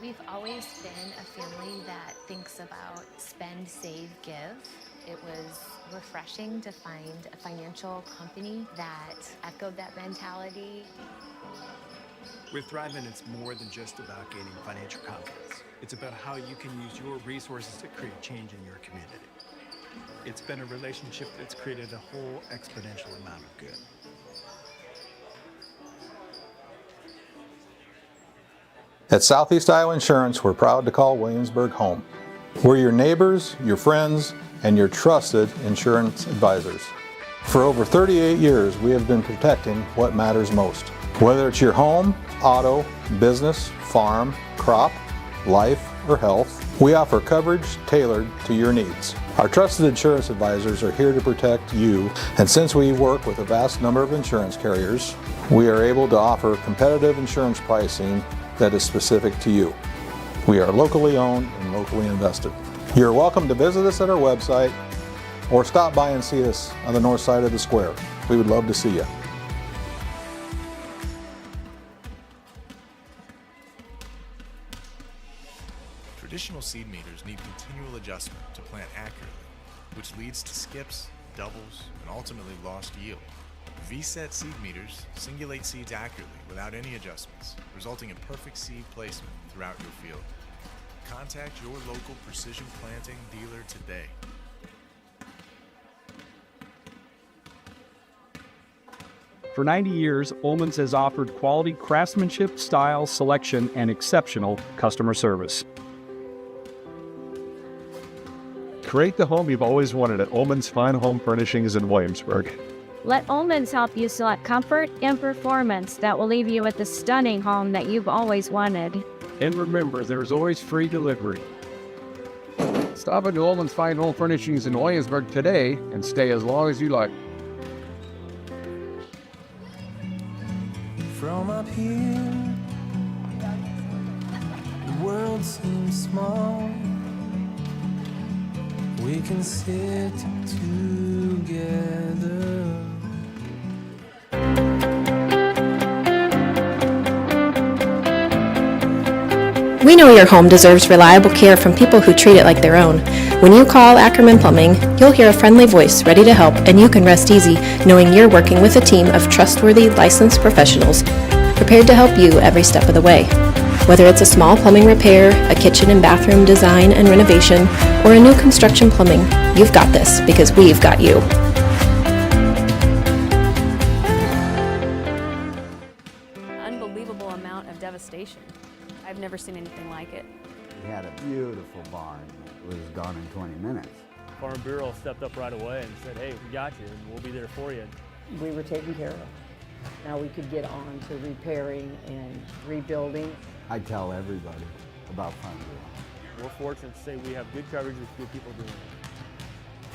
We've always been a family that thinks about spend, save, give. It was refreshing to find a financial company that echoed that mentality. With Thrivent, it's more than just about gaining financial confidence. It's about how you can use your resources to create change in your community. It's been a relationship that's created a whole exponential amount of good. At Southeast Iowa Insurance, we're proud to call Williamsburg home. We're your neighbors, your friends, and your trusted insurance advisors. For over 38 years, we have been protecting what matters most. Whether it's your home, auto, business, farm, crop, life, or health, we offer coverage tailored to your needs. Our trusted insurance advisors are here to protect you, and since we work with a vast number of insurance carriers, we are able to offer competitive insurance pricing that is specific to you. We are locally owned and locally invested. You're welcome to visit us at our website or stop by and see us on the north side of the square. We would love to see you. Traditional seed meters need continual adjustment to plant accurately, which leads to skips, doubles, and ultimately lost yield. V-set seed meters singulate seeds accurately without any adjustments, resulting in perfect seed placement throughout your field. Contact your local precision planting dealer today. For 90 years, Ullman's has offered quality craftsmanship, style, selection, and exceptional customer service. Create the home you've always wanted at Ullman's Fine Home Furnishings in Williamsburg. Let Ullman's help you select comfort and performance that will leave you with the stunning home that you've always wanted. And remember, there's always free delivery. Stop into Ullman's Fine Home Furnishings in Williamsburg today and stay as long as you like. From up here, the world seems small. We can sit together. We know your home deserves reliable care from people who treat it like their own. When you call Ackerman Plumbing, you'll hear a friendly voice ready to help, and you can rest easy knowing you're working with a team of trustworthy, licensed professionals prepared to help you every step of the way. Whether it's a small plumbing repair, a kitchen and bathroom design and renovation, or a new construction plumbing, you've got this because we've got you. Unbelievable amount of devastation. I've never seen anything like it. We had a beautiful barn that was gone in 20 minutes. Farm Bureau stepped up right away and said, hey, we got you, and we'll be there for you. We were taken care of. Now we could get on to repairing and rebuilding. I tell everybody about Farm Bureau. We're fortunate to say we have good coverage with good people doing it.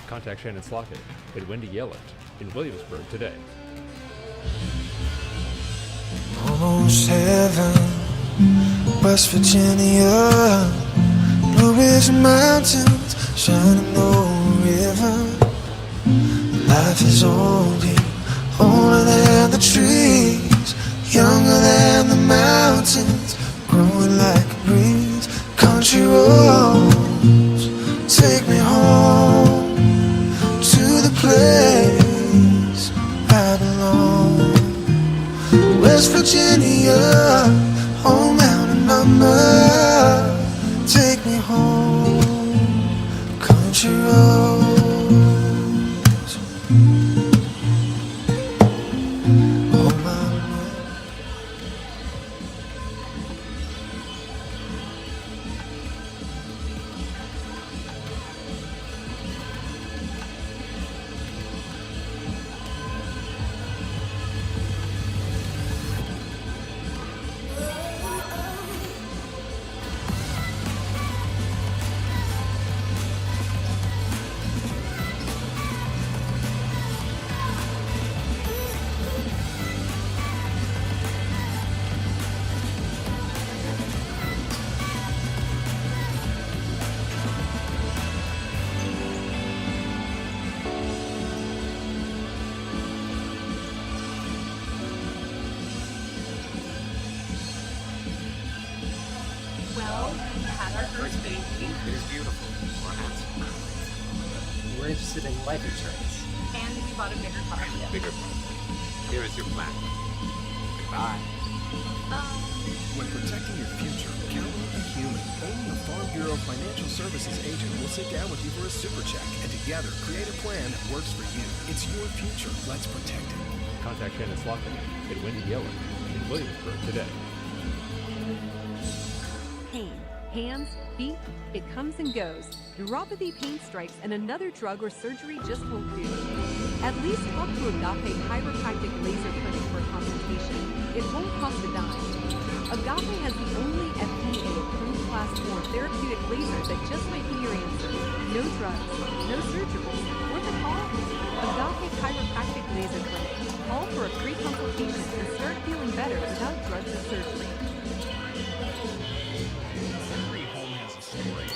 Contact Shannon Slockett and Wendy Yellett in Williamsburg today. Almost heaven, West Virginia, Blue Ridge Mountains, shining over river. Life is old here, older than the trees, younger than the mountains, growing like a breeze. Country roads take me home to the place I belong. West Virginia, home mountain number, take me home. Country roads. first baby. It is beautiful. Or handsome. We're interested in life insurance. And we bought a bigger car. Bigger car. Here is your plan. Goodbye. When protecting your future, count on a human. Only a Farm Bureau Financial Services agent will sit down with you for a super check and together create a plan that works for you. It's your future. Let's protect it. Contact Shannon Slotkin and Wendy Yellen in Williamsburg today. Pain, hands, feet, it comes and goes. Neuropathy, pain strikes, and another drug or surgery just won't do. At least talk to Agape Chiropractic Laser Clinic for a consultation. It won't cost a dime. Agape has the only FDA-approved Class 4 therapeutic laser that just might be your answer. No drugs, no surgery. Worth a call? Agape Chiropractic Laser Clinic. Call for a free consultation and start feeling better without drugs or surgery. Every home has a story.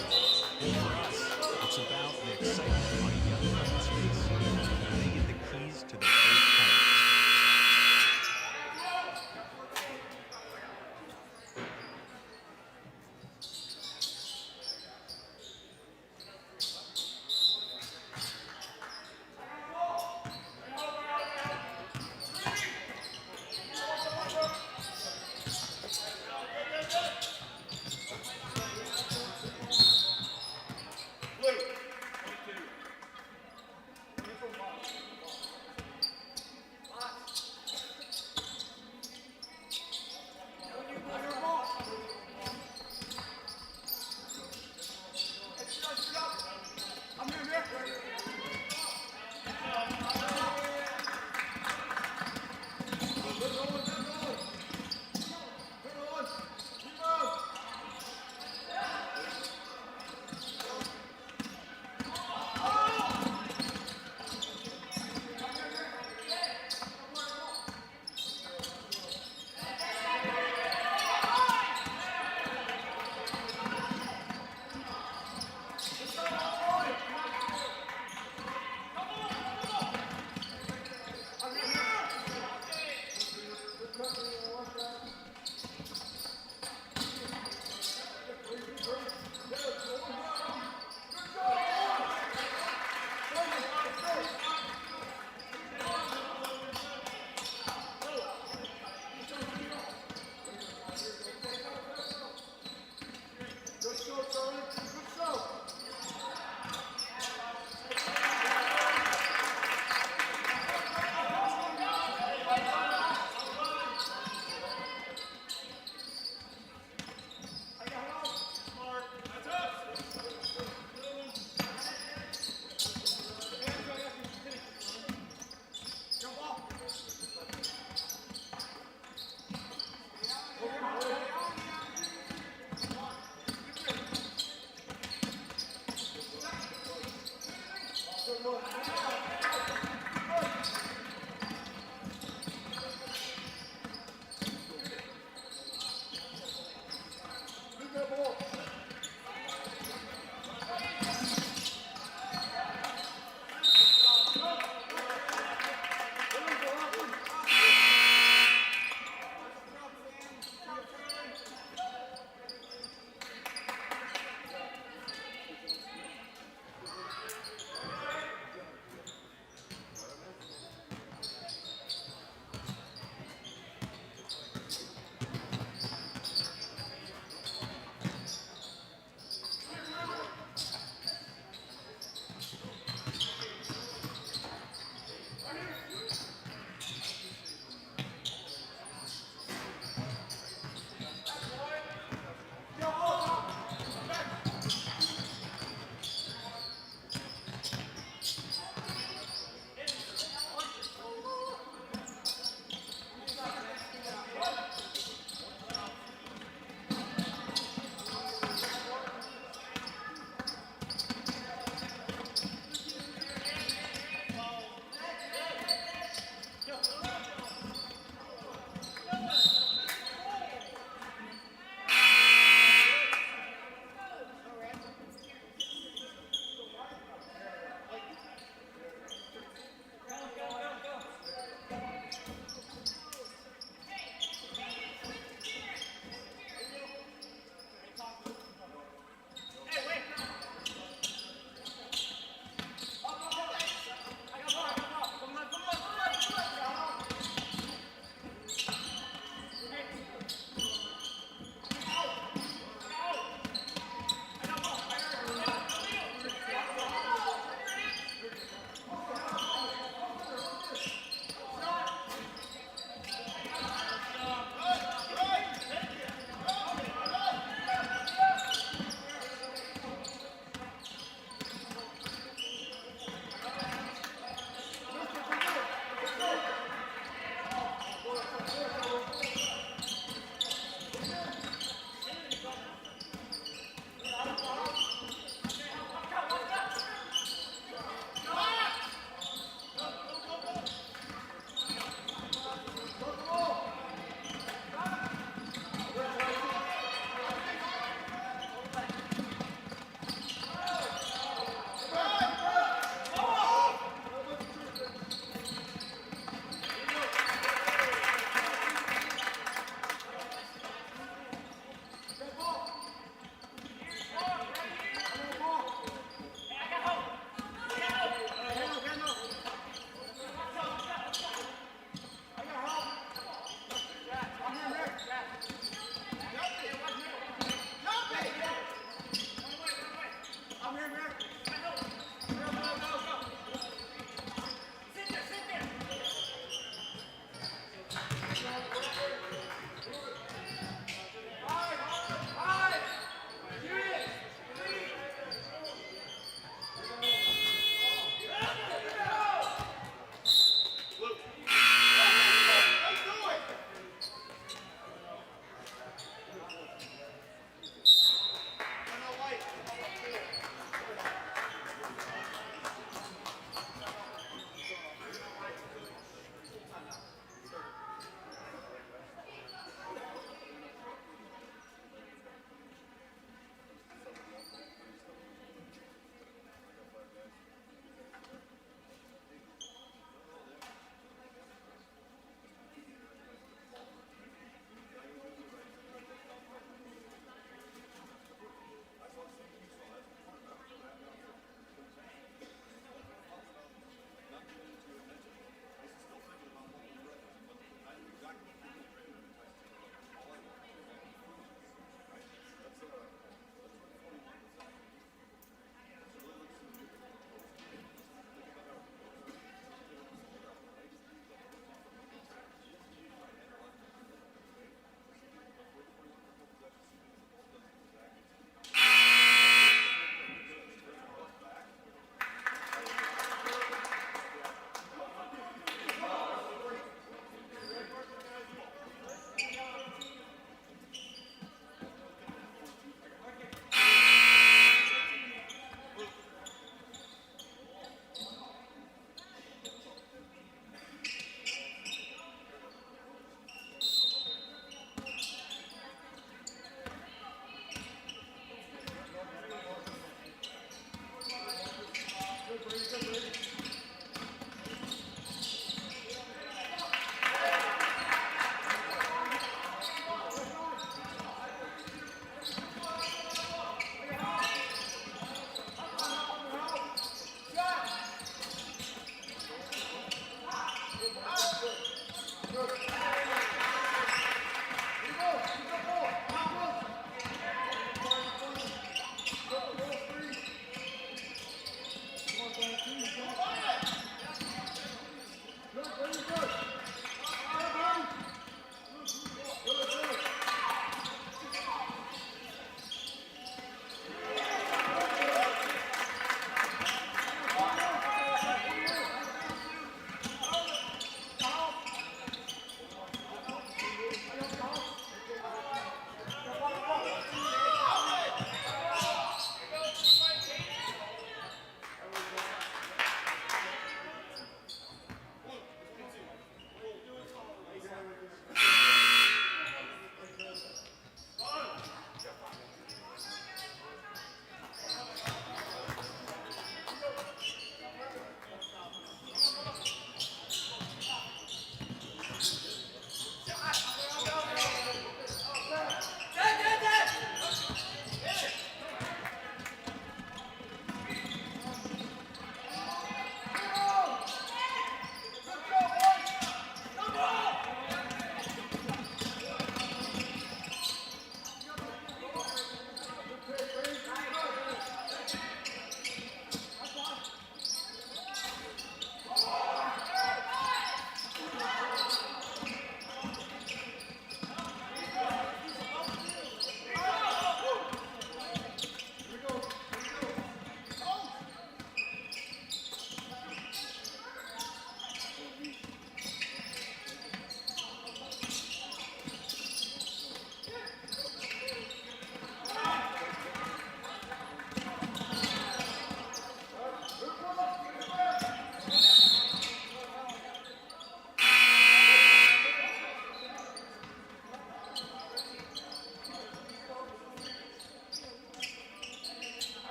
And for us, it's about the excitement on a young person's face when they get the keys to their first home.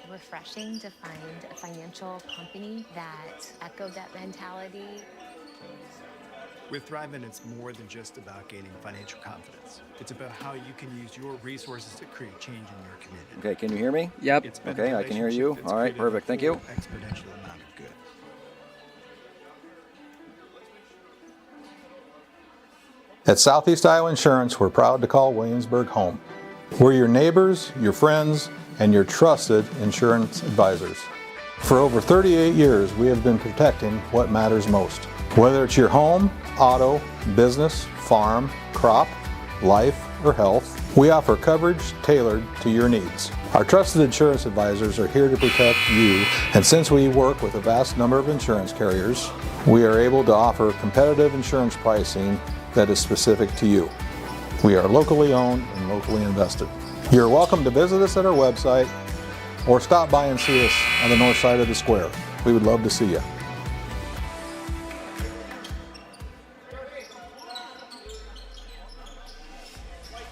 refreshing to find a financial company that echoed that mentality. With Thrivent, it's more than just about gaining financial confidence. It's about how you can use your resources to create change in your community. Okay, can you hear me? Yep. It's been a Okay, I can hear you. relationship that's All right, created a perfect. Thank you. whole exponential amount of good. At Southeast Iowa Insurance, we're proud to call Williamsburg home. We're your neighbors, your friends, and your trusted insurance advisors. For over 38 years, we have been protecting what matters most. Whether it's your home, auto, business, farm, crop, life, or health, we offer coverage tailored to your needs. Our trusted insurance advisors are here to protect you, and since we work with a vast number of insurance carriers, we are able to offer competitive insurance pricing that is specific to you. We are locally owned and locally invested. You're welcome to visit us at our website or stop by and see us on the north side of the square. We would love to see you.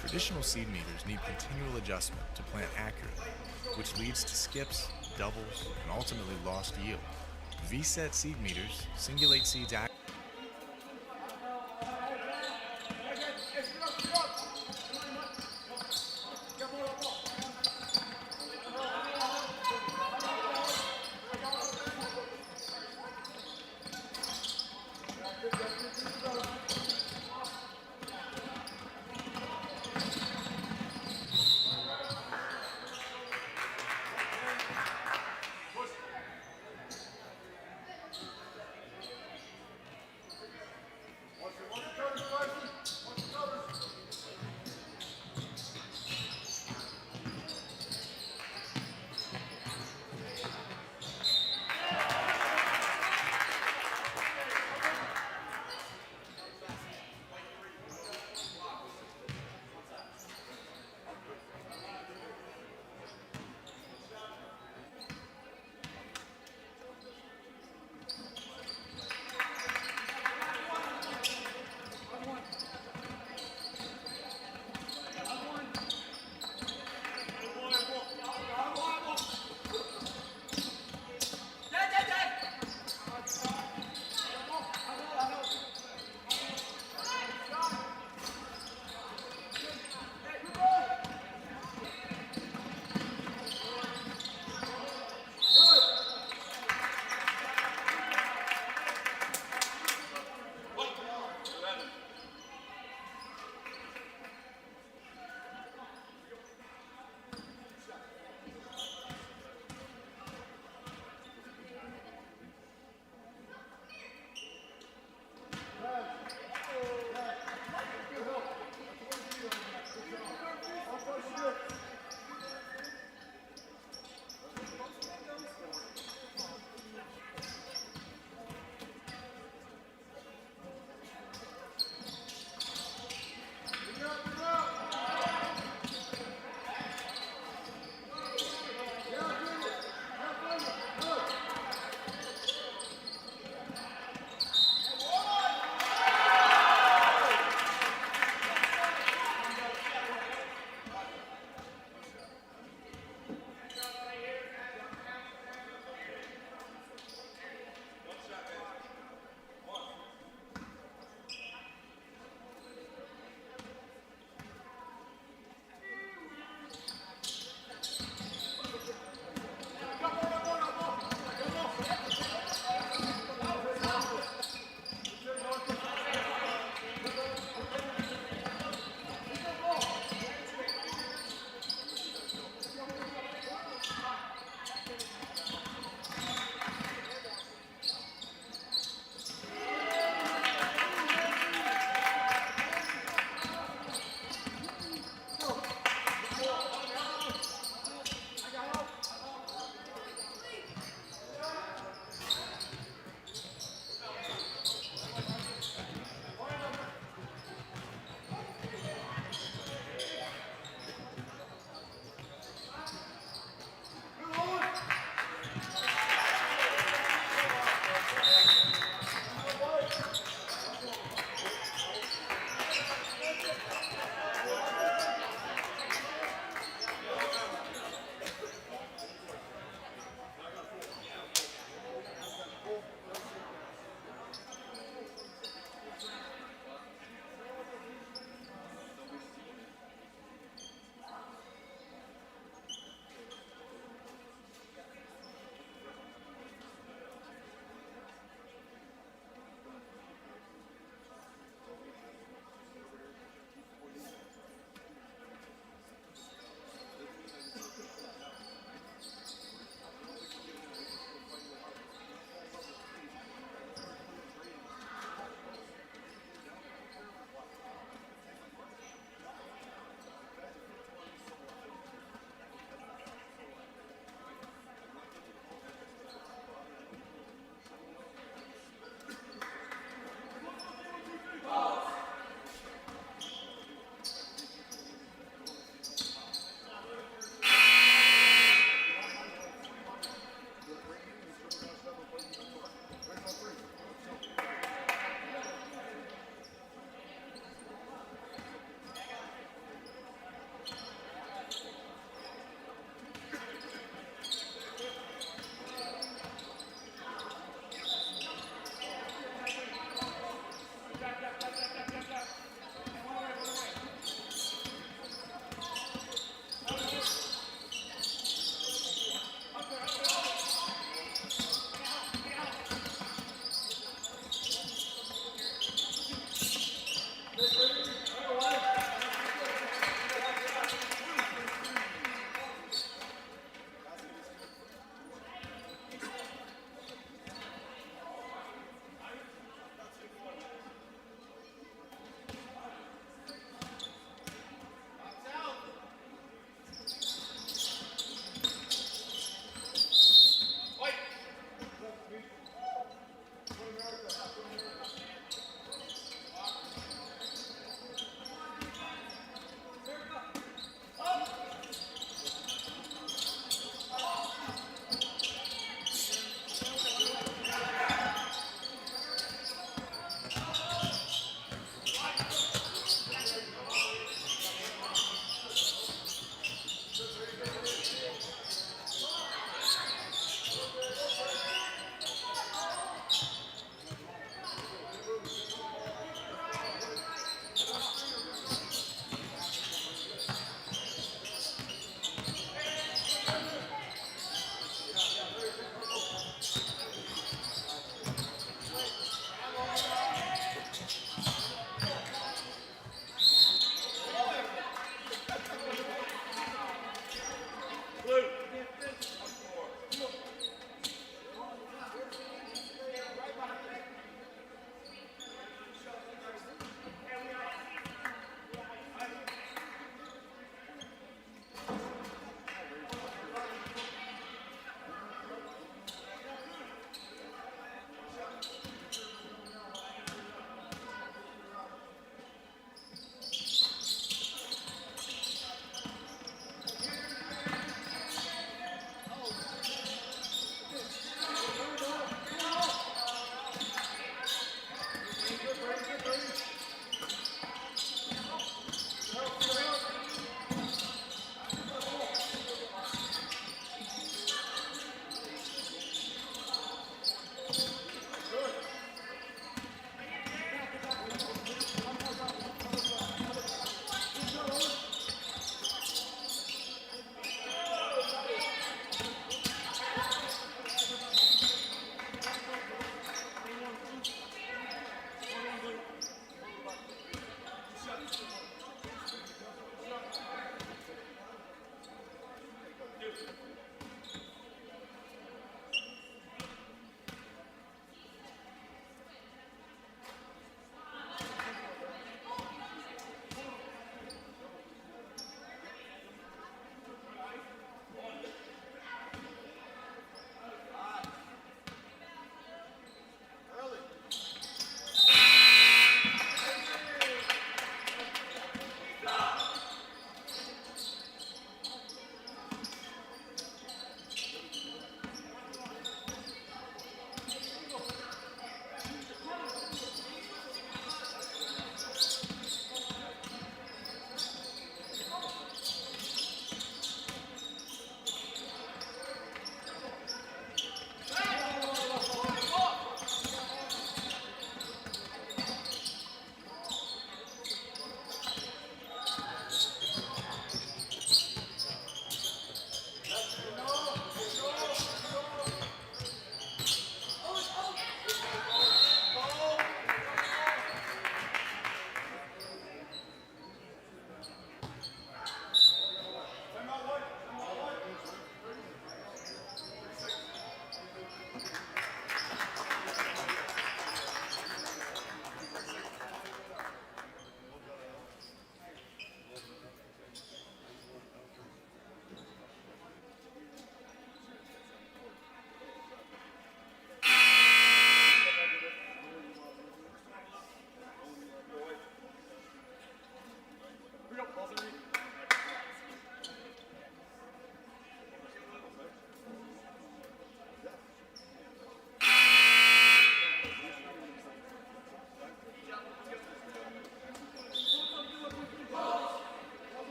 Traditional seed meters need continual adjustment to plant accurately, which leads to skips, doubles, and ultimately lost yield. VSET seed meters singulate seeds accurately.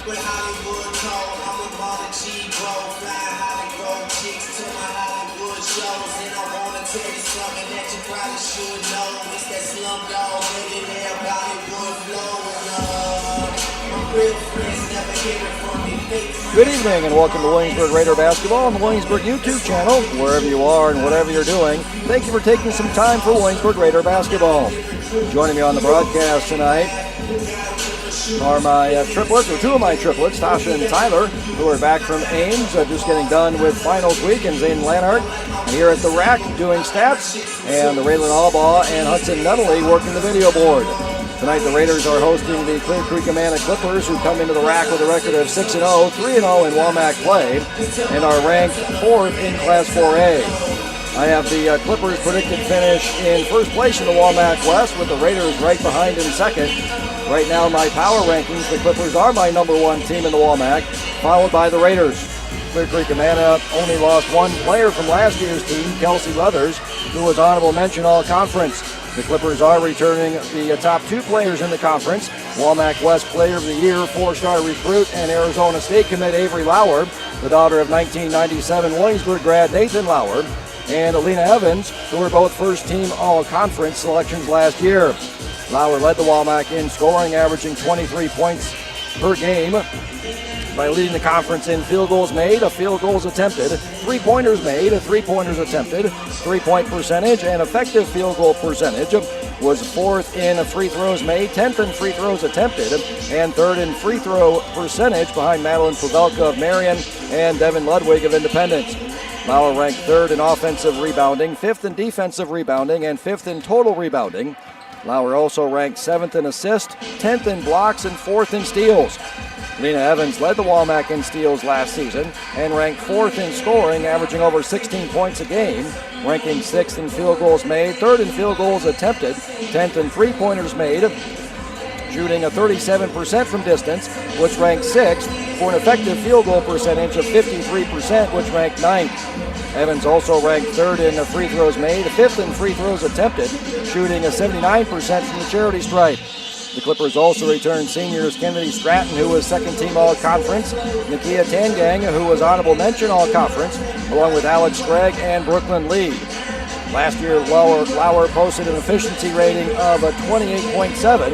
With Hollywood code, I'm a baller G bro, flying Hollywood chicks to my Hollywood shows, and I wanna tell you something that you probably should know. It's that Slumdog Millionaire Hollywood flow, and my real friends never hear it from me. Good evening and welcome to Williamsburg Raider Basketball on the Williamsburg YouTube channel. Wherever you are and whatever you're doing, thank you for taking some time for Williamsburg Raider Basketball. Joining me on the broadcast tonight are my triplets, or two of my triplets, Tasha and Tyler, who are back from Ames, just getting done with finals week, and Zane Lanhart here at the rack doing stats, and the Raylan Albaugh and Hudson Nunnally working the video board. Tonight the Raiders are hosting the Clear Creek Amana Clippers, who come into the rack with a record of 6-0, 3-0 in WAMAC play, and are ranked 4th in Class 4A. I have the Clippers predicted finish in first place in the WAMAC West, with the Raiders right behind in second. Right now, my power rankings, the Clippers are my #1 team in the WAMAC, followed by the Raiders. Clear Creek Amana only lost one player from last year's team, Kelsey Leathers, who was honorable mention all-conference. The Clippers are returning the top 2 players in the conference, WAMAC West Player of the Year, 4-star recruit, and Arizona State commit Avery Lauer, the daughter of 1997 Williamsburg grad Nathan Lauer, and Alina Evans, who were both first-team all-conference selections last year. Lauer led the WAMAC in scoring, averaging 23 points per game by leading the conference in field goals made, field goals attempted, 3-pointers made, 3-pointers attempted, 3-point percentage, and effective field goal percentage. Was 4th in free throws made, 10th in free throws attempted, and 3rd in free throw percentage behind Madeline Pavelka of Marion and Devin Ludwig of Independence. Lauer ranked 3rd in offensive rebounding, 5th in defensive rebounding, and 5th in total rebounding. Lauer also ranked 7th in assists, 10th in blocks, and 4th in steals. Lena Evans led the WAMAC in steals last season and ranked 4th in scoring, averaging over 16 points a game, ranking 6th in field goals made, 3rd in field goals attempted, 10th in 3-pointers made, shooting a 37% from distance, which ranked 6th, for an effective field goal percentage of 53%, which ranked 9th. Evans also ranked 3rd in free throws made, 5th in free throws attempted, shooting a 79% from the charity stripe. The Clippers also returned seniors Kennedy Stratton, who was second-team all-conference, Nakia Tangang, who was honorable mention all-conference, along with Alex Gregg and Brooklyn Lee. Last year, Lauer posted an efficiency rating of a 28.7,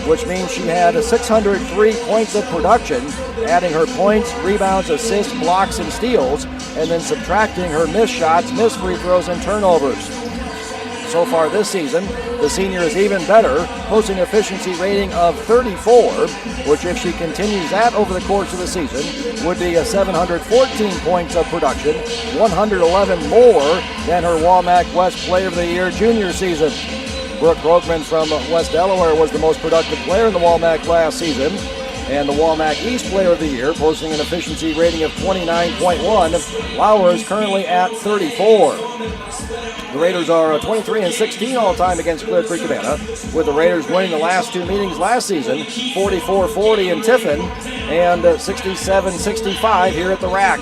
which means she had 603 points of production, adding her points, rebounds, assists, blocks, and steals, and then subtracting her missed shots, missed free throws, and turnovers. So far this season, the senior is even better, posting an efficiency rating of 34, which if she continues that over the course of the season, would be a 714 points of production, 111 more than her WAMAC West Player of the Year junior season. Brooke Brogman from West Delaware was the most productive player in the WAMAC last season, and the WAMAC East Player of the Year, posting an efficiency rating of 29.1. Lauer is currently at 34. The Raiders are 23-16 all-time against Clear Creek Amana, with the Raiders winning the last 2 meetings last season, 44-40 in Tiffin and 67-65 here at the rack.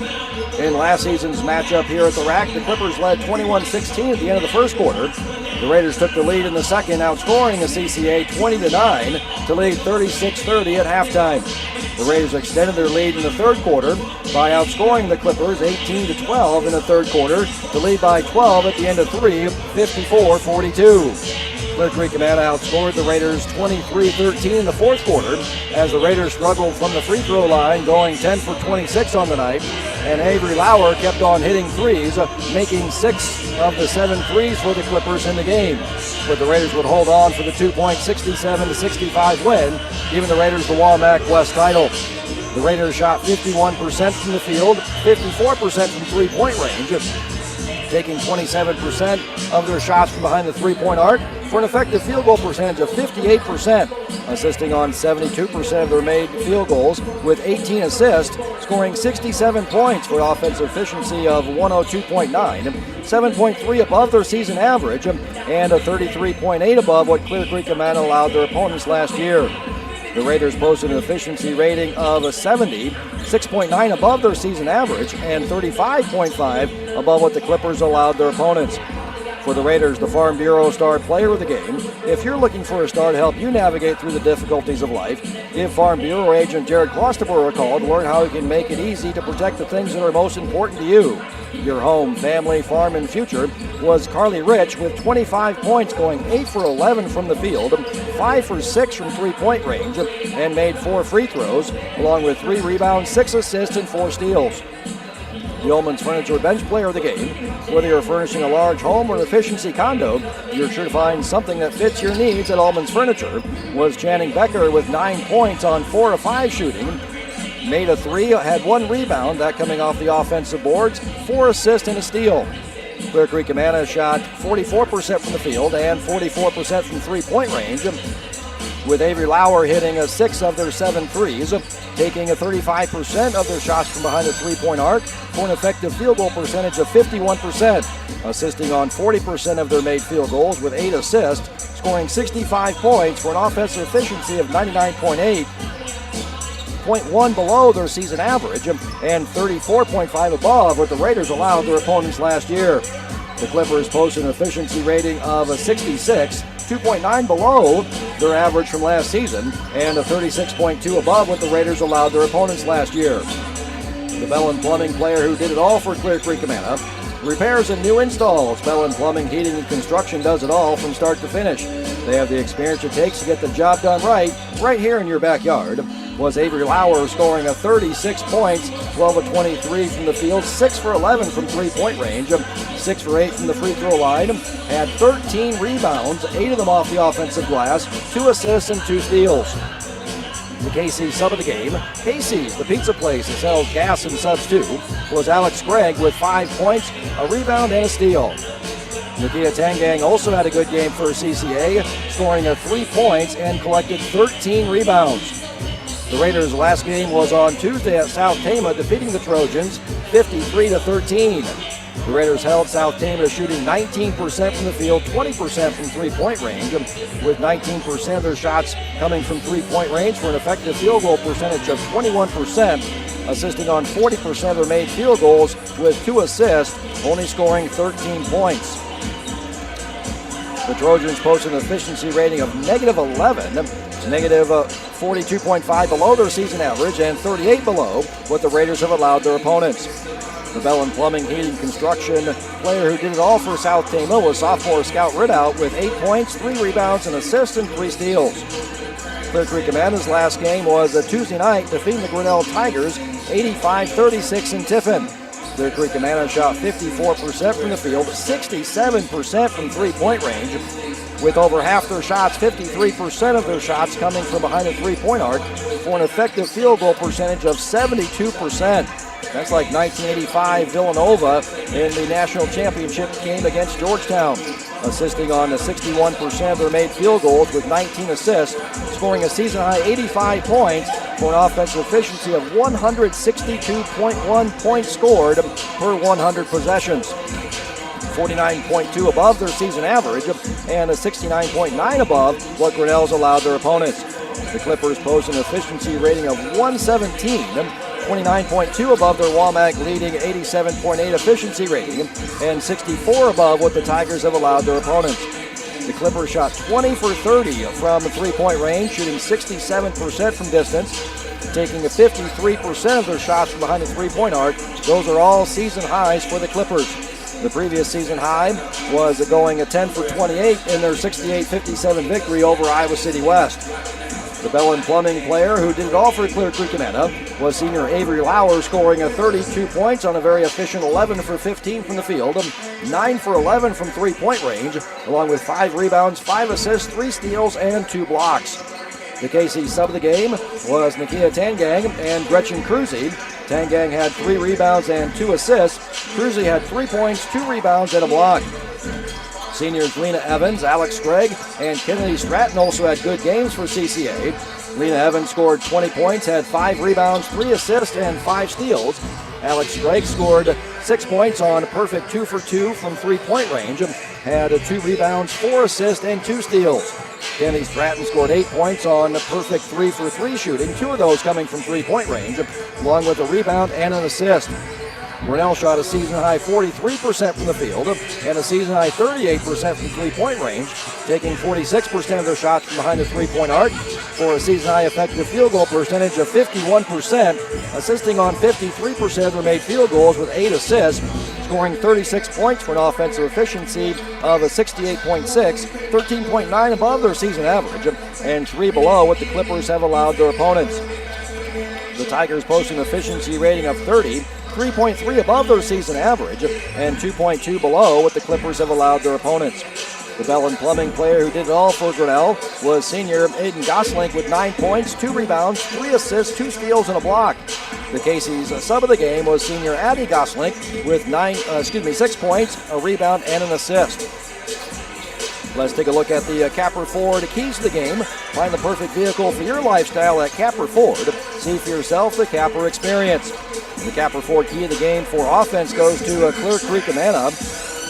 In last season's matchup here at the rack, the Clippers led 21-16 at the end of the first quarter. The Raiders took the lead in the second, outscoring the CCA 20-9 to lead 36-30 at halftime. The Raiders extended their lead in the third quarter by outscoring the Clippers 18-12 in the third quarter to lead by 12 at the end of 3, 54-42. Clear Creek Amana outscored the Raiders 23-13 in the fourth quarter as the Raiders struggled from the free throw line, going 10 for 26 on the night, and Avery Lauer kept on hitting threes, making 6 of the 7 threes for the Clippers in the game. But the Raiders would hold on for the 2-point 67-65 win, giving the Raiders the WAMAC West title. The Raiders shot 51% from the field, 54% from three-point range, taking 27% of their shots from behind the three-point arc, for an effective field goal percentage of 58%, assisting on 72% of their made field goals with 18 assists, scoring 67 points for an offensive efficiency of 102.9, 7.3 above their season average, and a 33.8 above what Clear Creek Amana allowed their opponents last year. The Raiders posted an efficiency rating of a 70, 6.9 above their season average, and 35.5 above what the Clippers allowed their opponents. For the Raiders, the Farm Bureau star player of the game. If you're looking for a star to help you navigate through the difficulties of life, give Farm Bureau agent Jared Klosterberg a call to learn how he can make it easy to protect the things that are most important to you. Your home, family, farm, and future was Carly Rich with 25 points, going 8 for 11 from the field, 5 for 6 from three-point range, and made 4 free throws, along with 3 rebounds, 6 assists, and 4 steals. The Ullman's Furniture bench player of the game. Whether you're furnishing a large home or an efficiency condo, you're sure to find something that fits your needs at Ullman's Furniture. Was Channing Becker with 9 points on 4 of 5 shooting. Made a 3, had 1 rebound, that coming off the offensive boards, 4 assists and a steal. Clear Creek Amana shot 44% from the field and 44% from three-point range, with Avery Lauer hitting 6 of their 7 threes, taking 35% of their shots from behind the three-point arc for an effective field goal percentage of 51%, assisting on 40% of their made field goals with 8 assists, scoring 65 points for an offensive efficiency of 99.8, 0.1 below their season average, and 34.5 above what the Raiders allowed their opponents last year. The Clippers posted an efficiency rating of 66, 2.9 below their average from last season, and a 36.2 above what the Raiders allowed their opponents last year. The Bellin Plumbing player who did it all for Clear Creek Amana. Repairs and new installs. Bellin Plumbing, Heating, and Construction does it all from start to finish. They have the experience it takes to get the job done right here in your backyard. Was Avery Lauer scoring 36 points, 12 of 23 from the field, 6 for 11 from three-point range, 6 for 8 from the free throw line, had 13 rebounds, 8 of them off the offensive glass, 2 assists and 2 steals. The KC sub of the game, Casey's, the pizza place that sells gas and subs too, was Alex Gregg with 5 points, a rebound, and a steal. Nakia Tangang also had a good game for CCA, scoring 3 points and collected 13 rebounds. The Raiders' last game was on Tuesday at South Tama, defeating the Trojans 53-13. The Raiders held South Tama shooting 19% from the field, 20% from three-point range, with 19% of their shots coming from three-point range for an effective field goal percentage of 21%, assisting on 40% of their made field goals with 2 assists, only scoring 13 points. The Trojans posted an efficiency rating of -11, negative 42.5 below their season average and 38 below what the Raiders have allowed their opponents. The Bellin Plumbing, Heating, Construction player who did it all for South Tama was sophomore Scout Ridout with 8 points, 3 rebounds, an assist, and 3 steals. Clear Creek Amana's last game was a Tuesday night, defeating the Grinnell Tigers 85-36 in Tiffin. Clear Creek Amana shot 54% from the field, 67% from three-point range, with over half their shots, 53% of their shots coming from behind the three-point arc for an effective field goal percentage of 72%. That's like 1985 Villanova in the national championship game against Georgetown, assisting on 61% of their made field goals with 19 assists, scoring a season-high 85 points for an offensive efficiency of 162.1 points scored per 100 possessions. 49.2 above their season average and a 69.9 above what Grinnell's allowed their opponents. The Clippers post an efficiency rating of 117, 29.2 above their WAMAC leading 87.8 efficiency rating and 64 above what the Tigers have allowed their opponents. The Clippers shot 20 for 30 from three-point range, shooting 67% from distance, taking 53% of their shots from behind the three-point arc. Those are all season highs for the Clippers. The previous season high was going 10 for 28 in their 68-57 victory over Iowa City West. The Bellin Plumbing player who did it all for Clear Creek Amana was senior Avery Lauer, scoring 32 points on a very efficient 11 for 15 from the field, 9 for 11 from three-point range, along with 5 rebounds, 5 assists, 3 steals, and 2 blocks. The KC sub of the game was Nakia Tangang and Gretchen Cruzy. Tangang had 3 rebounds and 2 assists. Cruzy had 3 points, 2 rebounds, and a block. Seniors Lena Evans, Alex Gregg, and Kennedy Stratton also had good games for CCA. Lena Evans scored 20 points, had 5 rebounds, 3 assists, and 5 steals. Alex Gregg scored 6 points on a perfect 2 for 2 from three-point range, had 2 rebounds, 4 assists, and 2 steals. Kennedy Stratton scored 8 points on a perfect 3 for 3 shooting, 2 of those coming from three-point range, along with a rebound and an assist. Brunel shot a season-high 43% from the field and a season-high 38% from three-point range, taking 46% of their shots from behind the three-point arc for a season-high effective field goal percentage of 51%, assisting on 53% of their made field goals with 8 assists, scoring 36 points for an offensive efficiency of a 68.6, 13.9 above their season average, and 3 below what the Clippers have allowed their opponents. The Tigers post an efficiency rating of 30, 3.3 above their season average, and 2.2 below what the Clippers have allowed their opponents. The Bell and Plumbing player who did it all for Grinnell was senior Aiden Goslink with 9 points, 2 rebounds, 3 assists, 2 steals, and a block. The Casey's sub of the game was senior Addie Goslink with 6 points, a rebound, and an assist. Let's take a look at the Capper Ford keys to the game. Find the perfect vehicle for your lifestyle at Capper Ford. See for yourself the Capper experience. The Capper Ford key of the game for offense goes to Clear Creek Amana.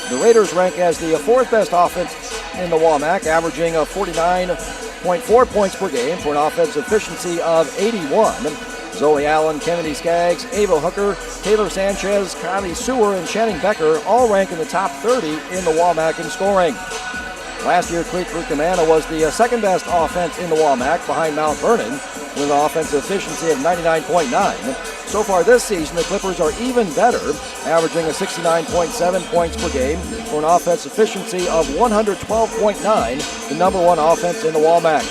The Raiders rank as the 4th best offense in the WAMAC, averaging 49.4 points per game for an offensive efficiency of 81. Zoe Allen, Kennedy Skaggs, Ava Hooker, Taylor Sanchez, Kylie Sewer, and Channing Becker all rank in the top 30 in the WAMAC in scoring. Last year, Clear Creek Amana was the 2nd best offense in the WAMAC behind Mount Vernon with an offensive efficiency of 99.9. So far this season, the Clippers are even better, averaging a 69.7 points per game for an offensive efficiency of 112.9, the number 1 offense in the WAMAC.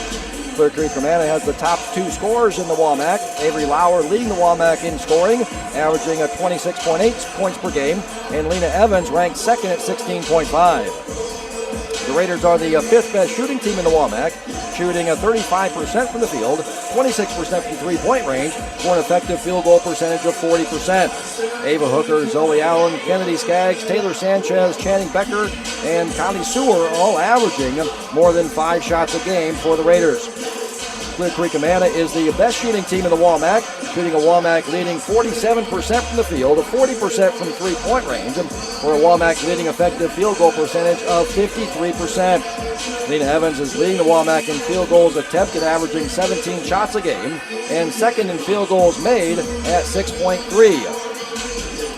Clear Creek Amana has the top 2 scorers in the WAMAC. Avery Lauer leading the WAMAC in scoring, averaging a 26.8 points per game, and Lena Evans ranked 2nd at 16.5. The Raiders are the 5th best shooting team in the WAMAC, shooting 35% from the field, 26% from three-point range, for an effective field goal percentage of 40%. Ava Hooker, Zoe Allen, Kennedy Skaggs, Taylor Sanchez, Channing Becker, and Kylie Sewer all averaging more than 5 shots a game for the Raiders. Clear Creek Amana is the best shooting team in the WAMAC, shooting a WAMAC leading 47% from the field, 40% from three-point range, for a WAMAC leading effective field goal percentage of 53%. Lena Evans is leading the WAMAC in field goals attempted, averaging 17 shots a game, and 2nd in field goals made at 6.3.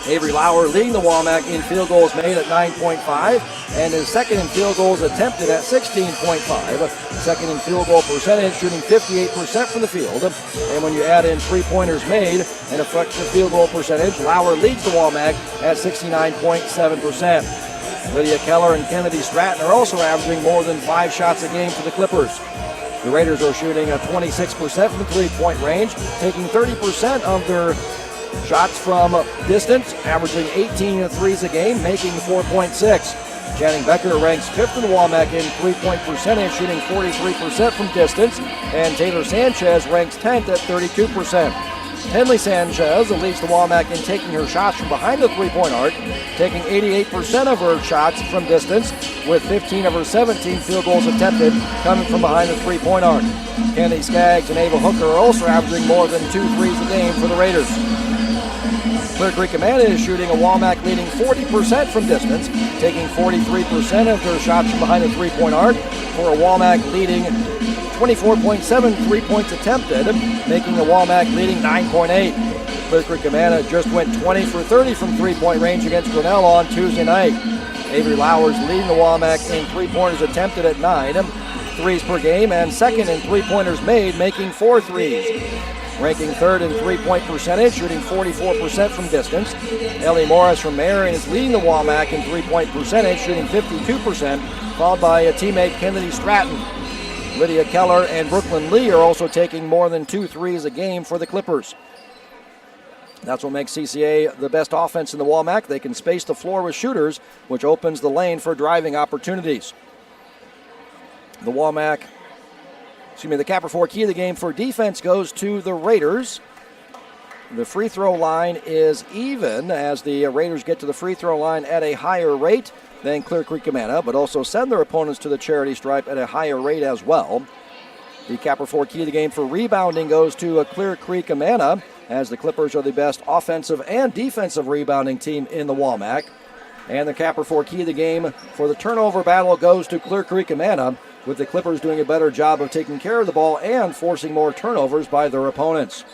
Avery Lauer leading the WAMAC in field goals made at 9.5 and is 2nd in field goals attempted at 16.5. 2nd in field goal percentage, shooting 58% from the field. And when you add in three-pointers made and effective field goal percentage, Lauer leads the WAMAC at 69.7%. Lydia Keller and Kennedy Stratton are also averaging more than 5 shots a game for the Clippers. The Raiders are shooting 26% from the three-point range, taking 30% of their shots from distance, averaging 18 threes a game, making 4.6. Channing Becker ranks 5th in the WAMAC in three-point percentage, shooting 43% from distance, and Taylor Sanchez ranks 10th at 32%. Henley Sanchez leads the WAMAC in taking her shots from behind the three-point arc, taking 88% of her shots from distance, with 15 of her 17 field goals attempted coming from behind the three-point arc. Kennedy Skaggs and Ava Hooker are also averaging more than 2 threes a game for the Raiders. Clear Creek Amana is shooting a WAMAC leading 40% from distance, taking 43% of their shots from behind the three-point arc, for a WAMAC leading 24.7 3-points attempted, making the WAMAC leading 9.8. Clear Creek Amana just went 20 for 30 from three-point range against Grinnell on Tuesday night. Avery Lauer's leading the WAMAC in three-pointers attempted at 9 threes per game, and 2nd in three-pointers made, making 4 threes. Ranking 3rd in three-point percentage, shooting 44% from distance. Ellie Morris from Marion is leading the WAMAC in three-point percentage, shooting 52%, followed by a teammate Kennedy Stratton. Lydia Keller and Brooklyn Lee are also taking more than 2 threes a game for the Clippers. That's what makes CCA the best offense in the WAMAC. They can space the floor with shooters, which opens the lane for driving opportunities. The Capper 4 key of the game for defense goes to the Raiders. The free throw line is even as the Raiders get to the free throw line at a higher rate than Clear Creek Amana, but also send their opponents to the charity stripe at a higher rate as well. The Capper 4 key of the game for rebounding goes to Clear Creek Amana, as the Clippers are the best offensive and defensive rebounding team in the WAMAC. And the Capper 4 key of the game for the turnover battle goes to Clear Creek Amana, with the Clippers doing a better job of taking care of the ball and forcing more turnovers by their opponents.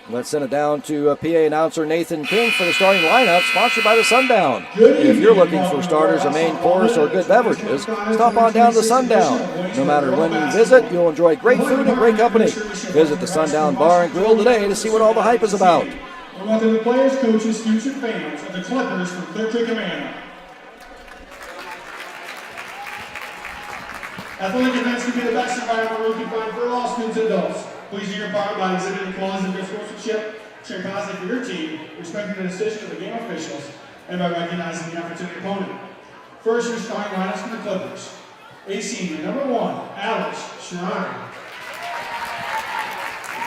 Let's send it down to PA announcer Nathan King for the starting lineup, sponsored by the Sundown. If you're looking for starters, a main course, or good beverages, stop on down to the Sundown. No matter when you visit, you'll enjoy great food and great company. Visit the Sundown Bar and Grill today to see what all the hype is about. We welcome the players, coaches, students, and fans of the Clippers from Clear Creek Amana. Athletic events can be the best environment where you can find for all students and adults. Please do your part by exhibiting qualities of good sportsmanship, cheering positive for your team, respecting the decision of the game officials, and by recognizing the efforts of your opponent. First, your starting lineups from the Clippers. A senior, number 1, Alex Shrine.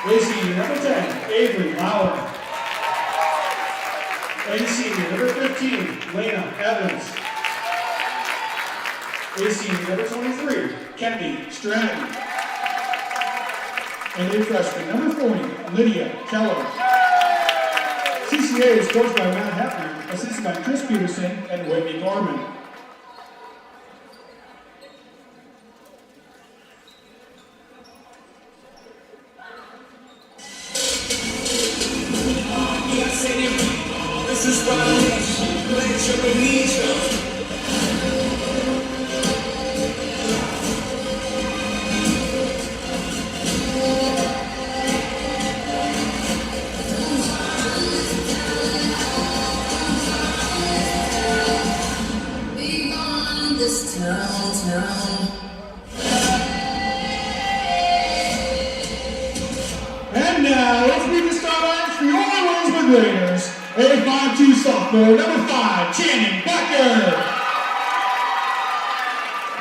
A senior, number 10, Avery Lauer. A senior, number 15, Lena Evans. A senior, number 23, Kennedy Stratton. And a freshman, number 40, Lydia Keller. CCA is coached by Matt Heffner, assisted by Chris Peterson and Whitney Gorman. This is this town. And now, let's meet the starters for your Williamsburg Raiders. A 5'2" sophomore, number 5, Channing Becker.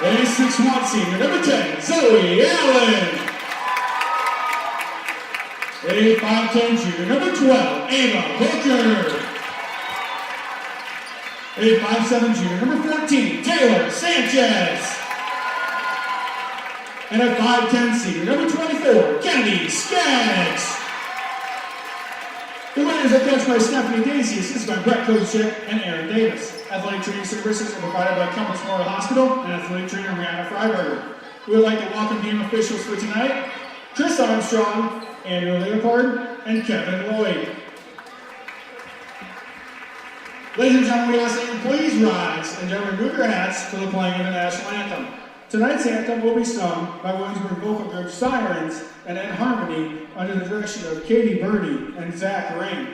A 6'1" senior, number 10, Zoe Allen. A 5'10" junior, number 12, Ava Booker. A 5'7" junior, number 14, Taylor Sanchez. And a 5'10" senior, number 24, Kennedy Skaggs. The Raiders are coached by Stephanie Daisy, assisted by Brett Kozichik and Aaron Davis. Athletic training services are provided by Compass Memorial Hospital and athletic trainer Rihanna Freiberger. We would like to welcome game officials for tonight, Chris Armstrong, Andrew Leopard, and Kevin Lloyd. Ladies and gentlemen, we ask that you please rise and gentlemen remove your hats for the playing of the national anthem. Tonight's anthem will be sung by Williamsburg vocal group Sirens and in harmony under the direction of Katie Birdie and Zach Ring.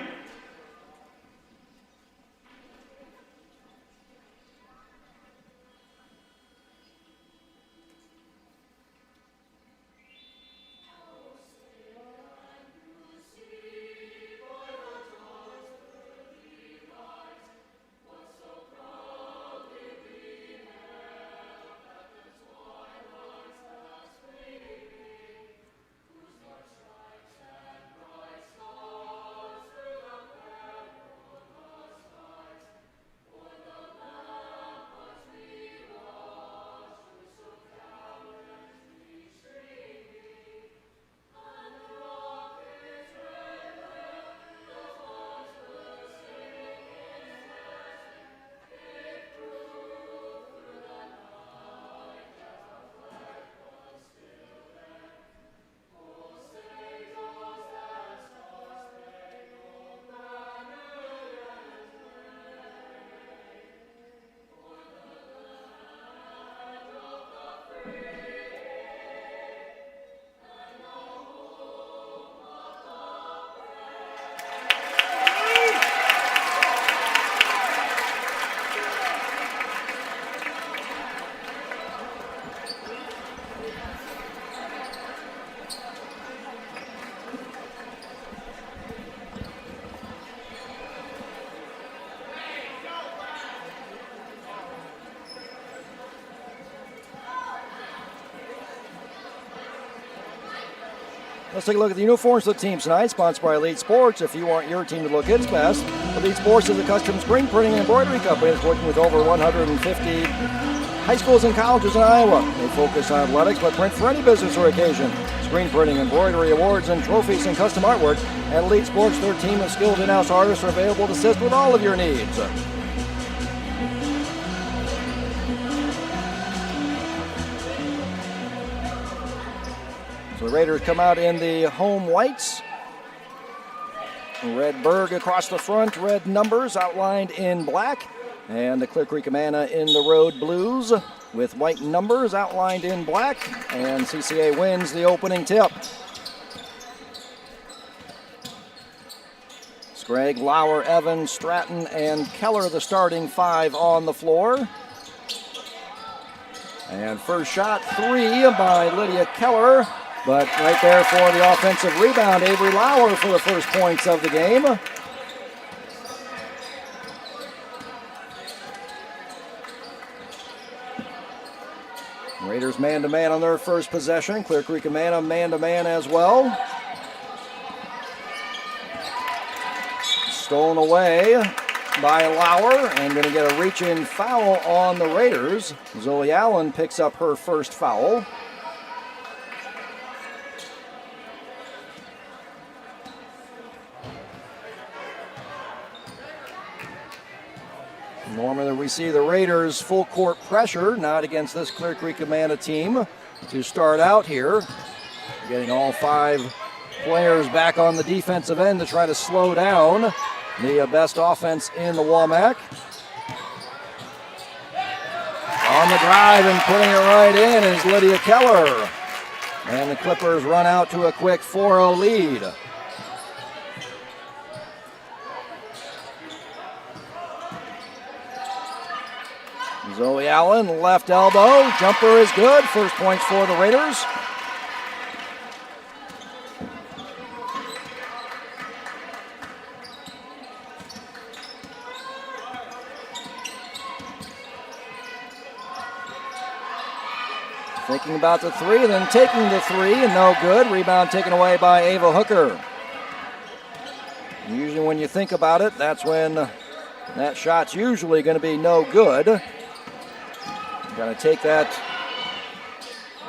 Let's take a look at the uniforms of the teams tonight, sponsored by Elite Sports. If you want your team to look its best, Elite Sports is a custom screen printing and embroidery company that's working with over 150 high schools and colleges in Iowa. They focus on athletics, but print for any business or occasion. Screen printing, embroidery, awards, and trophies, and custom artwork. At Elite Sports, their team of skilled in-house artists are available to assist with all of your needs. So the Raiders come out in the home whites. Red Berg across the front, red numbers outlined in black. And the Clear Creek Amana in the road blues with white numbers outlined in black. And CCA wins the opening tip. Sprague, Lauer, Evans, Stratton, and Keller, the starting five on the floor. And first shot, 3 by Lydia Keller. But right there for the offensive rebound, Avery Lauer for the first points of the game. Raiders man-to-man on their first possession. Clear Creek Amana man-to-man as well. Stolen away by Lauer and going to get a reach-in foul on the Raiders. Zoe Allen picks up her first foul. Normally we see the Raiders full court pressure, not against this Clear Creek Amana team to start out here. Getting all 5 players back on the defensive end to try to slow down the best offense in the WAMAC. On the drive and putting it right in is Lydia Keller. And the Clippers run out to a quick 4-0 lead. Zoe Allen, left elbow, jumper is good. First points for the Raiders. Thinking about the 3, then taking the 3, and no good. Rebound taken away by Ava Hooker. Usually when you think about it, that's when that shot's usually going to be no good. Going to take that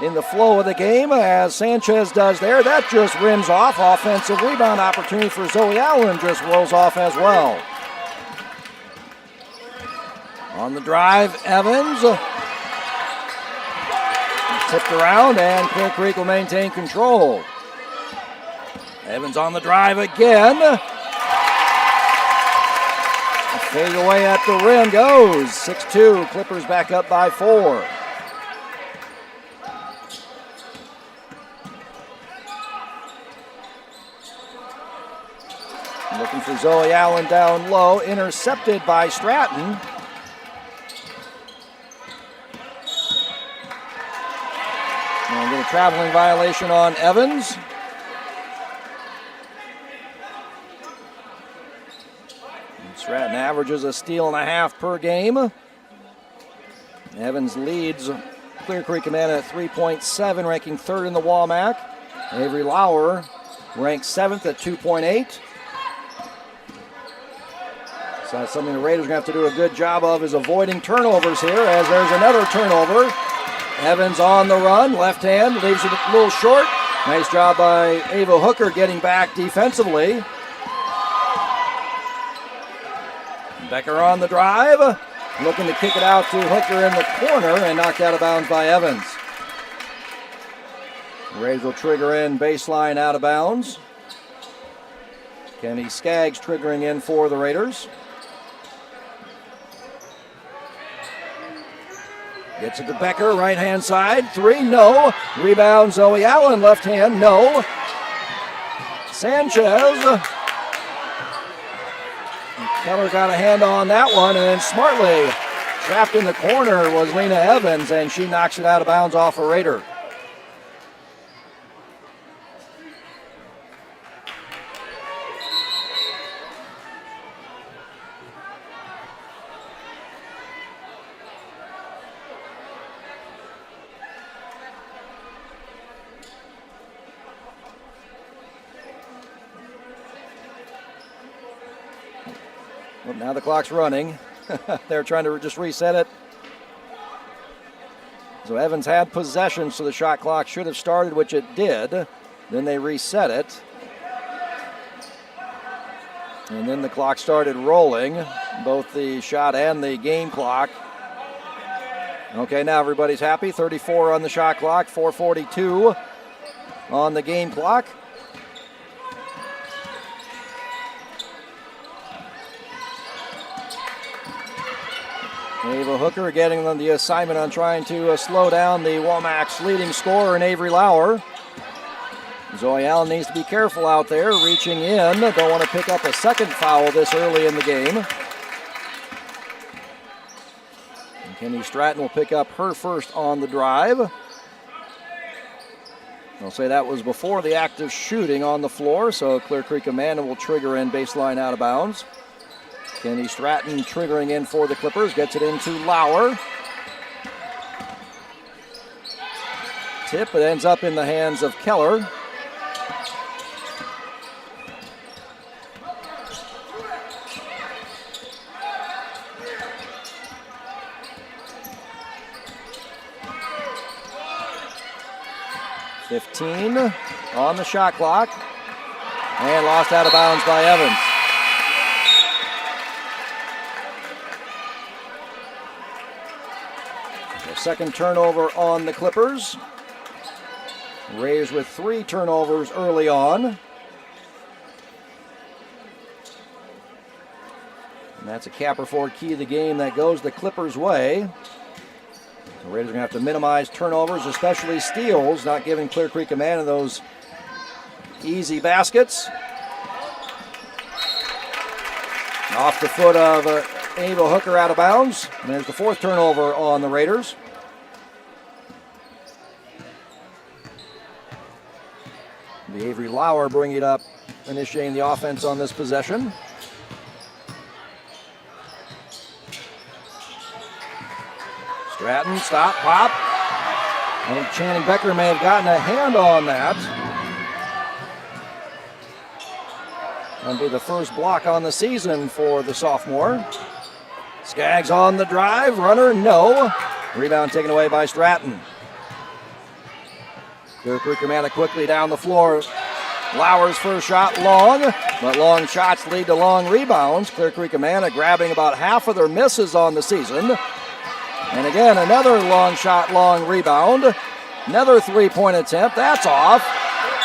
in the flow of the game as Sanchez does there. That just rims off. Offensive rebound opportunity for Zoe Allen just rolls off as well. On the drive, Evans. Tipped around and Clear Creek will maintain control. Evans on the drive again. Fade away at the rim goes. 6-2, Clippers back up by 4. Looking for Zoe Allen down low, intercepted by Stratton. And get a traveling violation on Evans. Stratton averages a steal and a half per game. Evans leads Clear Creek Amana at 3.7, ranking 3rd in the WAMAC. Avery Lauer ranks 7th at 2.8. So that's something the Raiders are going to have to do a good job of, is avoiding turnovers here, as there's another turnover. Evans on the run, left hand, leaves it a little short. Nice job by Ava Hooker getting back defensively. Becker on the drive, looking to kick it out to Hooker in the corner and knocked out of bounds by Evans. The Raiders will trigger in baseline out of bounds. Kenny Skaggs triggering in for the Raiders. Gets it to Becker, right hand side, 3, no. Rebound Zoe Allen, left hand, no. Sanchez. Keller got a hand on that one, and then smartly trapped in the corner was Lena Evans, and she knocks it out of bounds off a Raider. Well, now the clock's running. They're trying to just reset it. So Evans had possession, so the shot clock should have started, which it did. Then they reset it. And then the clock started rolling, both the shot and the game clock. Okay, now everybody's happy. 34 on the shot clock, 4:42 on the game clock. Ava Hooker getting on the assignment on trying to slow down the Womack's leading scorer in Avery Lauer. Zoe Allen needs to be careful out there, reaching in. Don't want to pick up a second foul this early in the game. And Kenny Stratton will pick up her first on the drive. I'll say that was before the active shooting on the floor, so Clear Creek Amanda will trigger in baseline out of bounds. Kenny Stratton triggering in for the Clippers, gets it into Lauer. Tip, it ends up in the hands of Keller. .15 on the shot clock, and lost out of bounds by Evans. Second turnover on the Clippers. Rays with 3 turnovers early on. And that's a Caperford key of the game that goes the Clippers' way. The Raiders are going to have to minimize turnovers, especially steals, not giving Clear Creek Amanda those easy baskets. Off the foot of Ava Hooker out of bounds. And there's the 4th turnover on the Raiders. The Avery Lauer bringing it up, initiating the offense on this possession. Stratton, stop, pop. I think Channing Becker may have gotten a hand on that. That'll be the first block on the season for the sophomore. Skaggs on the drive, runner, no. Rebound taken away by Stratton. Clear Creek Amanda quickly down the floor. Lauer's first shot long, but long shots lead to long rebounds. Clear Creek Amanda grabbing about half of their misses on the season. And again, another long shot, long rebound. Another three-point attempt, that's off.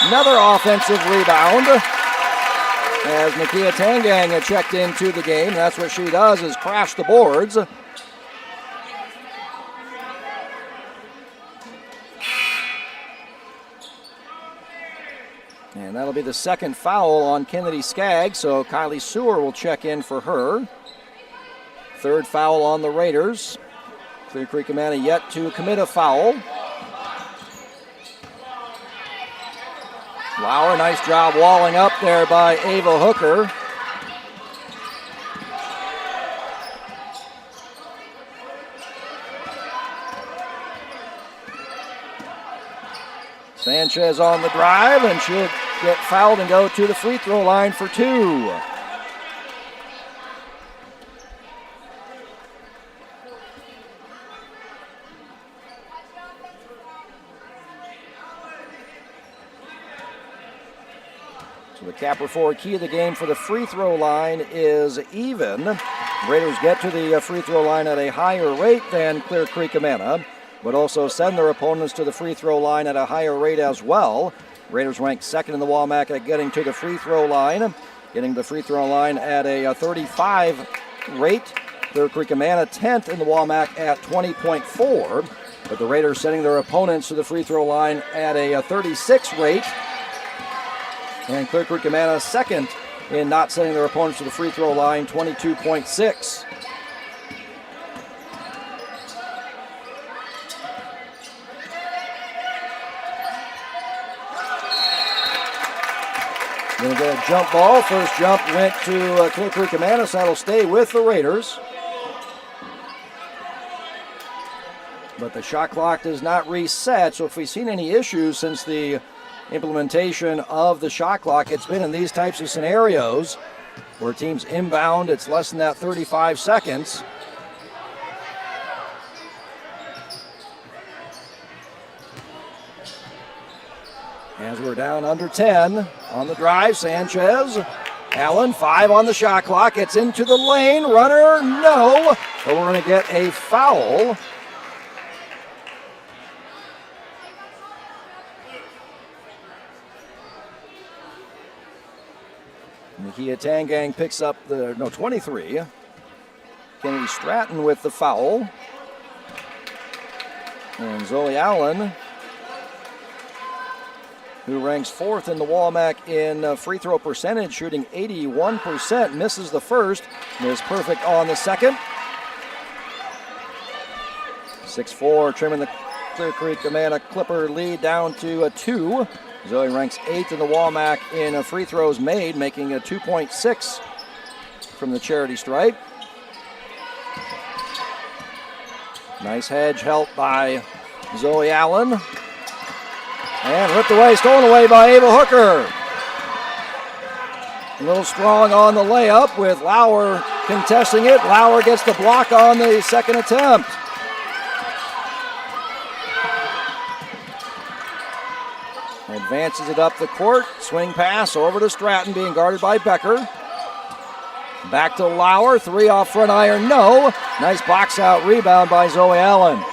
Another offensive rebound. As Nakia Tangang had checked into the game, that's what she does, is crash the boards. And that'll be the second foul on Kennedy Skaggs, so Kylie Sewer will check in for her. Third foul on the Raiders. Clear Creek Amanda yet to commit a foul. Lauer, nice job walling up there by Ava Hooker. Sanchez on the drive, and she'll get fouled and go to the free throw line for 2. So the Caperford key of the game for the free throw line is even. Raiders get to the free throw line at a higher rate than Clear Creek Amana, but also send their opponents to the free throw line at a higher rate as well. Raiders ranked second in the WAMAC at getting to the free throw line, getting the free throw line at a 35 rate. Clear Creek Amana 10th in the WAMAC at 20.4, but the Raiders sending their opponents to the free throw line at a 36 rate. And Clear Creek Amana second in not sending their opponents to the free throw line, 22.6. Going to get a jump ball. First jump went to Clear Creek Amana, so that'll stay with the Raiders. But the shot clock does not reset, so if we've seen any issues since the implementation of the shot clock, it's been in these types of scenarios where teams inbound, it's less than that 35 seconds. As we're down under 10 on the drive, Sanchez. Allen, 5 on the shot clock. It's into the lane. Runner, no. But we're going to get a foul. Nakia Tangang picks up 23. Kennedy Stratton with the foul. And Zoe Allen, who ranks 4th in the WAMAC in free throw percentage, shooting 81%, misses the first, and is perfect on the second. 6-4, trimming the Clear Creek Amana Clipper lead down to 2. Zoe ranks 8th in the WAMAC in free throws made, making a 2.6 from the charity stripe. Nice hedge help by Zoe Allen. And ripped away, stolen away by Ava Hooker. A little strong on the layup with Lauer contesting it. Lauer gets the block on the second attempt. Advances it up the court. Swing pass over to Stratton, being guarded by Becker. Back to Lauer. 3 off front iron, no. Nice box out rebound by Zoe Allen.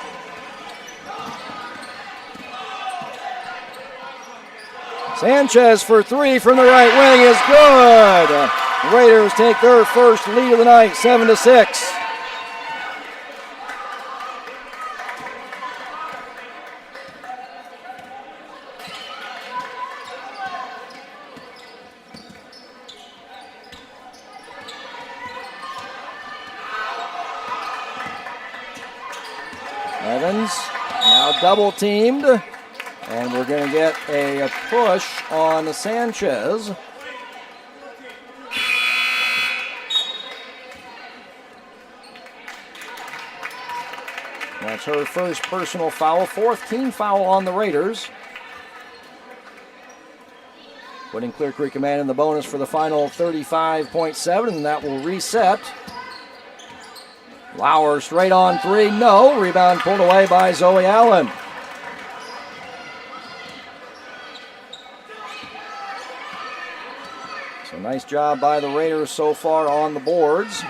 Sanchez for 3 from the right wing is good. Raiders take their first lead of the night, 7-6. Evans now double teamed, and we're going to get a push on Sanchez. That's her first personal foul, 4th team foul on the Raiders. Putting Clear Creek Amana in the bonus for the final 35.7, and that will reset. Lauer straight on 3, no. Rebound pulled away by Zoe Allen. So nice job by the Raiders so far on the boards.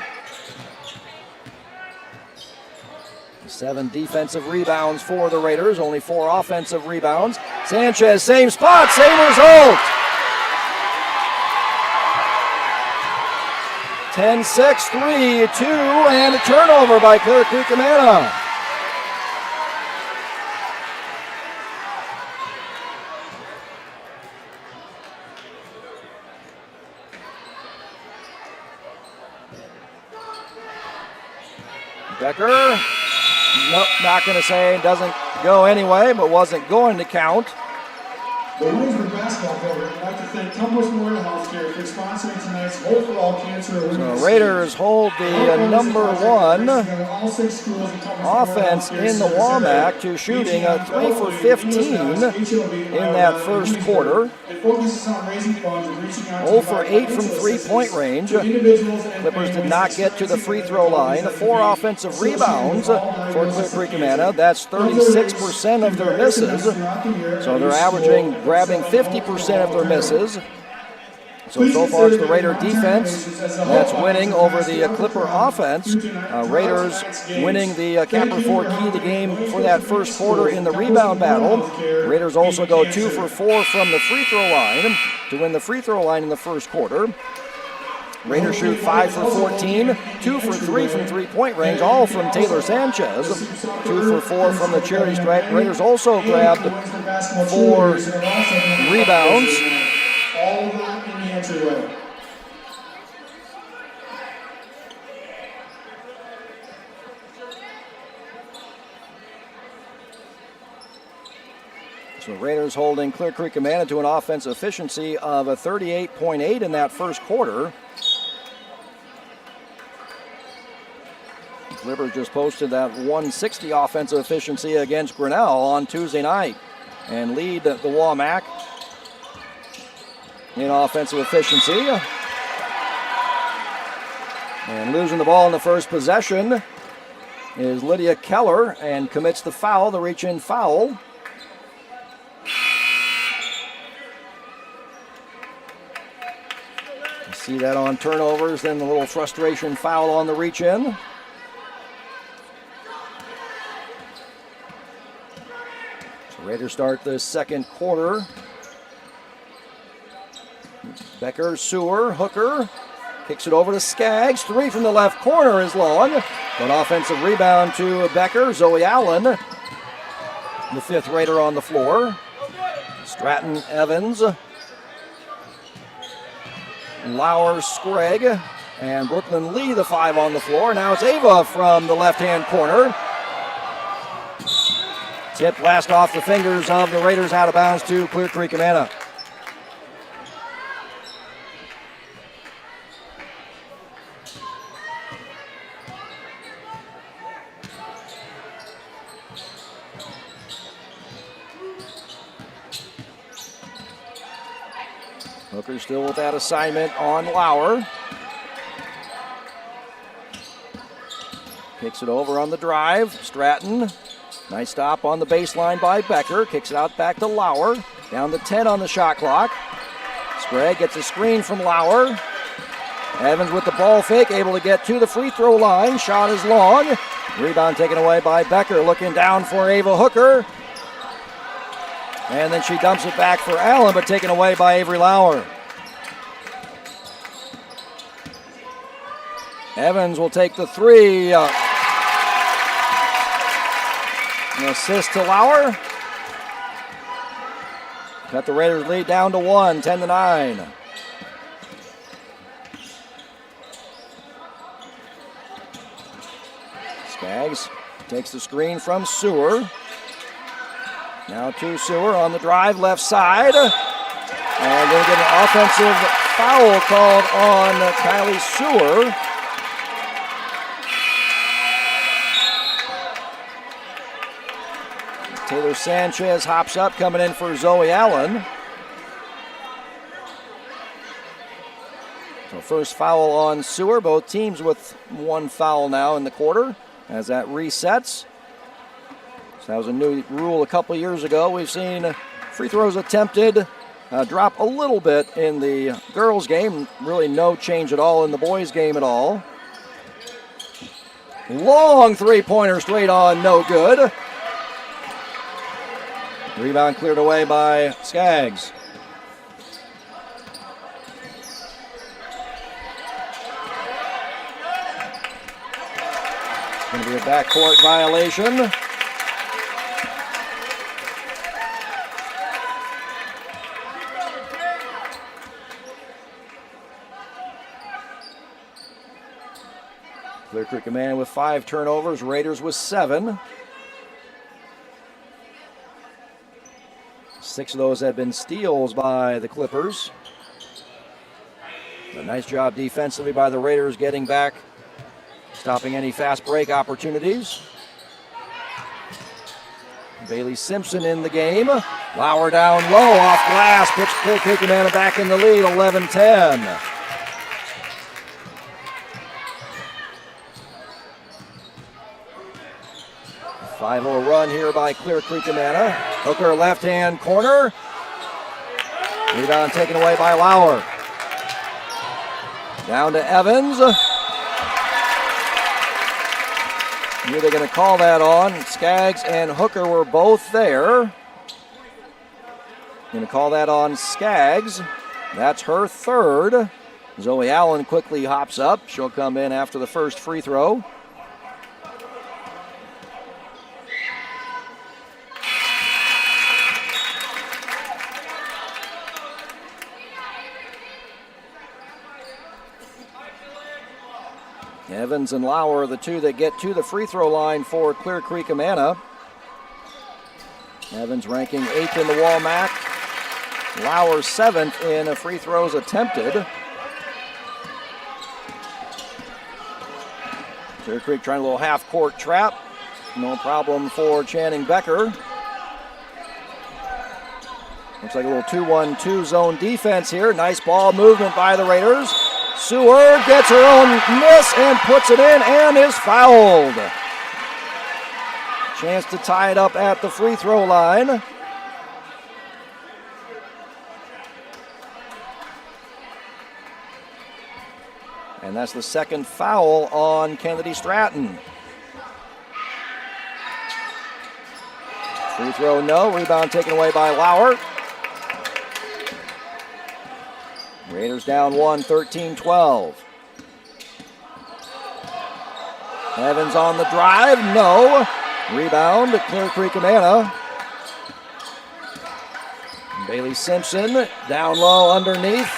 7 defensive rebounds for the Raiders, only 4 offensive rebounds. Sanchez, same spot, same result. 10-6, 3-2, and a turnover by Clear Creek Amana. Becker, nope, not going to say, doesn't go anyway, but wasn't going to count. The Williamsburg basketball program would like to thank Compass Memorial Healthcare for sponsoring tonight's Hope for All Cancer Awareness. So Raiders hold the number 1 offense in the WAMAC to shooting a 3 for 15 in that first quarter. 0 for 8 from three-point range. Clippers did not get to the free throw line. 4 offensive rebounds for Clear Creek Amana. That's 36% of their misses. So they're grabbing 50% of their misses. So far it's the Raider defense that's winning over the Clipper offense. Raiders winning the Capper 4 key of the game for that first quarter in the rebound battle. Raiders also go 2 for 4 from the free throw line to win the free throw line in the first quarter. Raiders shoot 5 for 14, 2 for 3 from three-point range, all from Taylor Sanchez. 2 for 4 from the charity stripe. Raiders also grabbed 4 rebounds. All of that in the entryway. So Raiders holding Clear Creek Amana to an offensive efficiency of a 38.8 in that first quarter. Clippers just posted that 160 offensive efficiency against Grinnell on Tuesday night and lead the WAMAC in offensive efficiency. And losing the ball in the first possession is Lydia Keller and commits the foul, the reach-in foul. You see that on turnovers, then the little frustration foul on the reach-in. So Raiders start the second quarter. Becker, Sewer, Hooker. Kicks it over to Skaggs. 3 from the left corner is long. An offensive rebound to Becker. Zoe Allen, the 5th Raider on the floor. Stratton, Evans. Lauer, Scragg. And Brooklyn Lee, the 5 on the floor. Now it's Ava from the left-hand corner. Tip blast off the fingers of the Raiders, out of bounds to Clear Creek Amana. Hooker still with that assignment on Lauer. Kicks it over on the drive. Stratton. Nice stop on the baseline by Becker. Kicks it out back to Lauer. Down to 10 on the shot clock. Sprague gets a screen from Lauer. Evans with the ball fake, able to get to the free throw line. Shot is long. Rebound taken away by Becker. Looking down for Ava Hooker. And then she dumps it back for Allen, but taken away by Avery Lauer. Evans will take the 3. An assist to Lauer. Cut the Raiders lead down to 1, 10-9. Skaggs takes the screen from Sewer. Now to Sewer on the drive, left side. And going to get an offensive foul called on Kylie Sewer. Taylor Sanchez hops up, coming in for Zoe Allen. So first foul on Sewer, both teams with 1 foul now in the quarter as that resets. So that was a new rule a couple years ago. We've seen free throws attempted drop a little bit in the girls' game. Really no change at all in the boys' game at all. Long three-pointer straight on, no good. Rebound cleared away by Skaggs. Going to be a backcourt violation. Clear Creek Amana with 5 turnovers, Raiders with 7. 6 of those have been steals by the Clippers. A nice job defensively by the Raiders getting back, stopping any fast break opportunities. Bailey Simpson in the game. Lauer down low, off glass, puts Clear Creek Amana back in the lead, 11-10. A 5-0 run here by Clear Creek Amana. Hooker left-hand corner. Rebound taken away by Lauer. Down to Evans. Who are they going to call that on? Skaggs and Hooker were both there. Going to call that on Skaggs. That's her 3rd. Zoe Allen quickly hops up. She'll come in after the first free throw. Evans and Lauer are the 2 that get to the free throw line for Clear Creek Amana. Evans ranking 8th in the Wall MAC. Lauer 7th in free throws attempted. Clear Creek trying a little half-court trap. No problem for Channing Becker. Looks like a little 2-1-2 zone defense here. Nice ball movement by the Raiders. Seward gets her own miss and puts it in and is fouled. Chance to tie it up at the free throw line. And that's the second foul on Kennedy Stratton. Free throw, no. Rebound taken away by Lauer. Raiders down 1, 13-12. Evans on the drive, no. Rebound, Clear Creek Amana. Bailey Simpson down low underneath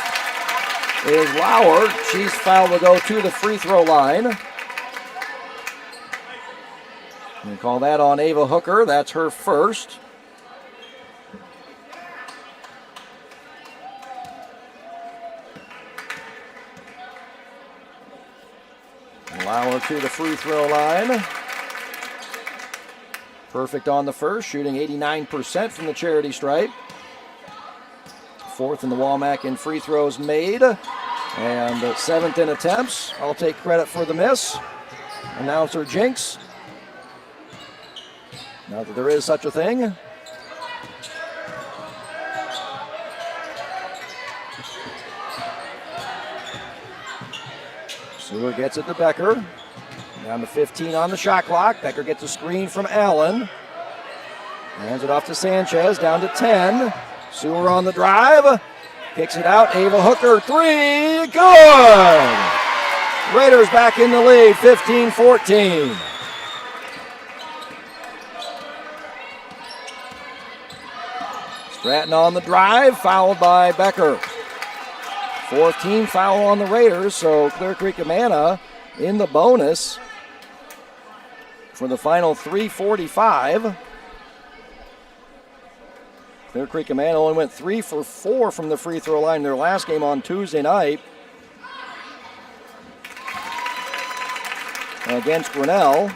is Lauer. She's fouled to go to the free throw line. We call that on Ava Hooker. That's her first. Lauer to the free throw line. Perfect on the first, shooting 89% from the charity stripe. Fourth in the Walmack in free throws made. And seventh in attempts. I'll take credit for the miss. Announcer Jinx. Not that there is such a thing. Seward gets it to Becker. Down to 15 on the shot clock. Becker gets a screen from Allen. Hands it off to Sanchez. Down to 10. Seward on the drive. Kicks it out. Ava Hooker, three. Good! Raiders back in the lead, 15-14. Stratton on the drive, fouled by Becker. Fourth team foul on the Raiders, so Clear Creek Amana in the bonus for the final 3:45. Clear Creek Amana only went 3 for 4 from the free throw line in their last game on Tuesday night against Grinnell.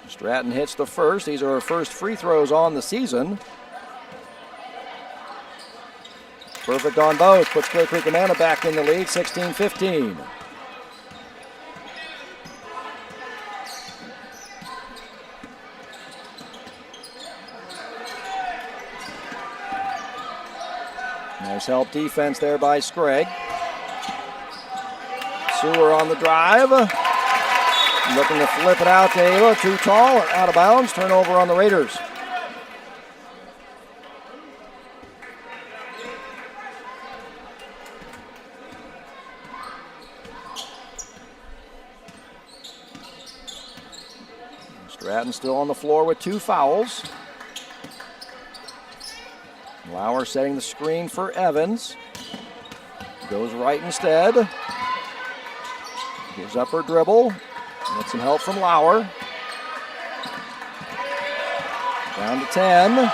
Stratton hits the first. These are her first free throws on the season. Perfect on both. Puts Clear Creek Amana back in the lead, 16-15. Nice help defense there by Scragg. Seward on the drive. Looking to flip it out to Ava. Too tall, out of bounds. Turnover on the Raiders. Stratton still on the floor with 2 fouls. Lauer setting the screen for Evans. Goes right instead. Gives up her dribble. Gets some help from Lauer. Down to 10.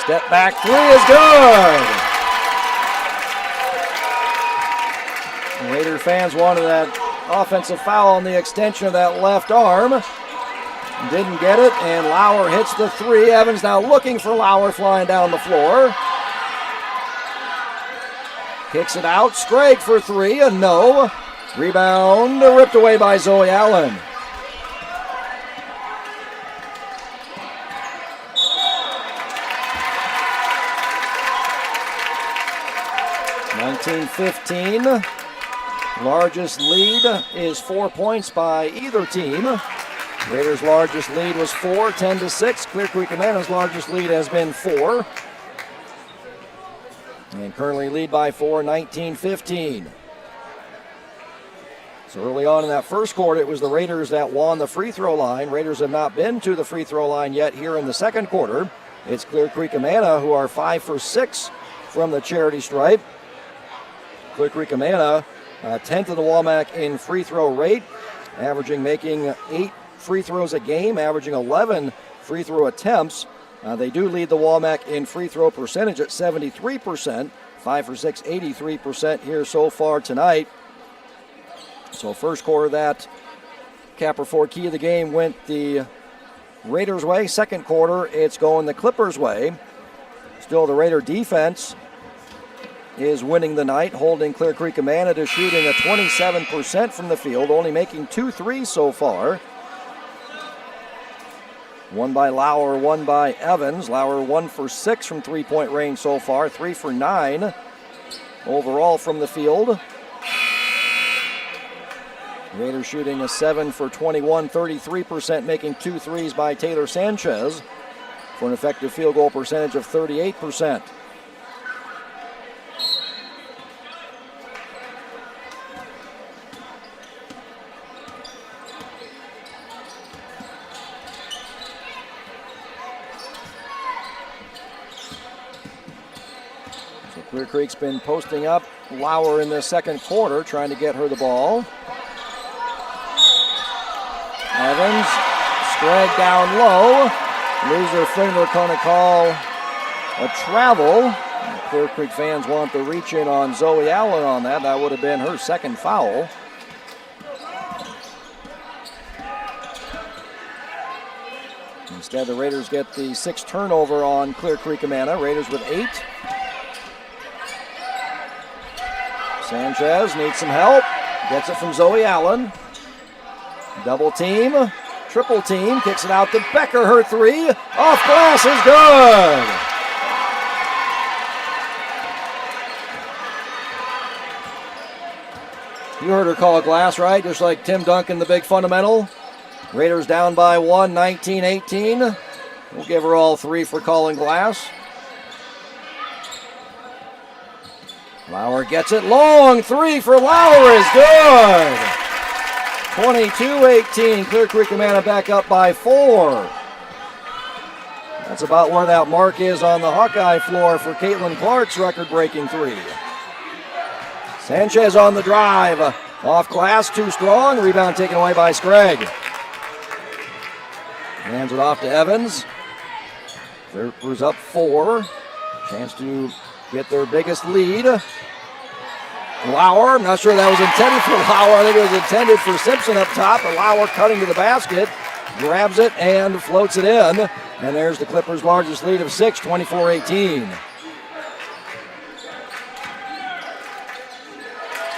Step back three is good. Raider fans wanted that offensive foul on the extension of that left arm. Didn't get it, and Lauer hits the three. Evans now looking for Lauer, flying down the floor. Kicks it out. Scragg for three, a no. Rebound ripped away by Zoe Allen. (19-15). Largest lead is 4 points by either team. Raiders' largest lead was 4, 10-6. Clear Creek Amana's largest lead has been 4. And currently lead by 4, 19-15. So early on in that first quarter, it was the Raiders that won the free throw line. Raiders have not been to the free throw line yet here in the second quarter. It's Clear Creek Amana who are 5 for 6 from the charity stripe. Clear Creek Amana, 10th of the Walmack in free throw rate, making 8 free throws a game, averaging 11 free throw attempts. They do lead the Walmack in free throw percentage at 73%, 5 for 6, 83% here so far tonight. So first quarter, that Capper Ford key of the game went the Raiders' way. Second quarter, it's going the Clippers' way. Still the Raider defense is winning the night, holding Clear Creek Amana to shooting a 27% from the field, only making 2 threes so far. One by Lauer, one by Evans. Lauer 1 for 6 from three-point range so far, 3 for 9 overall from the field. Raiders shooting a 7 for 21, 33%, making 2 threes by Taylor Sanchez for an effective field goal percentage of 38%. So Clear Creek's been posting up Lauer in the second quarter, trying to get her the ball. Evans, Scragg down low. Loser Finger going to call a travel. Clear Creek fans want the reach in on Zoe Allen on that. That would have been her second foul. Instead, the Raiders get the 6th turnover on Clear Creek Amana. Raiders with 8. Sanchez needs some help. Gets it from Zoe Allen. Double team, triple team, kicks it out to Becker, her 3. Off glass is good. You heard her call a glass, right? Just like Tim Duncan, the big fundamental. Raiders down by 1, 19-18. We'll give her all 3 for calling glass. Lauer gets it long. 3 for Lauer is good. 22-18. Clear Creek Amana back up by 4. That's about where that mark is on the Hawkeye floor for Caitlin Clark's record-breaking 3. Sanchez on the drive. Off glass, too strong. Rebound taken away by Scragg. Hands it off to Evans. Clippers up 4. Chance to get their biggest lead. Lauer, I'm not sure that was intended for Lauer. I think it was intended for Simpson up top, but Lauer cutting to the basket, grabs it and floats it in. And there's the Clippers' largest lead of 6, 24-18.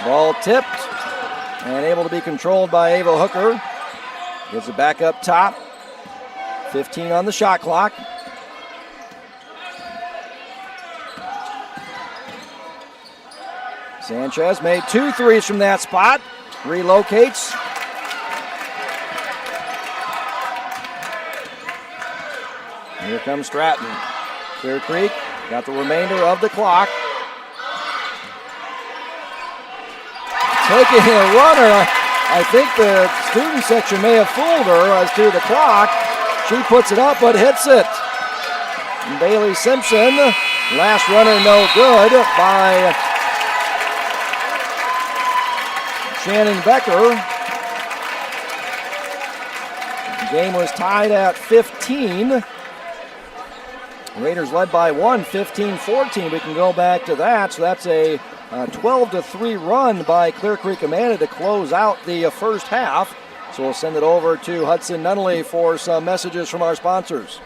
Ball tipped and able to be controlled by Ava Hooker. Gets it back up top. 15 on the shot clock. Sanchez made 2 threes from that spot. Relocates. Here comes Stratton. Clear Creek got the remainder of the clock. Taking a runner. I think the student section may have fooled her as to the clock. She puts it up but hits it. And Bailey Simpson, last runner no good by Shannon Becker. The game was tied at 15. Raiders led by 1, 15-14. We can go back to that. So that's a 12-3 run by Clear Creek Amana to close out the first half. So we'll send it over to Hudson Nunnally for some messages from our sponsors.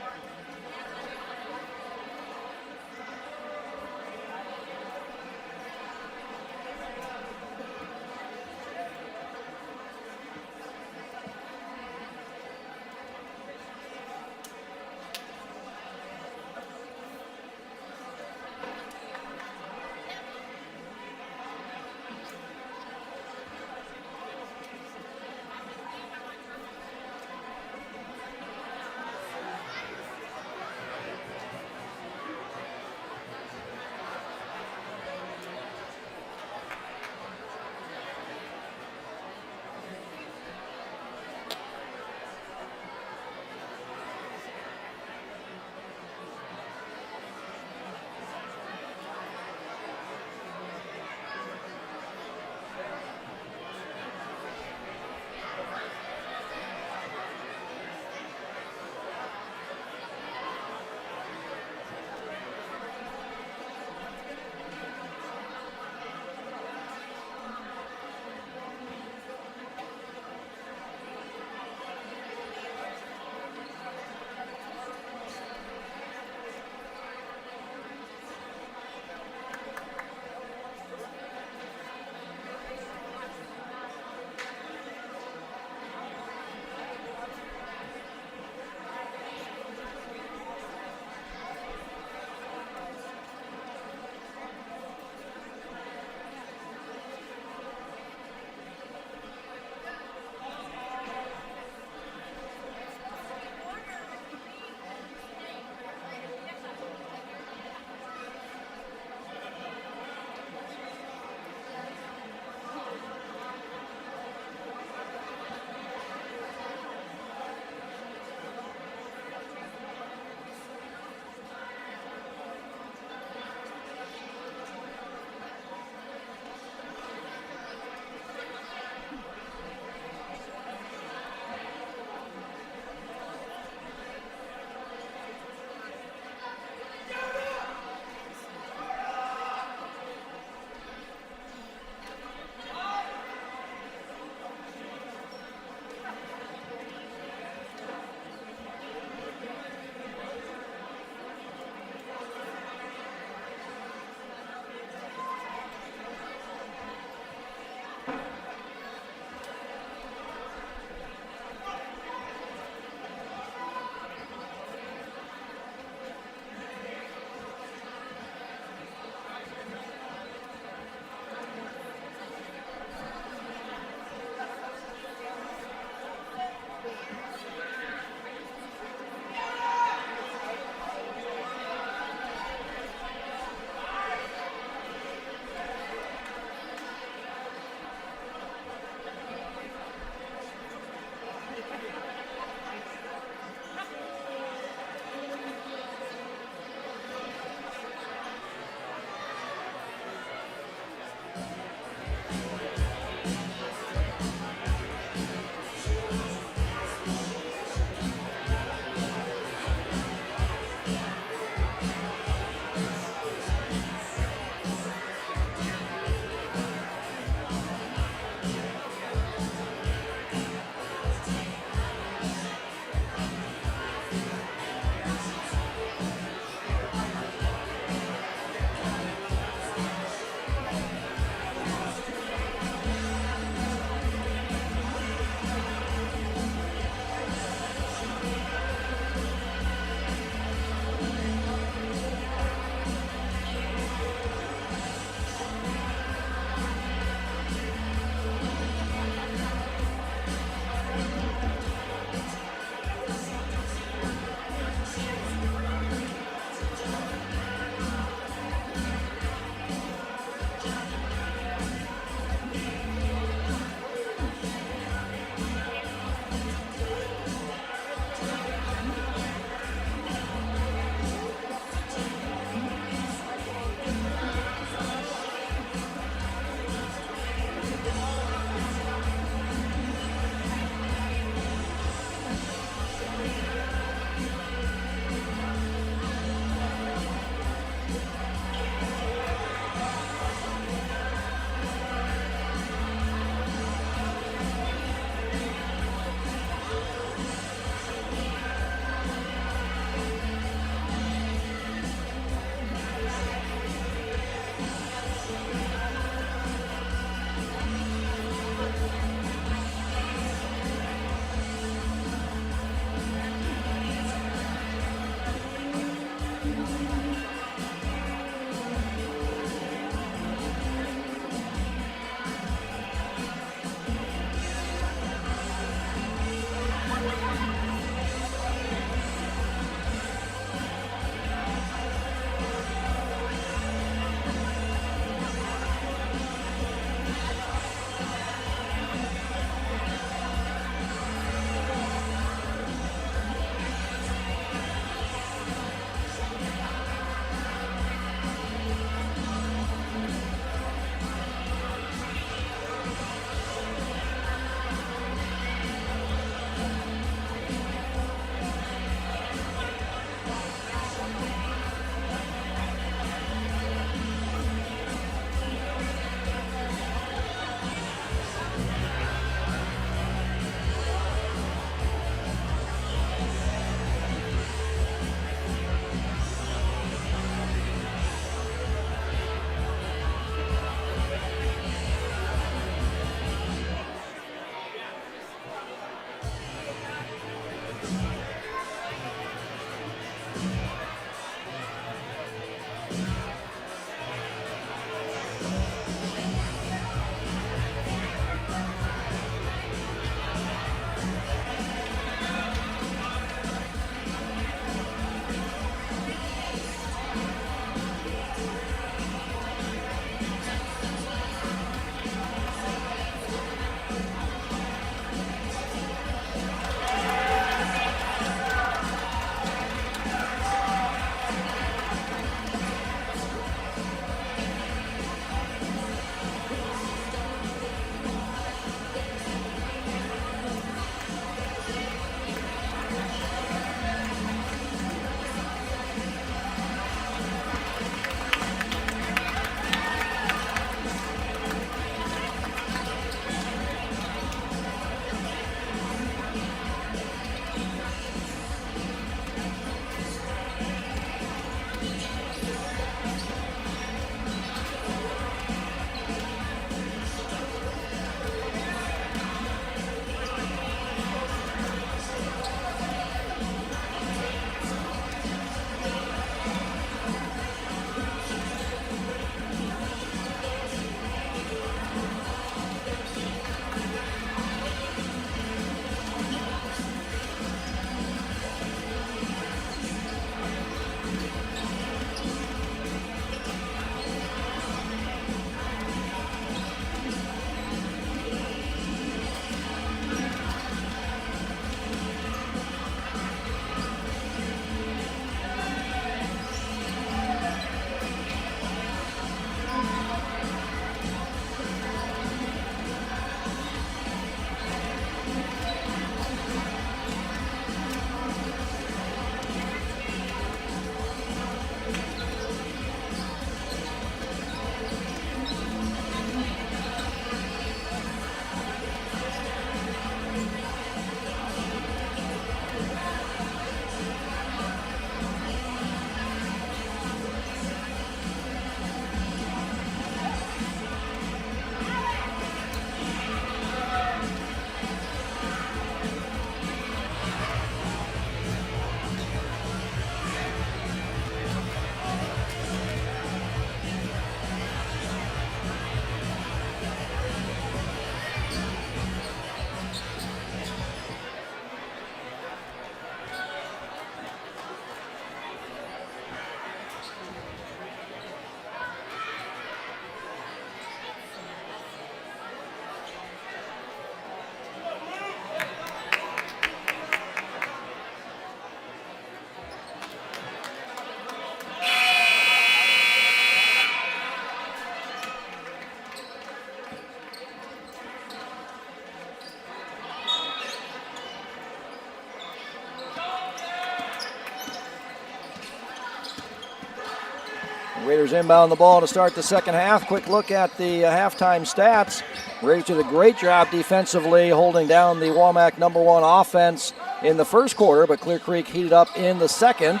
Raiders inbound the ball to start the second half. Quick look at the halftime stats. Raiders did a great job defensively holding down the Womack #1 offense in the first quarter, but Clear Creek heated up in the second.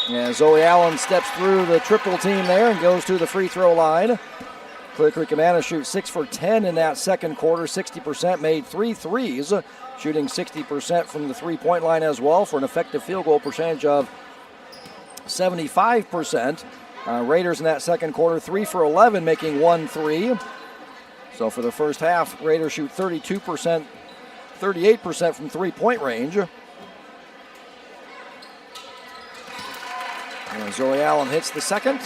And Zoe Allen steps through the triple team there and goes to the free throw line. Clear Creek Amana shoots 6 for 10 in that second quarter, 60%, made 3 threes, shooting 60% from the three-point line as well for an effective field goal percentage of 75%. Raiders in that second quarter, 3 for 11, making 1 3. So for the first half, Raiders shoot 32%, 38% from three-point range. And Zoe Allen hits the second.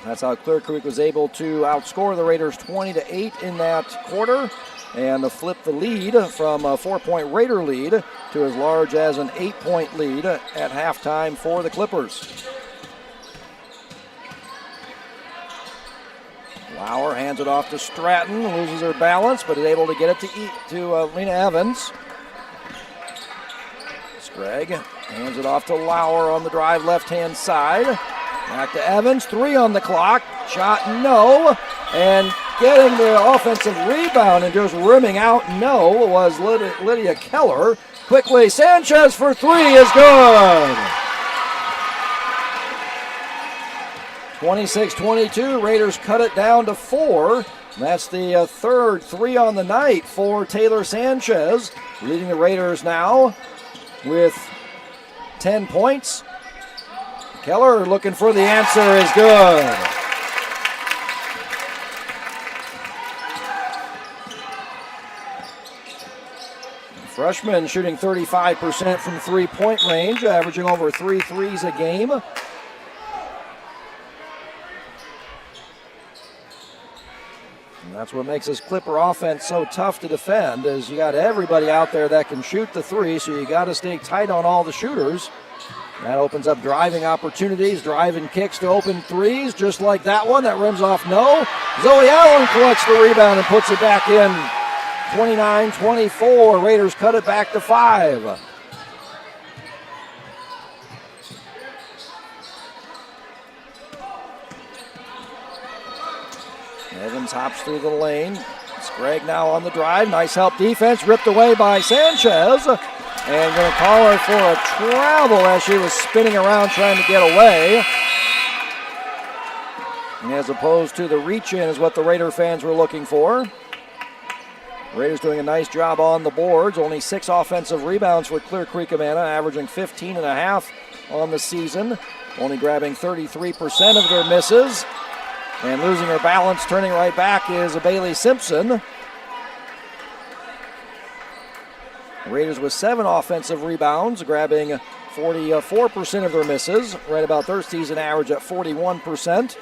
That's how Clear Creek was able to outscore the Raiders 20-8 in that quarter and to flip the lead from a 4-point Raider lead to as large as an 8-point lead at halftime for the Clippers. Lauer hands it off to Stratton, loses her balance, but is able to get it to Lena Evans. Sprague hands it off to Lauer on the drive left-hand side. Back to Evans, 3 on the clock. Shot no. And getting the offensive rebound and just rimming out no was Lydia Keller. Quickly, Sanchez for 3 is good. 26-22, Raiders cut it down to 4. That's the third 3 on the night for Taylor Sanchez, leading the Raiders now with 10 points. Keller looking for the answer is good. Freshman shooting 35% from three-point range, averaging over 3 threes a game. And that's what makes this Clipper offense so tough to defend, is you got everybody out there that can shoot the 3, so you got to stay tight on all the shooters. That opens up driving opportunities, driving kicks to open 3s, just like that one. That rims off no. Zoe Allen collects the rebound and puts it back in. 29-24, Raiders cut it back to 5. Evans hops through the lane. Sprague now on the drive. Nice help defense, ripped away by Sanchez. And going to call her for a travel as she was spinning around trying to get away. And as opposed to the reach-in is what the Raider fans were looking for. Raiders doing a nice job on the boards. Only 6 offensive rebounds for Clear Creek Amana, averaging 15.5 on the season. Only grabbing 33% of their misses. And losing her balance, turning right back, is a Bailey Simpson. Raiders with 7 offensive rebounds, grabbing 44% of their misses, right about their season average at 41%.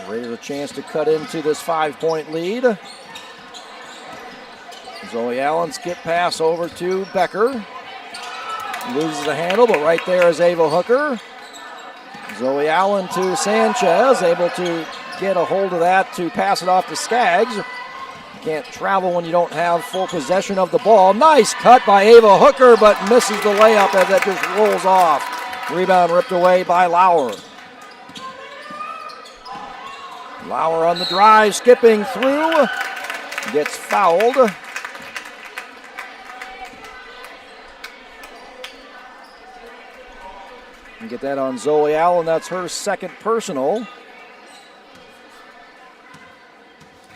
Raiders a chance to cut into this 5-point lead. Zoe Allen skip pass over to Becker. Loses the handle, but right there is Ava Hooker. Zoe Allen to Sanchez, able to get a hold of that to pass it off to Skaggs. Can't travel when you don't have full possession of the ball. Nice cut by Ava Hooker, but misses the layup as that just rolls off. Rebound ripped away by Lauer. Lauer on the drive, skipping through. Gets fouled. And get that on Zoe Allen. That's her second personal.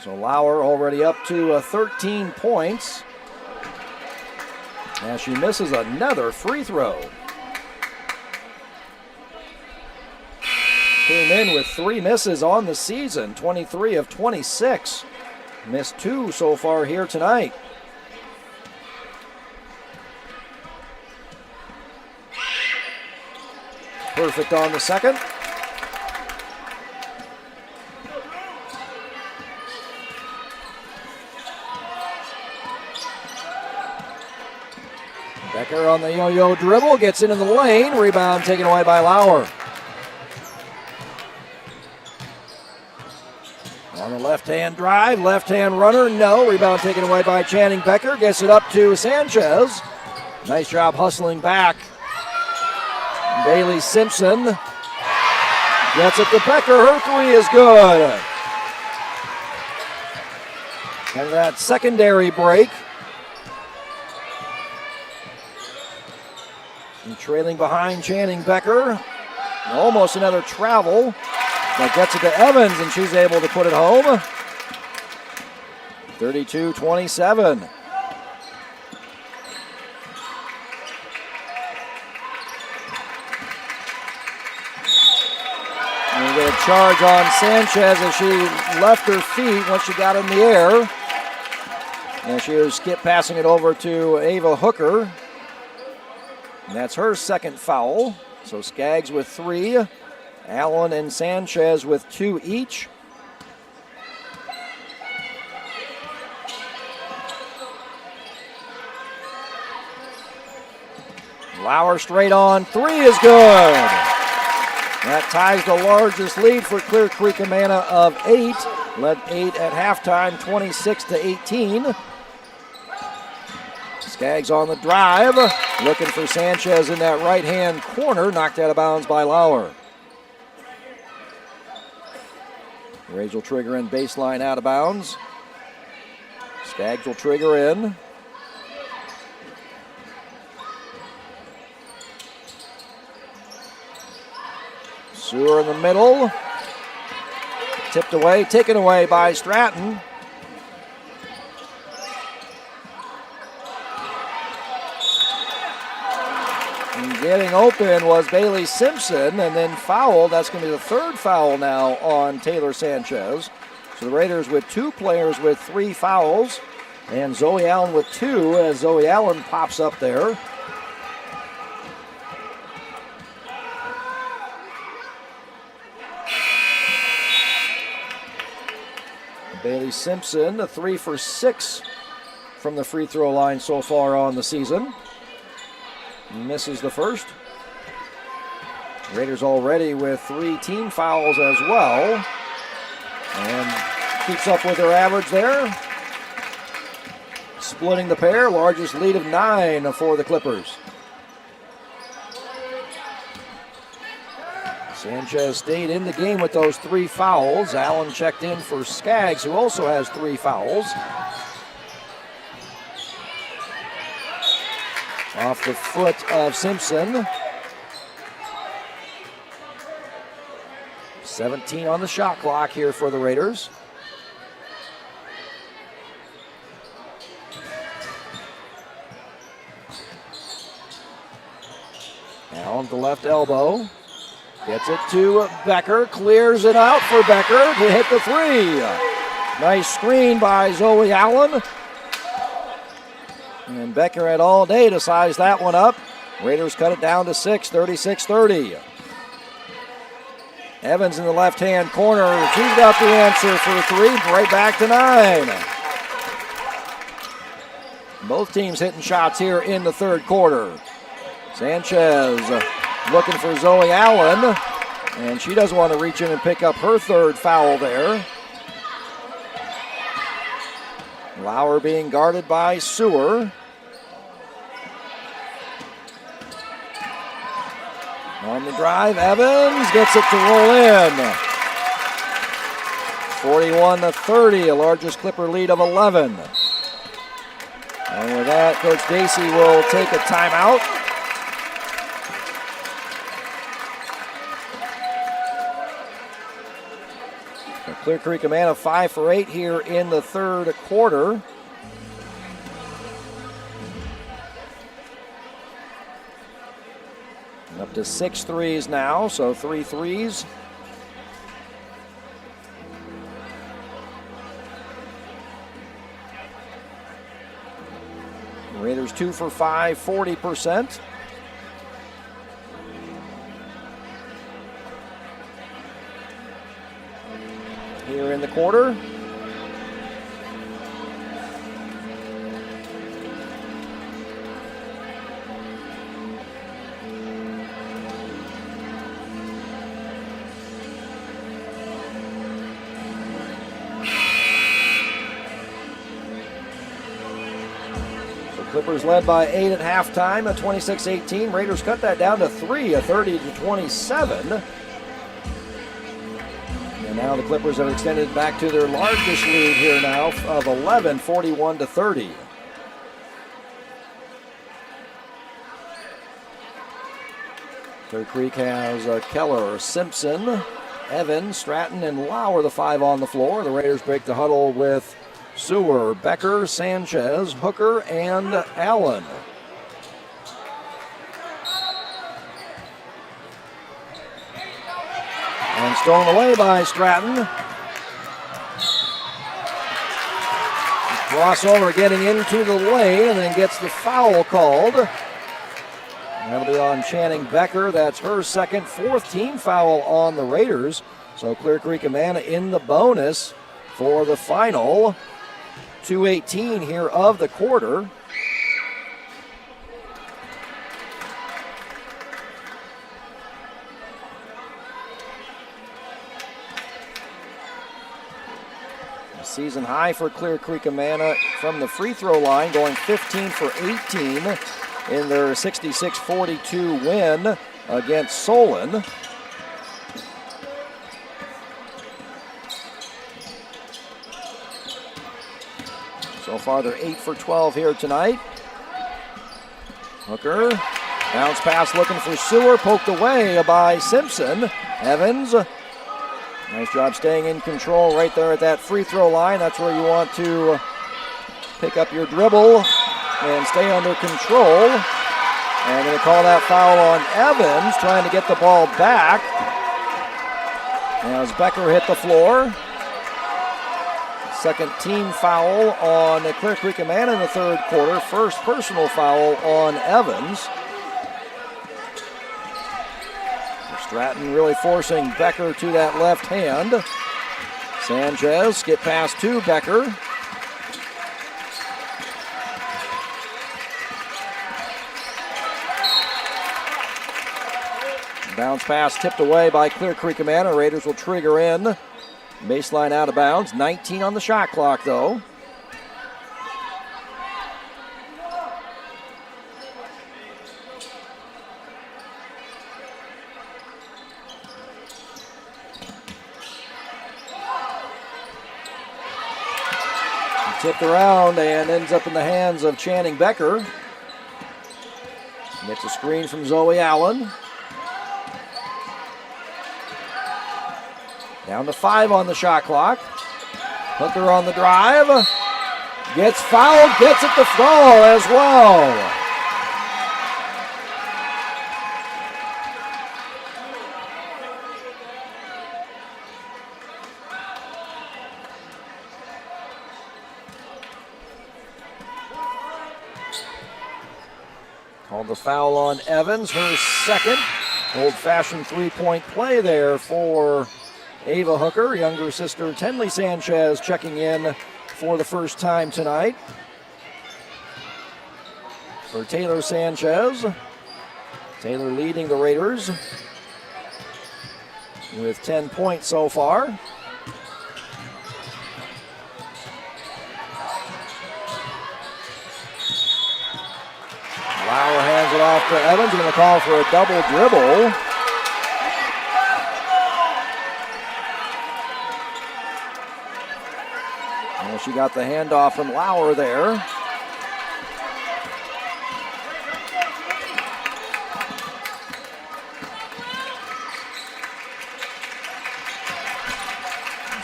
So Lauer already up to 13 points. As she misses another free throw. Came in with 3 misses on the season, 23 of 26. Missed 2 so far here tonight. Perfect on the second. Becker on the yo-yo dribble, gets into the lane. Rebound taken away by Lauer. On the left-hand drive, left-hand runner, no. Rebound taken away by Channing Becker. Gets it up to Sanchez. Nice job hustling back. Bailey Simpson gets it to Becker. Her three is good. And that secondary break. And trailing behind Channing Becker. Almost another travel. That gets it to Evans, and she's able to put it home. 32-27. And we get a charge on Sanchez as she left her feet once she got in the air. And she was skip passing it over to Ava Hooker. And that's her second foul. So Skaggs with 3. Allen and Sanchez with 2 each. Lauer straight on 3 is good. That ties the largest lead for Clear Creek Amana of 8. Led 8 at halftime, 26-18. Skaggs on the drive, looking for Sanchez in that right-hand corner, knocked out of bounds by Lauer. Rays will trigger in baseline out of bounds. Skaggs will trigger in. Sewer in the middle. Tipped away, taken away by Stratton. And getting open was Bailey Simpson, and then fouled. That's going to be the third foul now on Taylor Sanchez. So the Raiders with 2 players with 3 fouls, and Zoe Allen with 2 as Zoe Allen pops up there. Bailey Simpson, a 3 for 6 from the free throw line so far on the season. Misses the first. Raiders already with 3 team fouls as well. And keeps up with their average there. Splitting the pair, largest lead of 9 for the Clippers. Sanchez stayed in the game with those 3 fouls. Allen checked in for Skaggs, who also has 3 fouls. Off the foot of Simpson. 17 on the shot clock here for the Raiders. Allen the left elbow. Gets it to Becker, clears it out for Becker to hit the 3. Nice screen by Zoe Allen. And Becker had all day to size that one up. Raiders cut it down to 6, 36-30. Evans in the left-hand corner. She's got the answer for 3, right back to 9. Both teams hitting shots here in the third quarter. Sanchez looking for Zoe Allen, and she doesn't want to reach in and pick up her 3rd foul there. Lauer being guarded by Sewer. On the drive, Evans gets it to roll in. 41-30, a largest Clipper lead of 11. And with that, Coach Dacey will take a timeout. Clear Creek Amana 5 for 8 here in the third quarter. Up to 6 threes now, so 3 threes. Raiders 2 for 5, 40%. Here in the quarter. Clippers led by 8 at halftime, a 26-18. Raiders cut that down to 3, a 30-27. And now the Clippers have extended back to their largest lead here now of 11, 41-30. Clear Creek has Keller, Simpson, Evans, Stratton, and Lauer, the 5 on the floor. The Raiders break the huddle with Sewer, Becker, Sanchez, Hooker, and Allen. And stolen away by Stratton. Crossover getting into the lane and then gets the foul called. That'll be on Channing Becker. That's her second, 4th team foul on the Raiders. So Clear Creek Amana in the bonus for the final 2:18 here of the quarter. A season high for Clear Creek Amana from the free throw line, going 15 for 18 in their 66-42 win against Solon. So far, they're 8 for 12 here tonight. Hooker, bounce pass looking for Sewer, poked away by Simpson. Evans, nice job staying in control right there at that free throw line. That's where you want to pick up your dribble and stay under control. And going to call that foul on Evans, trying to get the ball back. As Becker hit the floor. Second team foul on Clear Creek Amana in the third quarter. First personal foul on Evans. Stratton really forcing Becker to that left hand. Sanchez skip pass to Becker. Bounce pass tipped away by Clear Creek Amana. Raiders will trigger in. Baseline out of bounds. 19 on the shot clock, though. Tipped around and ends up in the hands of Channing Becker. Gets a screen from Zoe Allen. Down to 5 on the shot clock. Hooker on the drive. Gets fouled, gets it to fall as well. Called the foul on Evans, her second. Old-fashioned three-point play there for Ava Hooker. Younger sister Tenley Sanchez checking in for the first time tonight. For Taylor Sanchez. Taylor leading the Raiders with 10 points so far. Lauer hands it off to Evans. Going to call for a double dribble. And she got the handoff from Lauer there.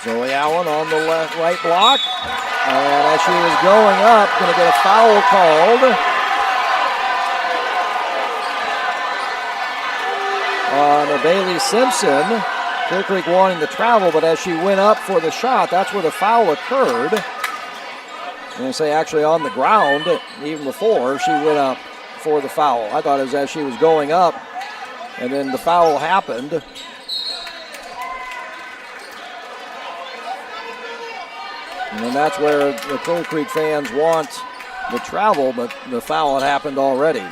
Zoe Allen on the right block. And as she was going up, going to get a foul called on Bailey Simpson. Clear Creek wanting to travel, but as she went up for the shot, that's where the foul occurred. I'm going to say actually on the ground, even before she went up for the foul. I thought it was as she was going up, and then the foul happened. And then that's where the Clear Creek fans want the travel, but the foul had happened already.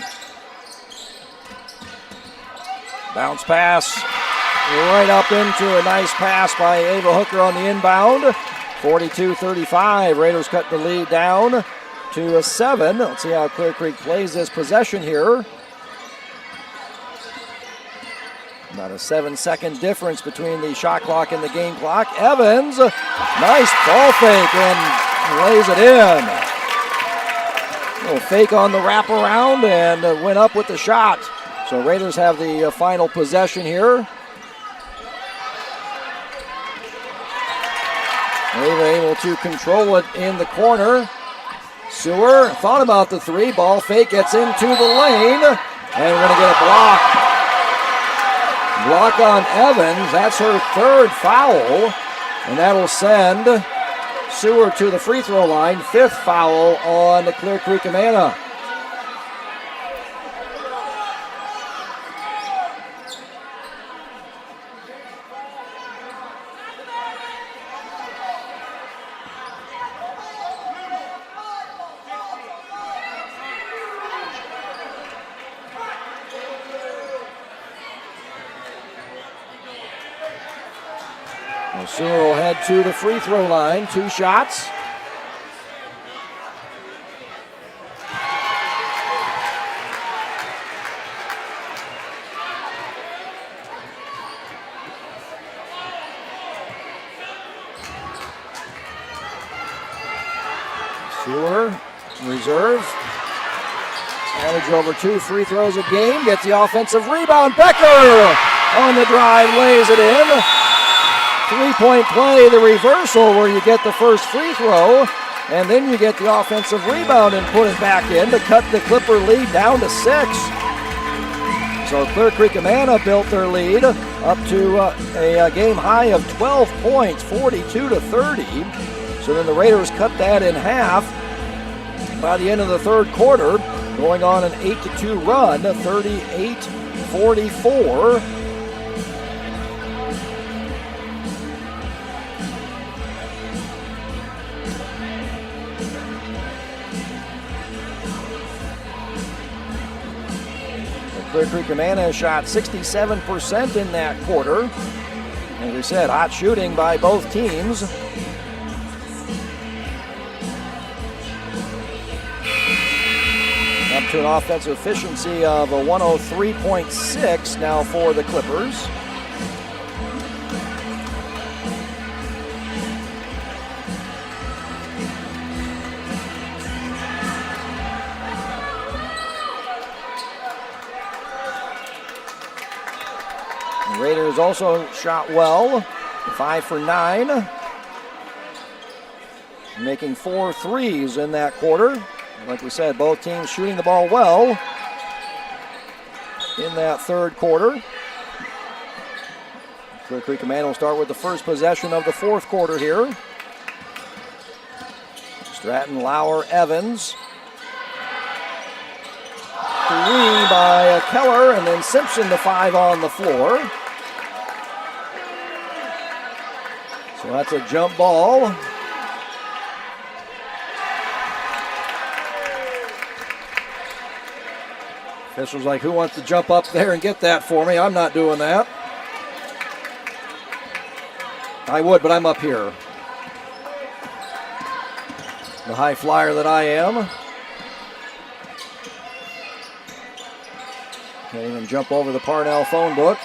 Bounce pass right up into a nice pass by Ava Hooker on the inbound. 42-35. Raiders cut the lead down to 7. Let's see how Clear Creek plays this possession here. About a 7-second difference between the shot clock and the game clock. Evans, nice ball fake and lays it in. A little fake on the wraparound and went up with the shot. So Raiders have the final possession here. Ava able to control it in the corner. Sewer thought about the 3. Ball fake gets into the lane. And we're going to get a block. Block on Evans. That's her 3rd foul. And that'll send Sewer to the free throw line. 5th foul on the Clear Creek Amana. Sewer will head to the free throw line. 2 shots. Sewer, reserve. Average over 2 free throws a game. Gets the offensive rebound. Becker on the drive, lays it in. 3-point play, the reversal where you get the first free throw, and then you get the offensive rebound and put it back in to cut the Clipper lead down to 6. So Clear Creek Amana built their lead up to a game high of 12 points, 42-30. So then the Raiders cut that in half by the end of the 3rd quarter, going on an 8-2 run, 38-44. Clear Creek Amana shot 67% in that quarter. As we said, hot shooting by both teams. Up to an offensive efficiency of a 103.6 now for the Clippers. Raiders also shot well, 5 for 9, making 4 threes in that quarter. Like we said, both teams shooting the ball well in that 3rd quarter. Clear Creek Amana will start with the first possession of the 4th quarter here. Stratton, Lauer, Evans. 3 by Keller, and then Simpson the 5 on the floor. So that's a jump ball. Officials like, who wants to jump up there and get that for me? I'm not doing that. I would, but I'm up here. The high flyer that I am. Can't even jump over the Parnell phone book.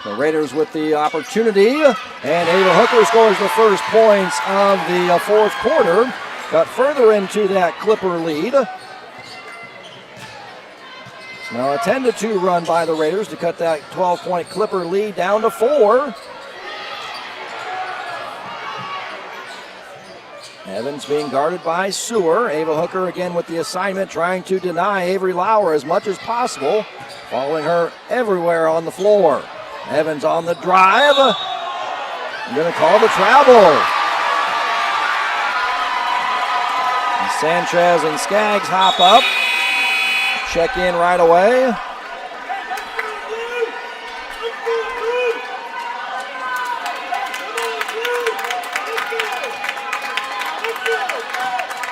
The Raiders with the opportunity, and Ava Hooker scores the first points of the 4th quarter. Got further into that Clipper lead. Now a 10-2 run by the Raiders to cut that 12-point Clipper lead down to 4. Evans being guarded by Sewer. Ava Hooker again with the assignment, trying to deny Avery Lauer as much as possible, following her everywhere on the floor. Evans on the drive. I'm going to call the travel. And Sanchez and Skaggs hop up. Check in right away.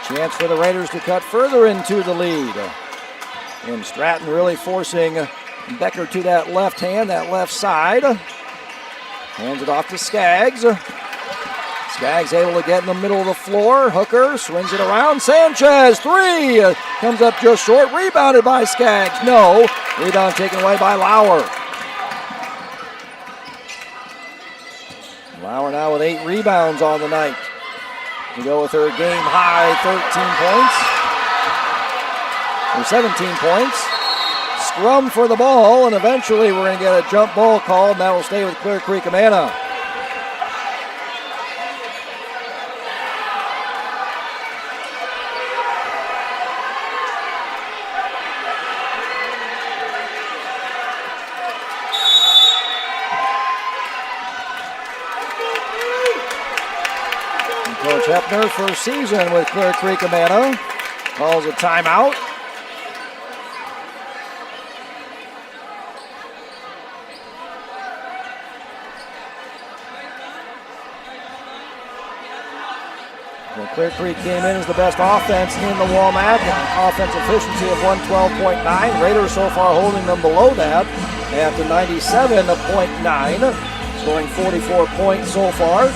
Chance for the Raiders to cut further into the lead. And Stratton really forcing Becker to that left hand, that left side. Hands it off to Skaggs. Skaggs able to get in the middle of the floor. Hooker swings it around. Sanchez, three. Comes up just short. Rebounded by Skaggs. No. Rebound taken away by Lauer. Lauer now with 8 rebounds on the night. To go with her game high 13 points. Or 17 points. Scrum for the ball, and eventually we're going to get a jump ball called, and that will stay with Clear Creek Amana. Coach Hepner, first season with Clear Creek Amana, calls a timeout. Well, Clear Creek came in as the best offense in the WAMAC, an offense efficiency of 112.9. Raiders so far holding them below that at the 97.9, scoring 44 points so far.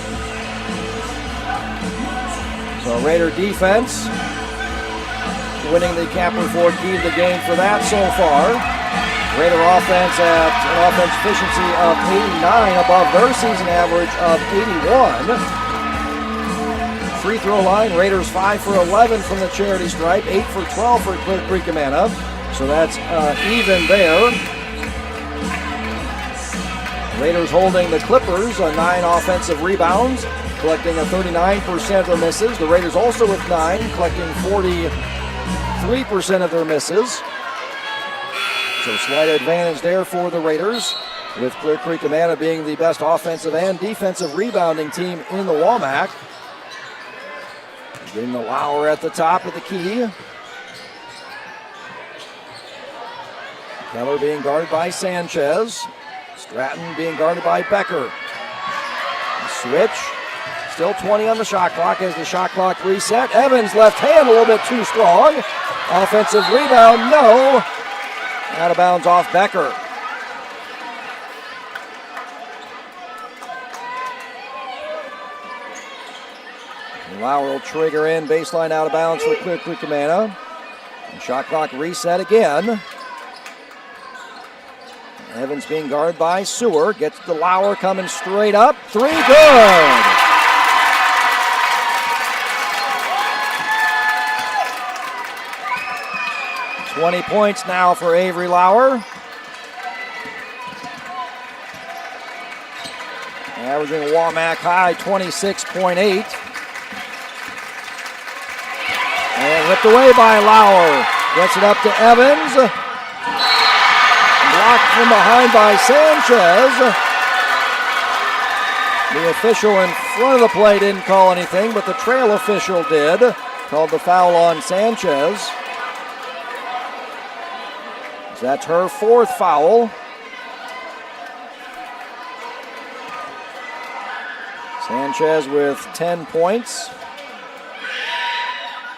So Raider defense winning the Capital Ford key to the game for that so far. Raider offense at an offense efficiency of 89 above their season average of 81. Free throw line, Raiders 5 for 11 from the charity stripe, 8 for 12 for Clear Creek Amana. So that's even there. Raiders holding the Clippers on 9 offensive rebounds, collecting a 39% of their misses. The Raiders also with 9, collecting 43% of their misses. So slight advantage there for the Raiders, with Clear Creek Amana being the best offensive and defensive rebounding team in the WAMAC. Getting the Lauer at the top of the key. Keller being guarded by Sanchez. Stratton being guarded by Becker. Switch. Still 20 on the shot clock as the shot clock reset. Evans left hand a little bit too strong. Offensive rebound, no. Out of bounds off Becker. Lauer will trigger in, baseline out of bounds for Clear Creek Amana. Shot clock reset again. Evans being guarded by Sewer. Gets the Lauer coming straight up. 3, good! $20 points now for Avery Lauer. Averaging a WAMAC high 26.8. And ripped away by Lauer. Gets it up to Evans. Blocked from behind by Sanchez. The official in front of the play didn't call anything, but the trail official did. Called the foul on Sanchez. So that's her 4th foul. Sanchez with 10 points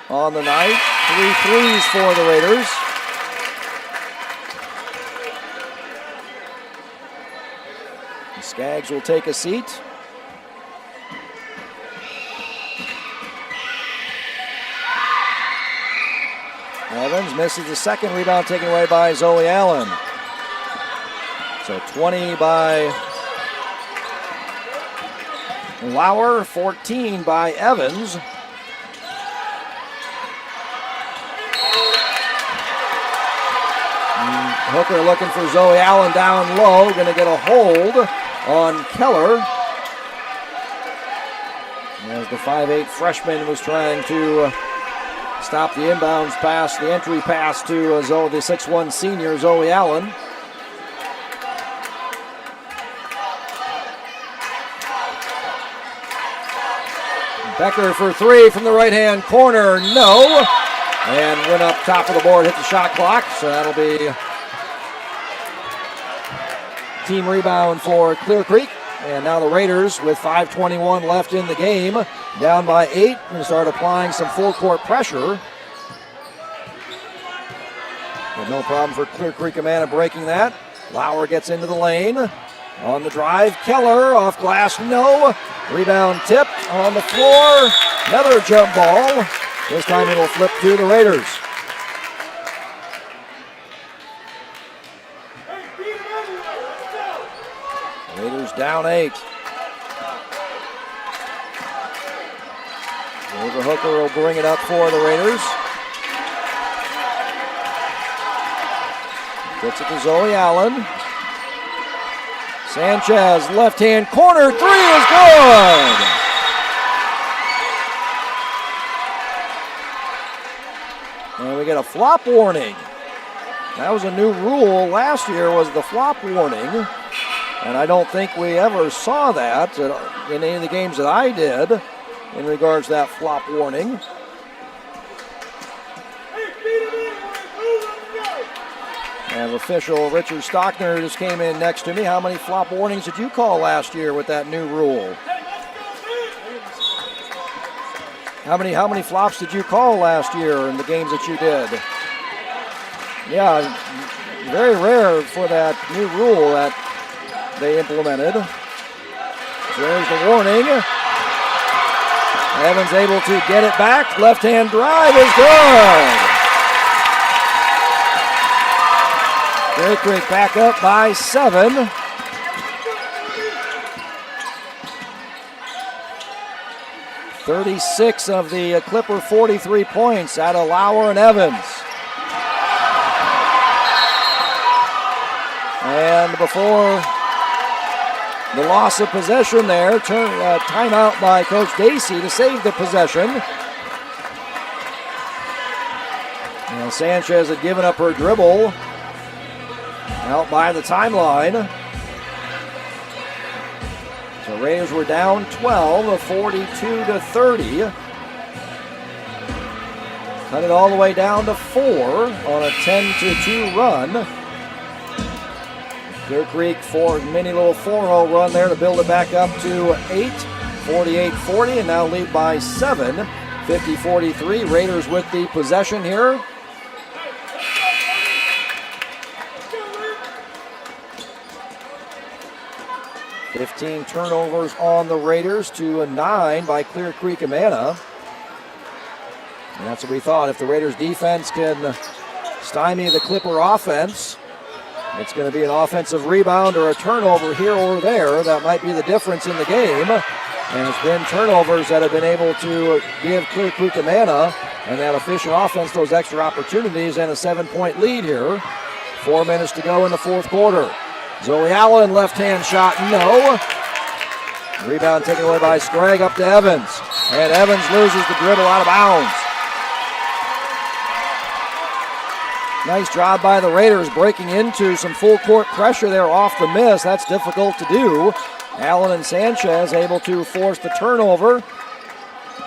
on the night. 3 threes for the Raiders. The Skaggs will take a seat. Evans misses the second rebound taken away by Zoe Allen. So 20 by Lauer, 14 by Evans. Hooker looking for Zoe Allen down low. Going to get a hold on Keller. As the 5'8 freshman was trying to stop the inbounds pass, the entry pass to the 6'1 senior Zoe Allen. Becker for 3 from the right-hand corner, no. And went up top of the board, hit the shot clock, so that'll be team rebound for Clear Creek. And now the Raiders, with 5:21 left in the game, down by 8, and start applying some full court pressure. But no problem for Clear Creek Amana breaking that. Lauer gets into the lane. On the drive, Keller off glass, no. Rebound tip on the floor. Another jump ball. This time it'll flip to the Raiders. Raiders down 8. Ava Hooker will bring it up for the Raiders. Gets it to Zoe Allen. Sanchez, left-hand corner, 3 is good! And we get a flop warning. That was a new rule last year, was the flop warning. And I don't think we ever saw that in any of the games that I did in regards to that flop warning. And official Richard Stockner just came in next to me. How many flop warnings did you call last year with that new rule? How many flops did you call last year in the games that you did? Yeah, very rare for that new rule that they implemented. So there's the warning. Evans able to get it back. Left-hand drive is good. Clear Creek back up by 7. "36 of the Clipper 43 points out of Lauer and Evans. And before the loss of possession there, timeout by Coach Dacey to save the possession. And Sanchez had given up her dribble out by the timeline. So Raiders were down 12, 42-30. Cut it all the way down to 4 on a 10-2 run. Clear Creek for a mini little 4-0 run there to build it back up to 8, 48-40, and now lead by 7, 50-43. Raiders with the possession here. "15 turnovers on the Raiders to 9 by Clear Creek Amana. And that's what we thought. If the Raiders defense can stymie the Clipper offense, it's going to be an offensive rebound or a turnover here or there. That might be the difference in the game. And it's been turnovers that have been able to give Clear Creek Amana and that efficient offense those extra opportunities and a 7-point lead here. 4 minutes to go in the fourth quarter. Zoe Allen, left-hand shot, no. Rebound taken away by Sprague, up to Evans. And Evans loses the dribble out of bounds. Nice job by the Raiders breaking into some full court pressure there off the miss. That's difficult to do. Allen and Sanchez able to force the turnover.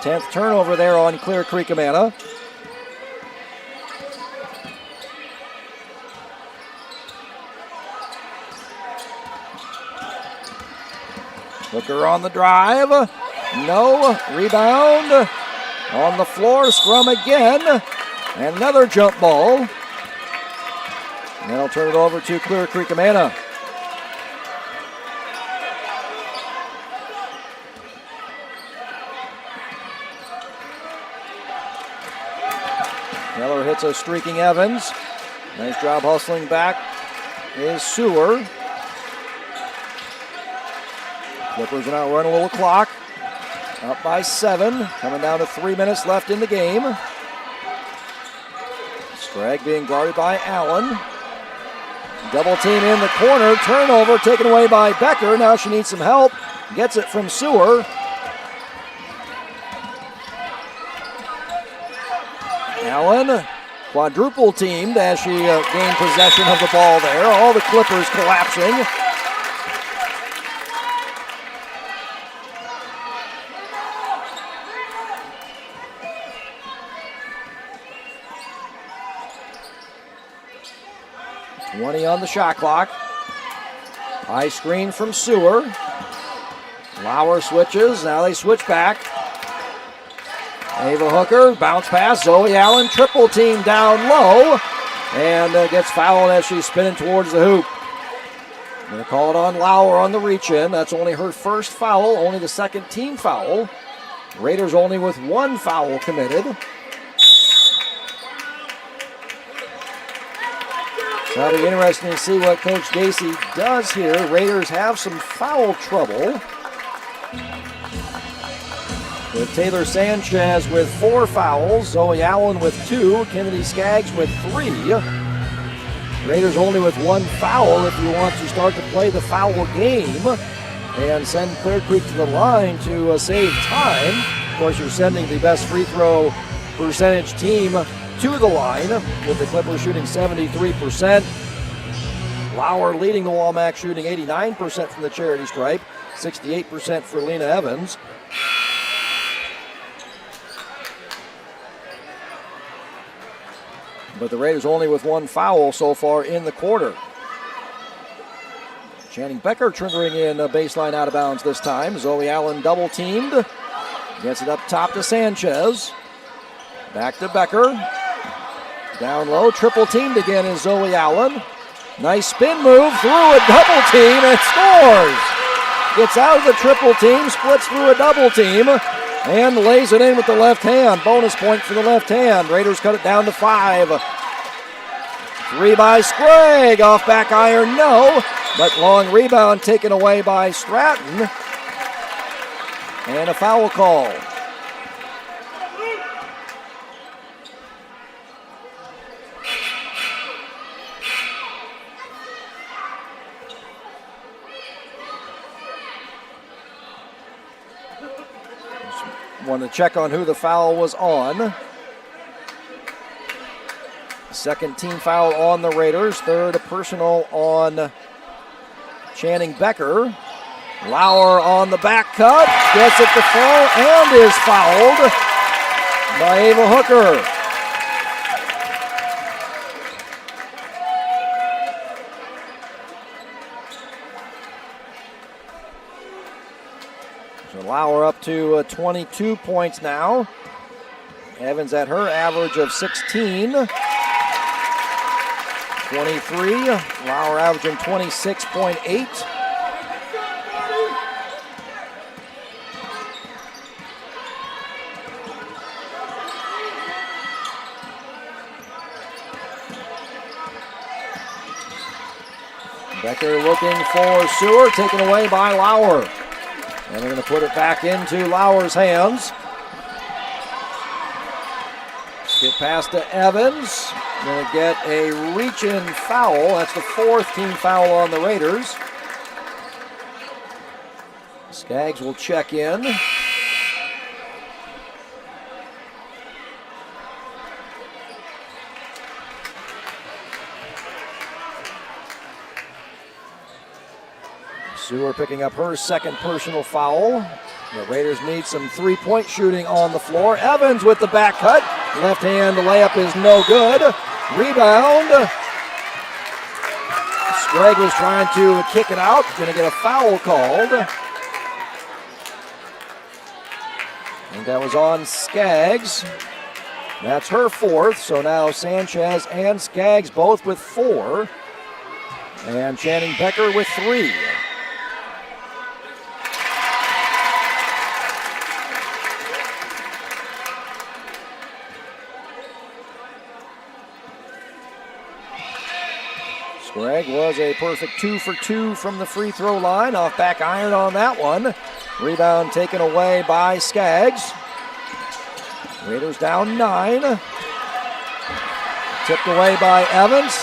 10th turnover there on Clear Creek Amana. Hooker on the drive. No. Rebound. On the floor. Scrum again. And another jump ball. And then I'll turn it over to Clear Creek Amana. Keller hits a streaking Evans. Nice job hustling back is Sewer. Clippers are now running a little clock. Up by 7. Coming down to 3 minutes left in the game. Sprague being guarded by Allen. Double team in the corner. Turnover taken away by Becker. Now she needs some help. Gets it from Sewer. Allen quadruple teamed as she gained possession of the ball there. All the Clippers collapsing. On the shot clock. High screen from Sewer. Lauer switches. Now they switch back. Ava Hooker, bounce pass. Zoe Allen, triple team down low. And gets fouled as she's spinning towards the hoop. Going to call it on Lauer on the reach in. That's only her first foul, only the second team foul. Raiders only with 1 foul committed. That'll be interesting to see what Coach Gacy does here. Raiders have some foul trouble. With Taylor Sanchez with 4 fouls, Zoe Allen with 2, Kennedy Skaggs with 3. Raiders only with 1 foul if you want to start to play the foul game and send Clear Creek to the line to save time. Of course, you're sending the best free throw percentage team to the line, with the Clippers shooting 73%. Lauer leading the Walmack, shooting 89% from the charity stripe, 68% for Lena Evans. But the Raiders only with 1 foul so far in the quarter. Channing Becker triggering in a baseline out of bounds this time. Zoe Allen double teamed. Gets it up top to Sanchez. Back to Becker. Down low, triple teamed again is Zoe Allen. Nice spin move through a double team and scores. Gets out of the triple team, splits through a double team, and lays it in with the left hand. Bonus point for the left hand. Raiders cut it down to 5. 3 by Sprague. Off back iron, no. But long rebound taken away by Stratton. And a foul call. Want to check on who the foul was on. Second team foul on the Raiders. Third, a personal on Channing Becker. Lauer on the back cut. Gets it to fall and is fouled by Ava Hooker. Lauer up to 22 points now. Evans at her average of 16. 23. Lauer averaging 26.8. Becker looking for Sewer, taken away by Lauer. And they're going to put it back into Lauer's hands. Get past to Evans. Going to get a reach-in foul. That's the 4th team foul on the Raiders. Skaggs will check in. Sewer picking up her 2nd personal foul. The Raiders need some 3-point shooting on the floor. Evans with the back cut. Left hand layup is no good. Rebound. Sprague was trying to kick it out. Going to get a foul called. And that was on Skaggs. That's her 4th. So now Sanchez and Skaggs both with 4. And Channing Becker with 3. Sprague was a perfect 2 for 2 from the free throw line. Off back iron on that one. Rebound taken away by Skaggs. Raiders down 9. Tipped away by Evans.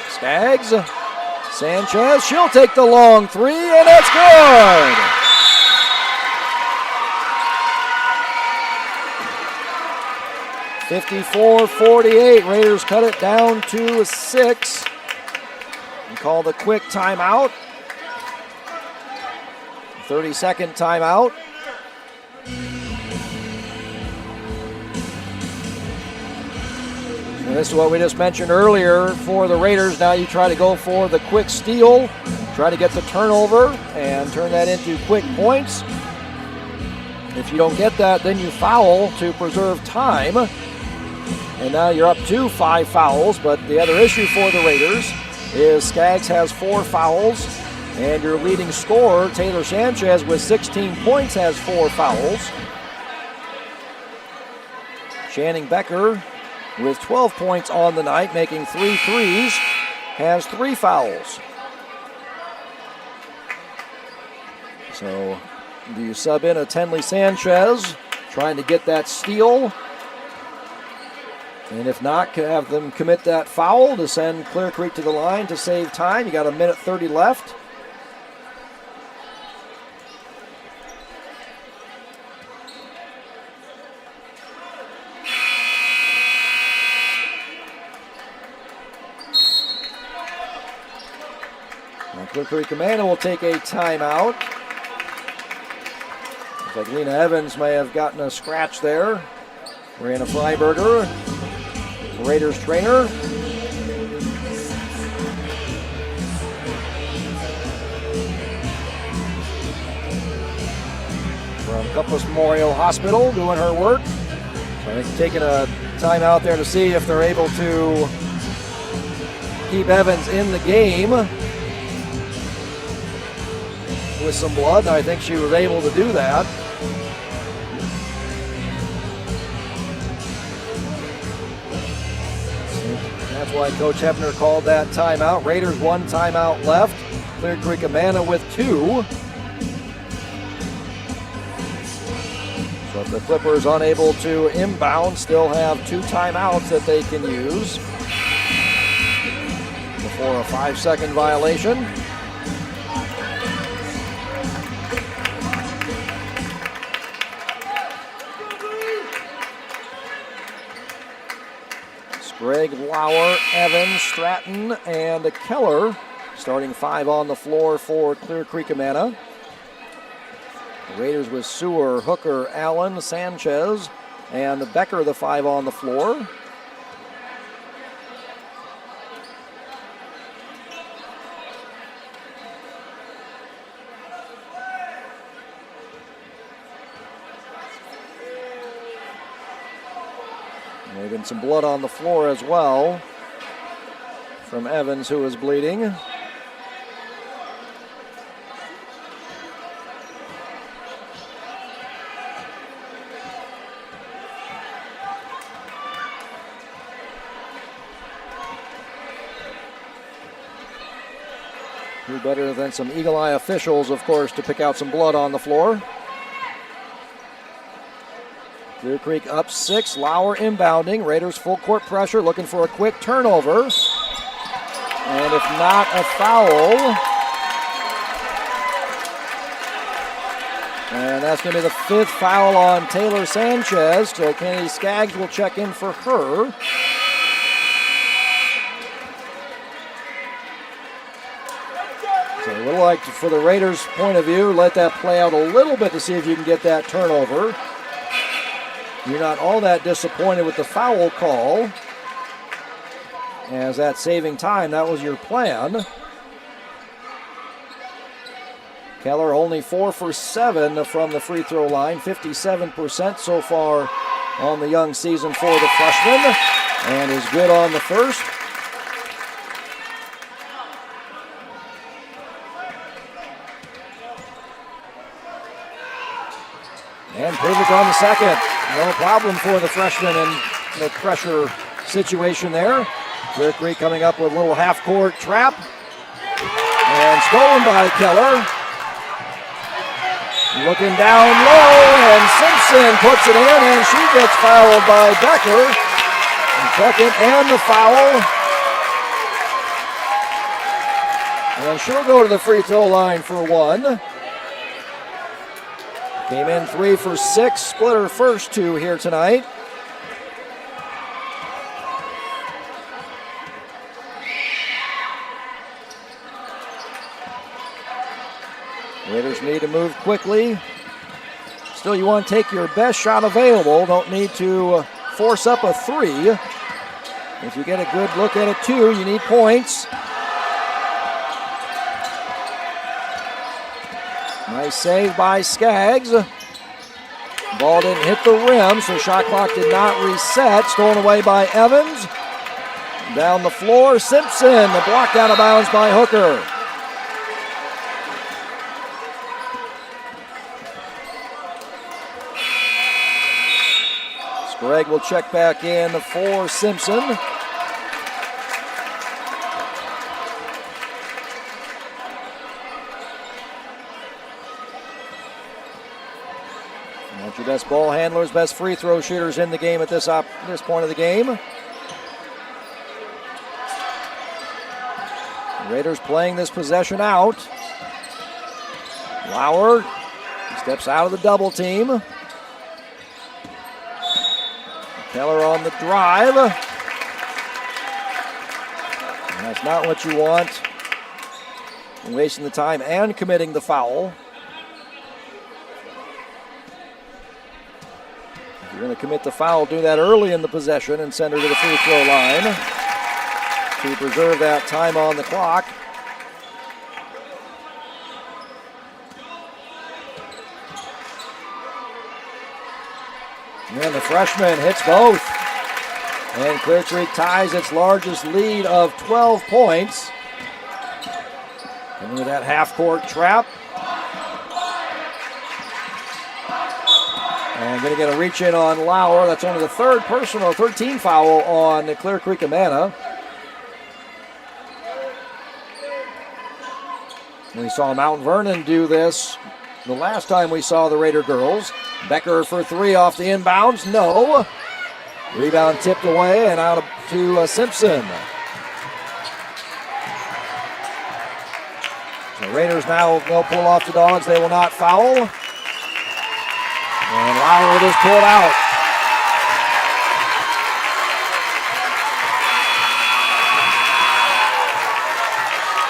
Skaggs. Sanchez, she'll take the long 3, and it's good! 54-48. Raiders cut it down to 6 and call the quick timeout. 30-second timeout. And this is what we just mentioned earlier for the Raiders. Now you try to go for the quick steal, try to get the turnover and turn that into quick points. If you don't get that, then you foul to preserve time. And now you're up to 5 fouls, but the other issue for the Raiders is Skaggs has 4 fouls, And your leading scorer, Taylor Sanchez, with 16 points, has 4 fouls. Channing Becker, with 12 points on the night, making 3 threes, has 3 fouls. So, do you sub in a Tenley Sanchez, trying to get that steal? And if not, have them commit that foul to send Clear Creek to the line to save time. You got 1:30 left. Now Clear Creek Amanda will take a timeout. Looks like Lena Evans may have gotten a scratch there. Brianna Freiberger, Raiders trainer. From Compass Memorial Hospital doing her work. So I think taking a timeout there to see if they're able to keep Evans in the game with some blood. And I think she was able to do that. That's why Coach Hefner called that timeout. Raiders 1 timeout left. Clear Creek Amana with 2. So if the Clippers unable to inbound, still have 2 timeouts that they can use before a 5-second violation. Greg, Lauer, Evans, Stratton, and Keller. Starting 5 on the floor for Clear Creek Amana. The Raiders with Sewer, Hooker, Allen, Sanchez, and Becker, the 5 on the floor. There's been some blood on the floor as well from Evans, who is bleeding. Who better than some Eagle Eye officials, of course, to pick out some blood on the floor. Clear Creek up 6, Lauer inbounding. Raiders full court pressure, looking for a quick turnover. And if not, a foul. And that's going to be the 5th foul on Taylor Sanchez. So Kennedy Skaggs will check in for her. So a little like, for the Raiders' point of view, let that play out a little bit to see if you can get that turnover. You're not all that disappointed with the foul call, as that saving time, that was your plan. Keller only 4 for 7 from the free throw line, 57% so far on the young season for the freshman, and is good on the first. And perfect on the second. No problem for the freshman in the pressure situation there. Clear Creek coming up with a little half-court trap. And stolen by Keller. Looking down low, and Simpson puts it in, and she gets fouled by Becker. Second and the foul. And she'll go to the free throw line for 1. Came in 3 for 6, split her first 2 here tonight. Raiders need to move quickly. Still, you want to take your best shot available. Don't need to force up a 3. If you get a good look at it 2, you need points. Nice save by Skaggs. Ball didn't hit the rim, so shot clock did not reset. Stolen away by Evans. Down the floor, Simpson. The block out of bounds by Hooker. Sprague will check back in for Simpson. Want your best ball handlers, best free throw shooters in the game at this point of the game. The Raiders playing this possession out. Lauer steps out of the double team. Keller on the drive. And that's not what you want. Wasting the time and committing the foul. If you're going to commit the foul, do that early in the possession and send her to the free throw line to preserve that time on the clock. And the freshman hits both. And Clear Creek ties its largest lead of 12 points. Coming with that half-court trap. And going to get a reach-in on Lauer. That's only the third personal, 13 foul on Clear Creek Amana. We saw Mount Vernon do this the last time we saw the Raider girls. Becker for three off the inbounds. No. Rebound tipped away and out to Simpson. The Raiders now will pull off the Dogs. They will not foul. And Lauer just pulled out.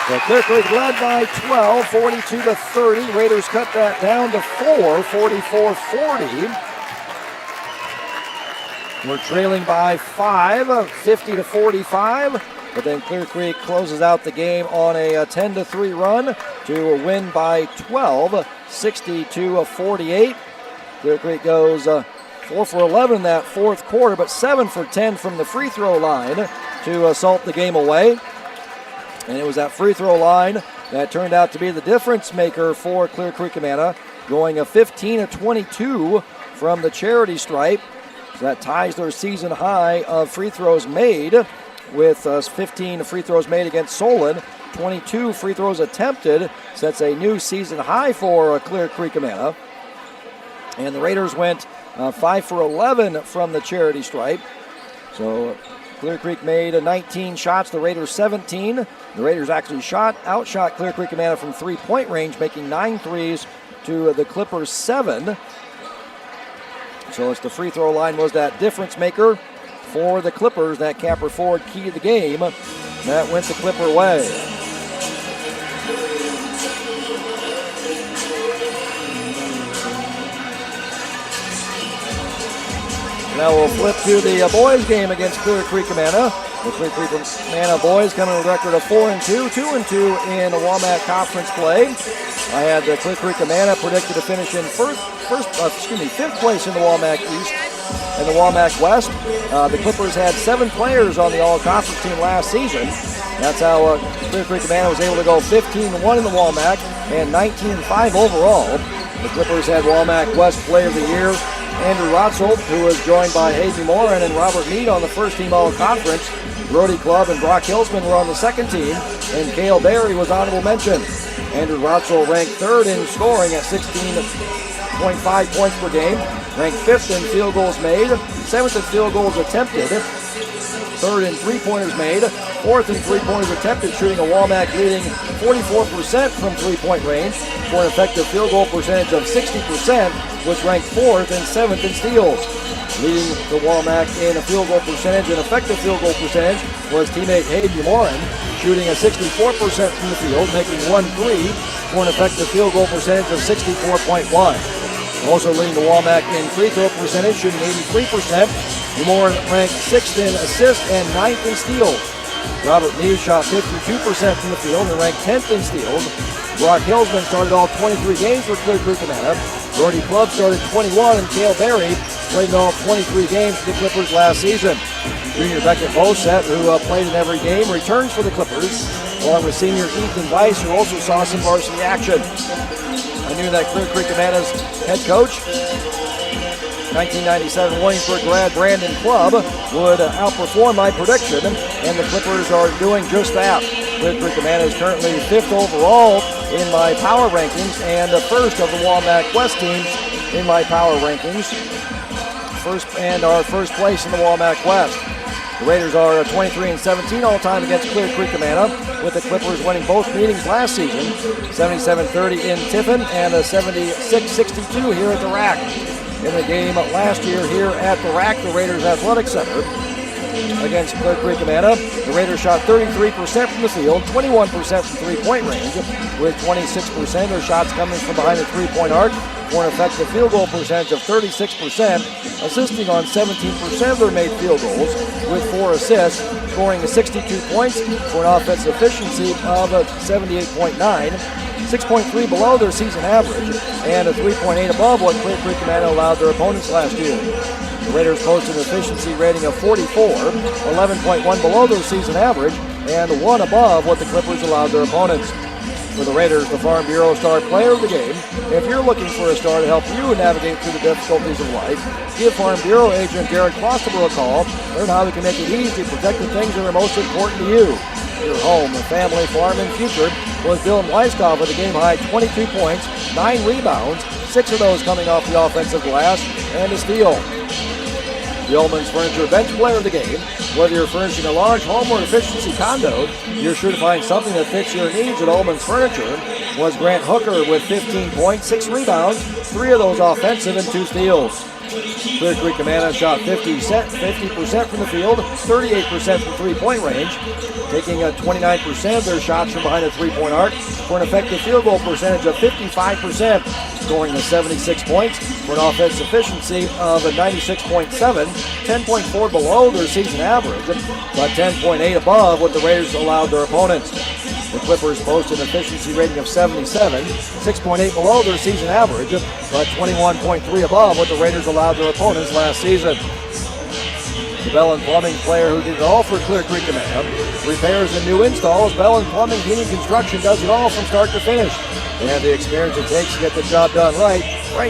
So Clear Creek led by 12, 42-30. Raiders cut that down to 4, 44-40. We're trailing by 5, 50-45. But then Clear Creek closes out the game on a 10-3 run to a win by 12, 60-48. Clear Creek goes 4 for 11 in that fourth quarter, but 7 for 10 from the free throw line to assault the game away. And it was that free throw line that turned out to be the difference maker for Clear Creek Amana, going a 15-22 from the charity stripe. So that ties their season high of free throws made, with 15 free throws made against Solon, 22 free throws attempted. So that's a new season high for Clear Creek Amana. And the Raiders went 5 for 11 from the charity stripe. So Clear Creek made 19 shots, the Raiders 17. The Raiders actually outshot Clear Creek Amana from three-point range, making 9 threes to the Clippers 7. So it's the free throw line was that difference maker for the Clippers, that Capper Ford key of the game. That went the Clipper way. Now we'll flip to the boys game against Clear Creek Amana. The Clear Creek Amana boys coming with a record of 4-2, 2-2 in the Walmart Conference play. I had the Clear Creek Amana predicted to finish in fifth place in the Walmart East and the Walmart West. The Clippers had 7 players on the All-Conference team last season. That's how Clear Creek Amana was able to go 15-1 in the Walmart and 19-5 overall. The Clippers had Walmart West Player of the Year Andrew Rotzel, who was joined by Hayden Moran and Robert Mead on the first team All-Conference. Brody Clubb and Brock Hilsman were on the second team, and Cale Berry was honorable mention. Andrew Rotzel ranked third in scoring at 16.5 points per game, ranked fifth in field goals made, seventh in field goals attempted, third in three-pointers made, fourth in three-pointers attempted, shooting a Walmart leading 44% from three-point range for an effective field goal percentage of 60%, which ranked fourth and seventh in steals. Leading the Walmart in a field goal percentage and effective field goal percentage was teammate Hayden Moran, shooting a 64% from the field, making 1-3 for an effective field goal percentage of 64.1. Also leading the Walmart in free throw percentage, shooting 83%. Moran ranked 6th in assists and 9th in steals. Robert Mead shot 52% from the field and ranked 10th in steals. Brock Hilsman started all 23 games for Clear Creek Amana. Brody Clubb started 21, and Cale Berry played in all 23 games for the Clippers last season. Junior Beckett Boset, who played in every game, returns for the Clippers, along with senior Ethan Weiss, who also saw some varsity action. I knew that Clear Creek Amana's head coach, 1997 Williamsburg grad Brandon Clubb would outperform my prediction, and the Clippers are doing just that. Clear Creek Amana is currently 5th overall in my power rankings and the first of the Walmack West teams in my power rankings. Our first place in the Walmack West. The Raiders are 23-17 all-time against Clear Creek Amana, with the Clippers winning both meetings last season, 77-30 in Tiffin and 76-62 here at the Rack. In the game last year here at the Rack, the Raiders Athletic Center, against Clear Creek Amana, the Raiders shot 33% from the field, 21% from three-point range, with 26% of their shots coming from behind the three-point arc, for an effective field goal percentage of 36%, assisting on 17% of their made field goals, with 4 assists, scoring 62 points for an offensive efficiency of 78.9, 6.3 below their season average, and 3.8 above what Clear Creek Amana allowed their opponents last year. The Raiders posted an efficiency rating of 44, 11.1 below their season average, and 1 above what the Clippers allowed their opponents. For the Raiders, the Farm Bureau star player of the game. If you're looking for a star to help you navigate through the difficulties of life, give Farm Bureau agent Jared Clostable a call. Learn how we can make it easy to protect the things that are most important to you. Your home, family, farm, and future was Dylan Weiskopf with a game-high 22 points, 9 rebounds, 6 of those coming off the offensive glass, and a steal. The Ullman's Furniture Bench Player of the game. Whether you're furnishing a large home or efficiency condo, you're sure to find something that fits your needs at Ullman's Furniture. Was Grant Hooker with 15 points, 6 rebounds, 3 of those offensive and 2 steals. Clear Creek Amana shot 50% from the field, 38% from three-point range, taking 29% of their shots from behind the three-point arc for an effective field goal percentage of 55%, scoring 76 points for an offensive efficiency of 96.7, 10.4 below their season average, but 10.8 above what the Raiders allowed their opponents. The Clippers posted an efficiency rating of 77, 6.8 below their season average, but 21.3 above what the Raiders allowed their opponents last season. The Bell & Plumbing player who did it all for Clear Creek Amana, repairs and new installs. Bell & Plumbing Heating Construction does it all from start to finish. They have the experience it takes to get the job done right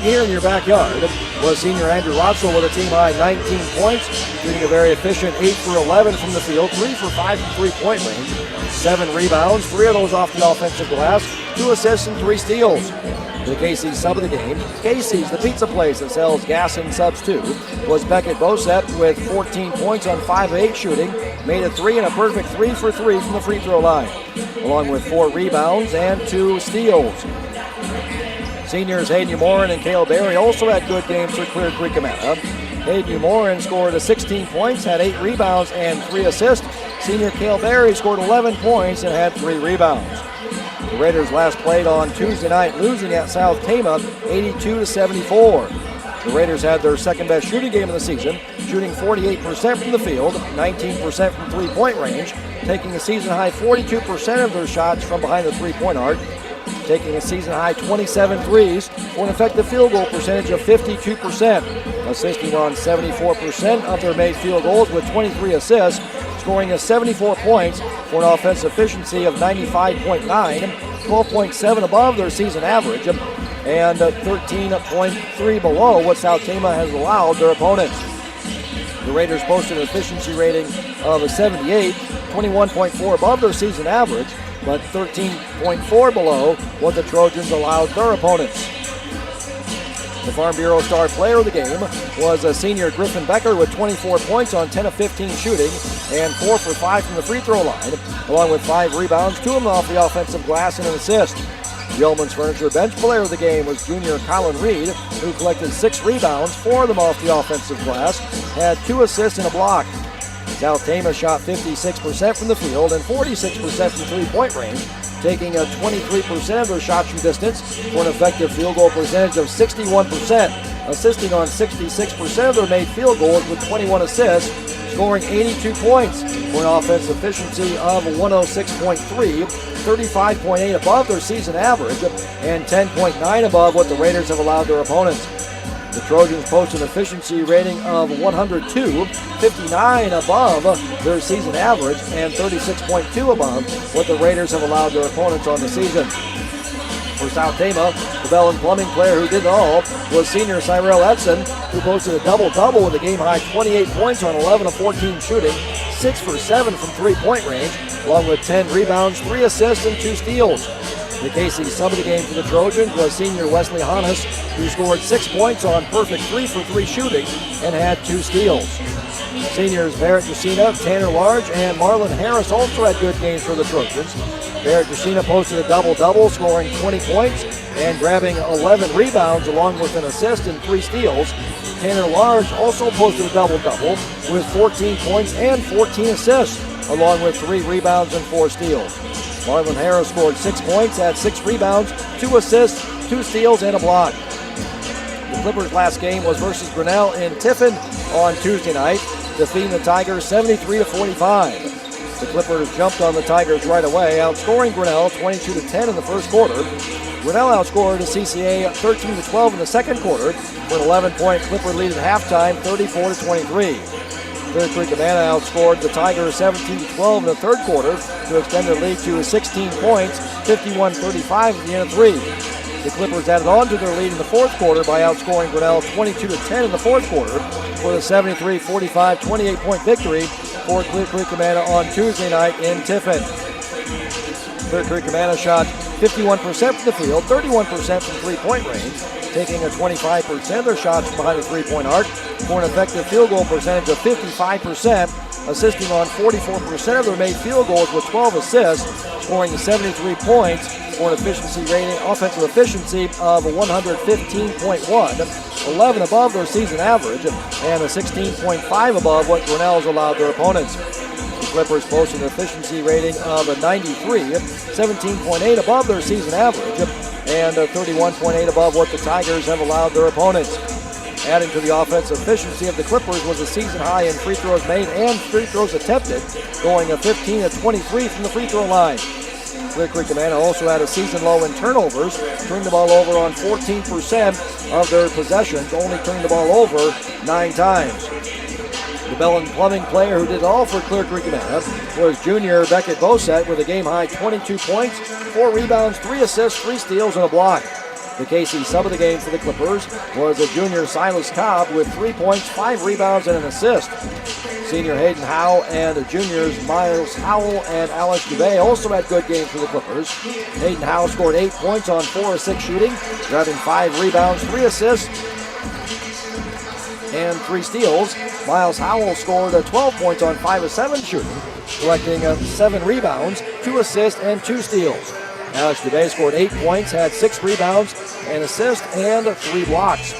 here in your backyard. Was senior Andrew Rotzel with a team-high 19 points, shooting a very efficient 8 for 11 from the field, 3 for 5 from three-point range, 7 rebounds, 3 of those off the offensive glass, 2 assists and 3 steals. The Casey's sub of the game, Casey's, the pizza place that sells gas and subs too, was Beckett Bosep with 14 points on 5 of 8 shooting, made a 3 and a perfect 3 for 3 from the free throw line, along with 4 rebounds and 2 steals. Seniors Hayden Umoran and Cale Berry also had good games for Clear Creek Amana. Hayden Umoran scored 16 points, had 8 rebounds and 3 assists. Senior Cale Berry scored 11 points and had 3 rebounds. The Raiders last played on Tuesday night, losing at South Tama 82-74. The Raiders had their second-best shooting game of the season, shooting 48% from the field, 19% from three-point range, taking a season-high 42% of their shots from behind the three-point arc, taking a season-high 27 threes for an effective field goal percentage of 52%, assisting on 74% of their made field goals with 23 assists, scoring 74 points for an offensive efficiency of 95.9, 12.7 above their season average, and 13.3 below what South Tama has allowed their opponents. The Raiders posted an efficiency rating of 78, 21.4 above their season average, but 13.4 below what the Trojans allowed their opponents. The Farm Bureau star player of the game was a senior Griffin Becker with 24 points on 10 of 15 shooting and 4 for 5 from the free throw line, along with 5 rebounds, 2 of them off the offensive glass and an assist. The Ullman's Furniture Bench player of the game was junior Colin Reed, who collected 6 rebounds, 4 of them off the offensive glass, had 2 assists and a block. South Tama shot 56% from the field and 46% from three-point range, taking 23% of their shots from distance for an effective field goal percentage of 61%, assisting on 66% of their made field goals with 21 assists, scoring 82 points for an offensive efficiency of 106.3, 35.8 above their season average, and 10.9 above what the Raiders have allowed their opponents. The Trojans posted an efficiency rating of 102, 59 above their season average, and 36.2 above what the Raiders have allowed their opponents on the season. for South Tama. The Bell and Plumbing player who did it all was senior Cyrell Edson, who posted a double-double with a game-high 28 points on 11 of 14 shooting, 6 for 7 from three-point range, along with 10 rebounds, 3 assists, and 2 steals. The KC sub of the game for the Trojans was senior Wesley Hannes, who scored 6 points on perfect 3 for 3 shooting and had 2 steals. Seniors Barrett Jacina, Tanner Large, and Marlon Harris also had good games for the Trojans. Barrett Jacina posted a double-double, scoring 20 points and grabbing 11 rebounds along with an assist and 3 steals. Tanner Large also posted a double-double with 14 points and 14 assists, along with 3 rebounds and 4 steals. Marlon Harris scored 6 points, had 6 rebounds, 2 assists, 2 steals, and a block. The Clippers' last game was versus Grinnell in Tiffin on Tuesday night, defeating the Tigers 73-45. The Clippers jumped on the Tigers right away, outscoring Grinnell 22-10 in the first quarter. Grinnell outscored the CCA 13-12 in the second quarter for an 11-point Clipper lead at halftime, 34-23. Clear Creek Amana outscored the Tigers 17-12 in the third quarter to extend their lead to 16 points, 51-35 at the end of 3. The Clippers added on to their lead in the fourth quarter by outscoring Grinnell 22-10 in the fourth quarter for the 73-45 28-point victory for Clear Creek Amana on Tuesday night in Tiffin. Clear Creek Amana shot 51% from the field, 31% from three-point range, taking a 25% of their shots from behind the three-point arc for an effective field goal percentage of 55%, assisting on 44% of their made field goals with 12 assists, scoring 73 points for an efficiency rating, offensive efficiency of 115.1, 11 above their season average, and a 16.5 above what Grinnell's allowed their opponents. The Clippers posted an efficiency rating of a 93, 17.8 above their season average, and 31.8 above what the Tigers have allowed their opponents. Adding to the offensive efficiency of the Clippers was a season high in free throws made and free throws attempted, going 15 of 23 from the free throw line. Clear Creek Amana also had a season low in turnovers, turning the ball over on 14% of their possessions, only turning the ball over 9 times. The Bell and Plumbing player who did it all for Clear Creek Amana was junior Beckett Bosset with a game-high 22 points, 4 rebounds, 3 assists, 3 steals, and a block. The KC sub of the game for the Clippers was a junior Silas Cobb with 3 points, 5 rebounds, and an assist. Senior Hayden Howe and the juniors Miles Howell and Alex Dubé also had good games for the Clippers. Hayden Howe scored 8 points on 4 of 6 shooting, grabbing 5 rebounds, 3 assists, and 3 steals. Miles Howell scored 12 points on 5 of 7 shooting, collecting 7 rebounds, 2 assists, and 2 steals. Alex Dubé scored 8 points, had 6 rebounds, an assist, and 3 blocks.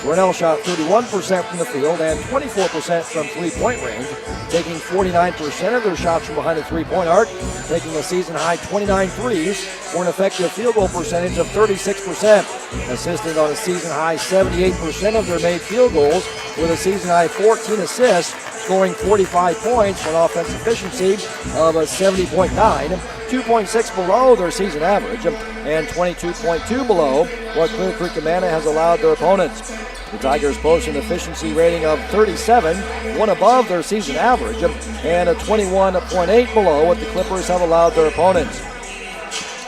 Grinnell shot 31% from the field and 24% from three-point range, taking 49% of their shots from behind the three-point arc, taking a season-high 29 threes for an effective field goal percentage of 36%, assisting on a season-high 78% of their made field goals with a season-high 14 assists, scoring 45 points for an offensive efficiency of 70.9, 2.6 below their season average, and 22.2 below what Clear Creek Amana has allowed their opponents. The Tigers post an efficiency rating of 37, 1 above their season average, and a 21.8 below what the Clippers have allowed their opponents.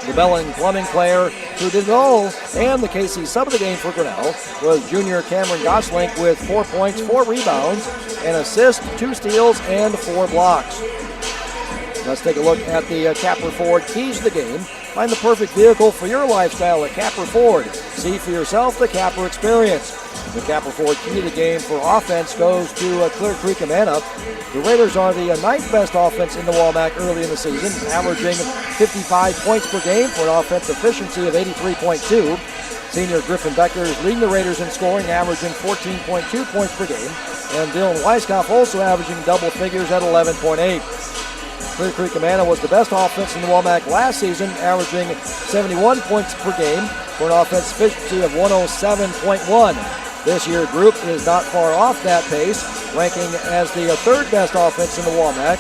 The Bell and Plumbing player who did it all and the KC sub of the game for Grinnell was junior Cameron Gosling with 4 points, 4 rebounds, an assist, 2 steals, and 4 blocks. Let's take a look at the Capper Ford keys to the game. Find the perfect vehicle for your lifestyle at Capper Ford. See for yourself the Capper experience. The Capper Ford key to the game for offense goes to Clear Creek Amana. The Raiders are the 9th best offense in the Walmack early in the season, averaging 55 points per game for an offense efficiency of 83.2. Senior Griffin Becker is leading the Raiders in scoring, averaging 14.2 points per game. And Dylan Weiskopf also averaging double figures at 11.8. Clear Creek Amana was the best offense in the Walmack last season, averaging 71 points per game for an offense efficiency of 107.1. This year, Group is not far off that pace, ranking as the 3rd best offense in the Walmack,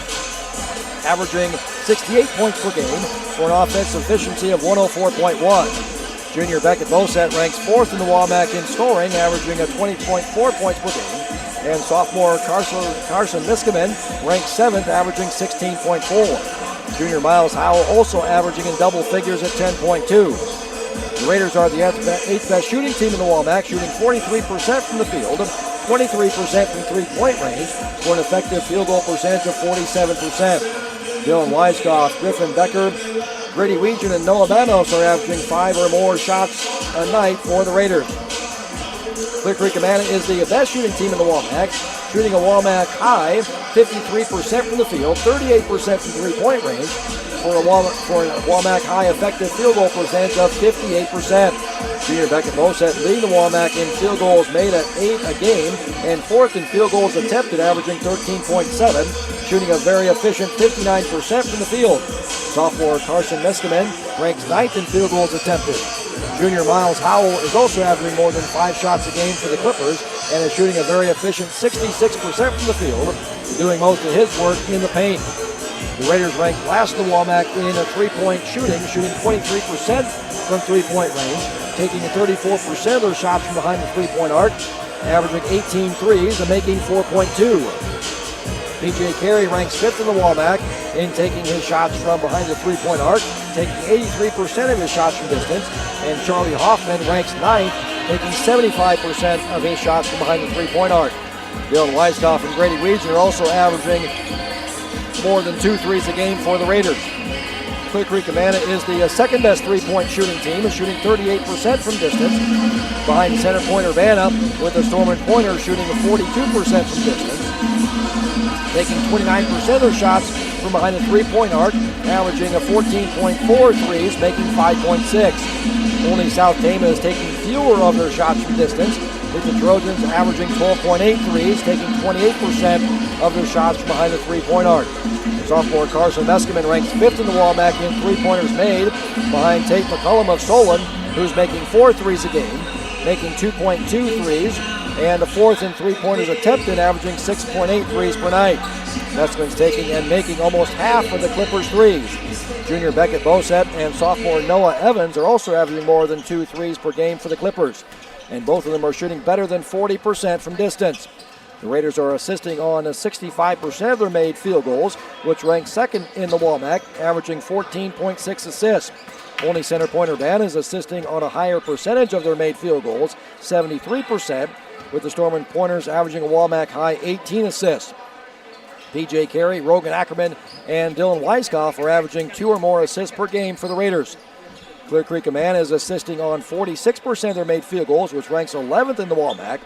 averaging 68 points per game for an offense efficiency of 104.1. Junior Beckett Bosset ranks 4th in the Walmack in scoring, averaging 20.4 points per game. And sophomore Carson Miskimen ranks 7th, averaging 16.4. Junior Miles Howell also averaging in double figures at 10.2. The Raiders are the 8th best shooting team in the WAMAC, shooting 43% from the field, 23% from three-point range, for an effective field goal percentage of 47%. Dylan Weiskopf, Griffin Becker, Grady Weegan, and Noah Manos are averaging 5 or more shots a night for the Raiders. Clear Creek Amana is the best shooting team in the WAMAC, shooting a WAMAC high 53% from the field, 38% from three-point range, for a WAMAC high effective field goal percentage of 58%. Junior Beckett Bosett leading the WAMAC in field goals made at 8 a game and 4th in field goals attempted, averaging 13.7, shooting a very efficient 59% from the field. Sophomore Carson Meskimen ranks 9th in field goals attempted. Junior Miles Howell is also averaging more than 5 shots a game for the Clippers and is shooting a very efficient 66% from the field, doing most of his work in the paint. The Raiders ranked last in the WAMAC in a three-point shooting 23% from three-point range, taking 34% of their shots from behind the three-point arc, averaging 18 threes and making 4.2. PJ Carey ranks 5th in the WAMAC in taking his shots from behind the three-point arc, taking 83% of his shots from distance, and Charlie Hoffman ranks 9th, taking 75% of his shots from behind the three-point arc. Dylan Weiskopf and Grady Weegan are also averaging more than 2 threes a game for the Raiders. Clear Creek Amana is the second best three-point shooting team, shooting 38% from distance, behind center point Urbana, with the Stormont Pointers shooting 42% from distance, taking 29% of their shots from behind the three-point arc, averaging 14.4 threes, making 5.6. Only South Tama is taking fewer of their shots from distance, with the Trojans averaging 12.8 threes, taking 28% of their shots from behind the three-point arc. Sophomore Carson Meskimen ranks 5th in the WAMAC in three-pointers made, behind Tate McCullum of Solon, who's making 4 threes a game, making 2.2 threes, and 4th in three-pointers attempted, averaging 6.8 threes per night. Meskimen's taking and making almost half of the Clippers' threes. Junior Beckett Bosett and sophomore Noah Evans are also averaging more than 2 threes per game for the Clippers, and both of them are shooting better than 40% from distance. The Raiders are assisting on 65% of their made field goals, which ranks 2nd in the WAMAC, averaging 14.6 assists. Only center point Urbana is assisting on a higher percentage of their made field goals, 73%, with the Stormont Pointers averaging a WAMAC high 18 assists. PJ Carey, Rogan Ackerman, and Dylan Weiskopf are averaging 2 or more assists per game for the Raiders. Clear Creek Amana is assisting on 46% of their made field goals, which ranks 11th in the WAMAC,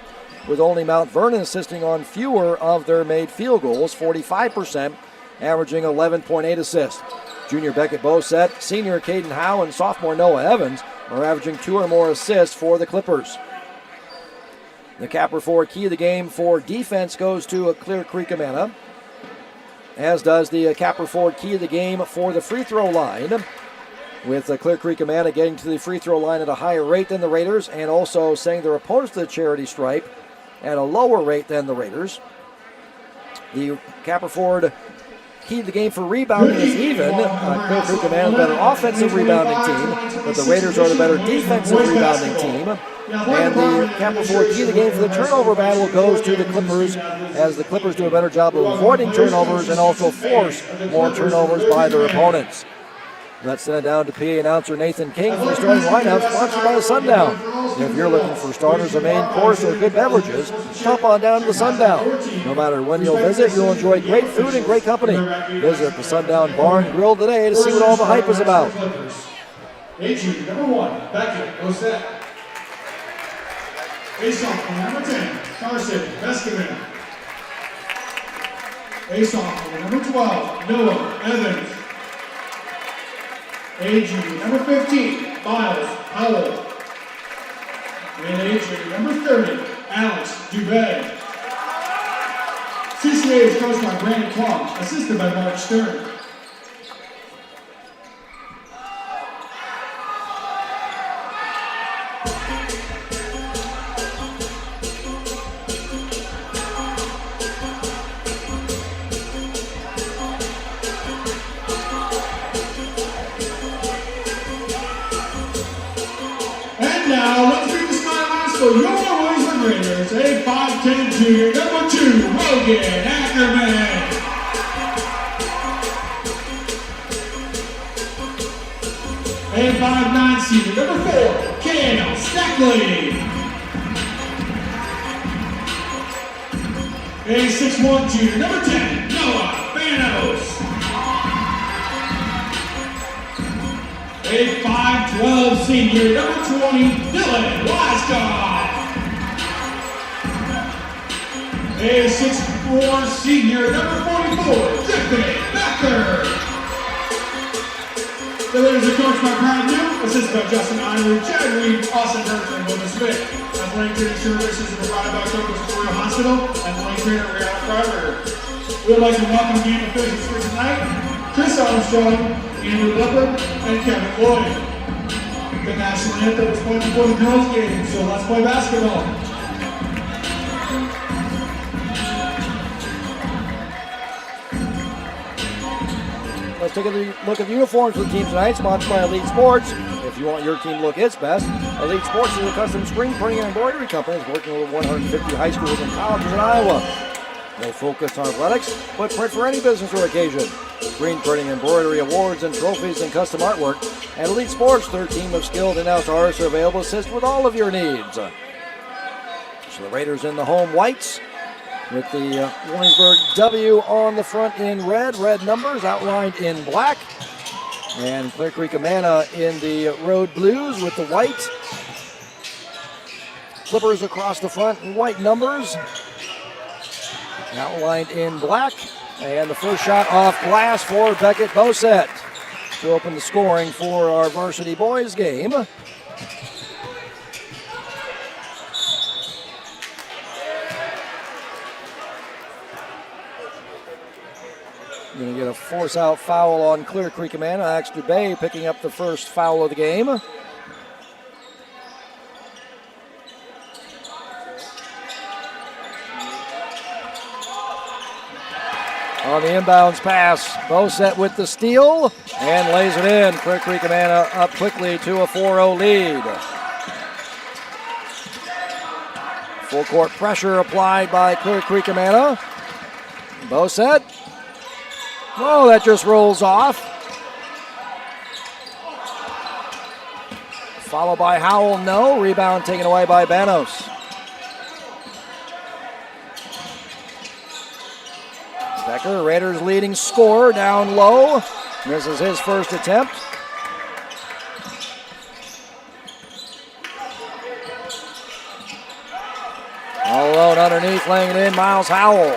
with only Mount Vernon assisting on fewer of their made field goals, 45%, averaging 11.8 assists. Junior Beckett Bosett, senior Caden Howe, and sophomore Noah Evans are averaging 2 or more assists for the Clippers. The Capper Ford key of the game for defense goes to Clear Creek Amana, as does the Capper Ford key of the game for the free throw line, with Clear Creek Amana getting to the free throw line at a higher rate than the Raiders, and also sending their opponents to the charity stripe at a lower rate than the Raiders. The Capper Ford key of the game for rebounding is even. Clear Creek Amana is the better offensive rebounding team, but the Raiders are the better defensive rebounding team. And the Capper Ford key of the game for the turnover battle goes to the Clippers, as the Clippers do a better job of avoiding turnovers and also force more turnovers by their opponents. Let's send it down to PA announcer Nathan King for the starting lineup, sponsored by the Sundown. If you're looking for starters, a main course, or good beverages, stop on down to the Sundown. No matter when you'll visit, you'll enjoy great food and great company. Visit the Sundown Bar and Grill today to see what all the hype is about. AG number 1, Beckett, Bosett. Ace-off number 10, Carson Meskimen. Ace-off number 12, Noah Evans. AG number 15, Miles Howell. And AG number 30, Alex Dubé. CCA is coached by Brandon Clark, assisted by Mark Stern. Now, let's bring the smile for your Williamsburg Raiders, a 5'10" junior, number 2, Rogan Ackerman. A 5'9" senior, number 4, Ken Stackley. A 6'1" junior, number 10, Noah Banos. A 5'12" senior, number 20, Dylan Weiscott. A 6'4" senior, number 44, Jeffrey Becker. The leaders are coached by Brian New, assisted by Justin Ivory, Chad Reed, Austin Burton, and William Smith. Athletic training services are provided by Coco's Memorial Hospital, athletic trainer Rihanna Freiberger. We would like to welcome game officials for tonight, Chris Armstrong, Andrew Leopard, and Kevin Lloyd. The national anthem was played before the girls' game, so let's play basketball. Let's take a look at the uniforms for the team tonight, sponsored by Elite Sports. If you want your team to look its best, Elite Sports is a custom screen printing and embroidery company working with 150 high schools and colleges in Iowa. They focus on athletics, but print for any business or occasion. Screen printing, embroidery, awards, and trophies, and custom artwork. At Elite Sports, their team of skilled in-house artists are available to assist with all of your needs. So the Raiders in the home whites, with the Williamsburg W on the front in red numbers outlined in black. And Clear Creek Amana in the road blues with the white. Clippers across the front in white numbers, outlined in black. And the first shot off glass for Beckett Bosset to open the scoring for our varsity boys game. Going to get a force-out foul on Clear Creek Amana. Axter Bay picking up the first foul of the game. On the inbounds pass, Bosset with the steal and lays it in. Clear Creek Amana up quickly to a 4-0 lead. Full court pressure applied by Clear Creek Amana. Bosset. Oh, that just rolls off. Followed by Howell, no. Rebound taken away by Banos. Becker, Raiders leading scorer, down low. Misses his first attempt. All alone underneath, laying it in, Miles Howell.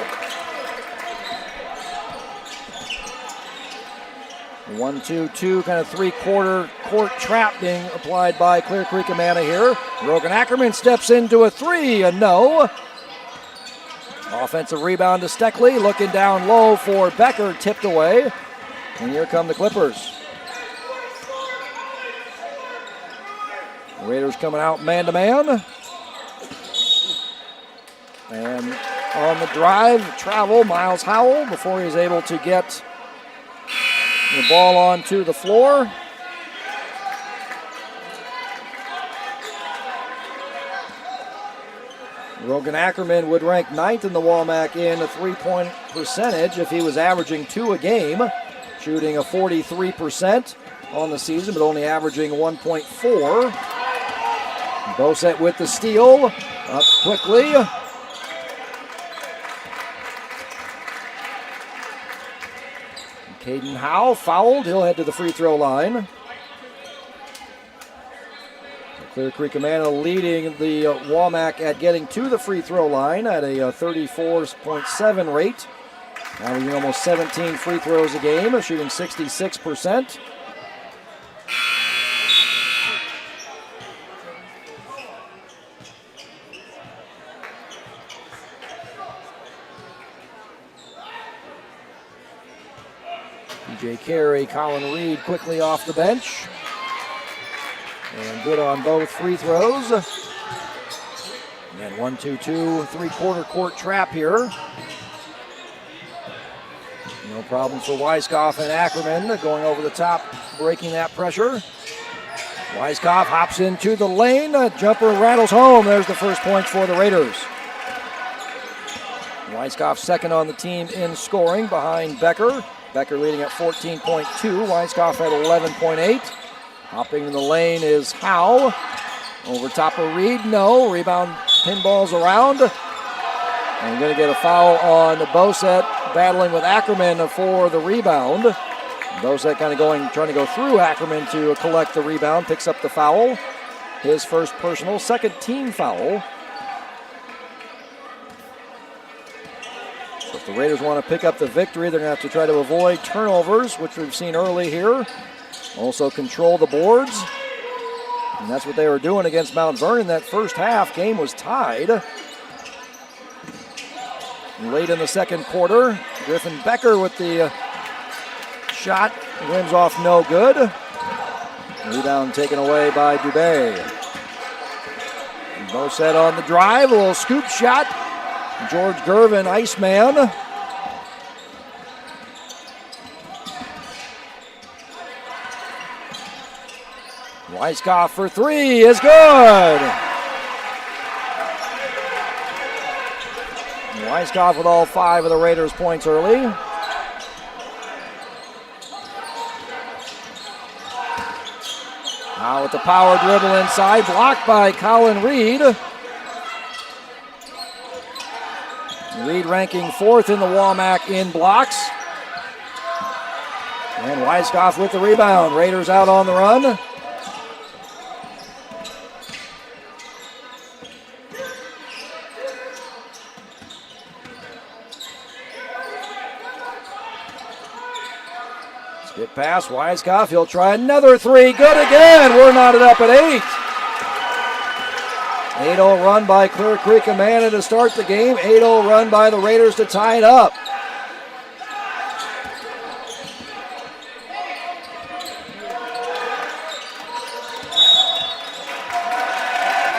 1-2-2, kind of three-quarter court trap being applied by Clear Creek Amana here. Rogan Ackerman steps into a three, a no. Offensive rebound to Steckley, looking down low for Becker, tipped away. And here come the Clippers. The Raiders coming out man-to-man. And on the drive, travel, Miles Howell before he's able to get the ball onto the floor. Rogan Ackerman would rank 9th in the WAMAC in a three-point percentage if he was averaging 2 a game, shooting a 43% on the season, but only averaging 1.4. Bosset with the steal, up quickly. Caden Howe fouled. He'll head to the free throw line. Clear Creek Amana leading the WAMAC at getting to the free throw line at a 34.7 rate. Averaging almost 17 free throws a game, shooting 66%. DJ Carey, Colin Reed quickly off the bench. And good on both free throws. And 1-2-2, three-quarter court trap here. No problem for Weiskopf and Ackerman going over the top, breaking that pressure. Weiskopf hops into the lane. A jumper rattles home. There's the first point for the Raiders. Weiskopf second on the team in scoring behind Becker. Becker leading at 14.2. Weiskopf at 11.8. Hopping in the lane is Howe. Over top of Reed, no. Rebound pinballs around. And going to get a foul on Bosset, battling with Ackerman for the rebound. Bosset kind of trying to go through Ackerman to collect the rebound, picks up the foul. His first personal, second team foul. So if the Raiders want to pick up the victory, they're going to have to try to avoid turnovers, which we've seen early here. Also control the boards. And that's what they were doing against Mount Vernon. That first half game was tied. Late in the second quarter, Griffin Becker with the shot. Rims off no good. Rebound taken away by Dubé. Bosset on the drive, a little scoop shot. George Gervin, Iceman. Weiskopf for three is good. Weiskopf with all 5 of the Raiders' points early. Now with the power dribble inside, blocked by Colin Reed. Reed ranking 4th in the WAMAC in blocks. And Weiskopf with the rebound. Raiders out on the run. Get past Weiskopf. He'll try another three. Good again. We're knotted up at 8. 8-0 run by Clear Creek Amana to start the game. 8-0 run by the Raiders to tie it up.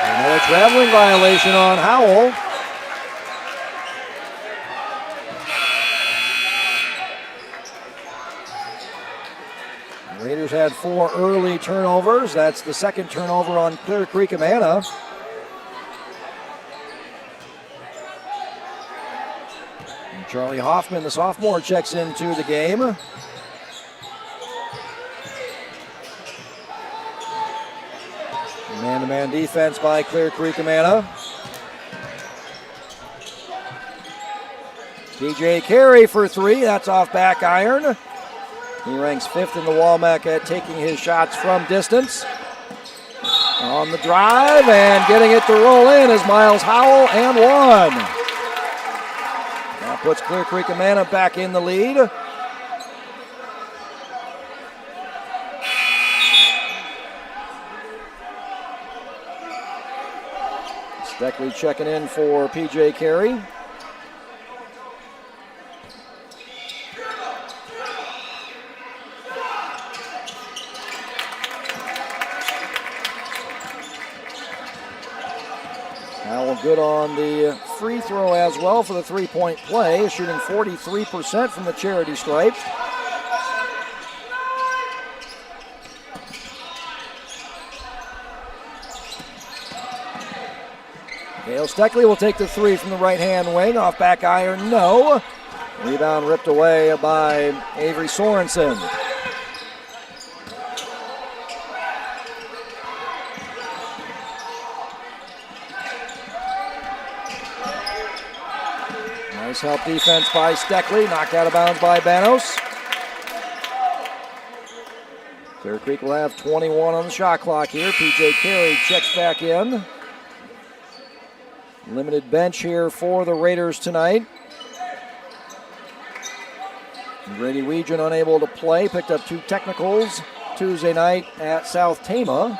Another traveling violation on Howell. Raiders had 4 early turnovers. That's the second turnover on Clear Creek Amana. And Charlie Hoffman, the sophomore, checks into the game. Man-to-man defense by Clear Creek Amana. PJ Carey for 3. That's off back iron. He ranks 5th in the WAMAC at taking his shots from distance. On the drive and getting it to roll in is Miles Howell, and 1. That puts Clear Creek Amana back in the lead. Steckley checking in for PJ Carey. Howell good on the free throw as well for the three-point play, shooting 43% from the charity stripe. Dale Steckley will take the 3 from the right-hand wing, off back iron, no. Rebound ripped away by Avery Sorensen. Nice help defense by Steckley, knocked out of bounds by Banos. Clear Creek will have 21 on the shot clock here. PJ Carey checks back in. Limited bench here for the Raiders tonight. Grady Weegan unable to play, picked up 2 technicals Tuesday night at South Tama.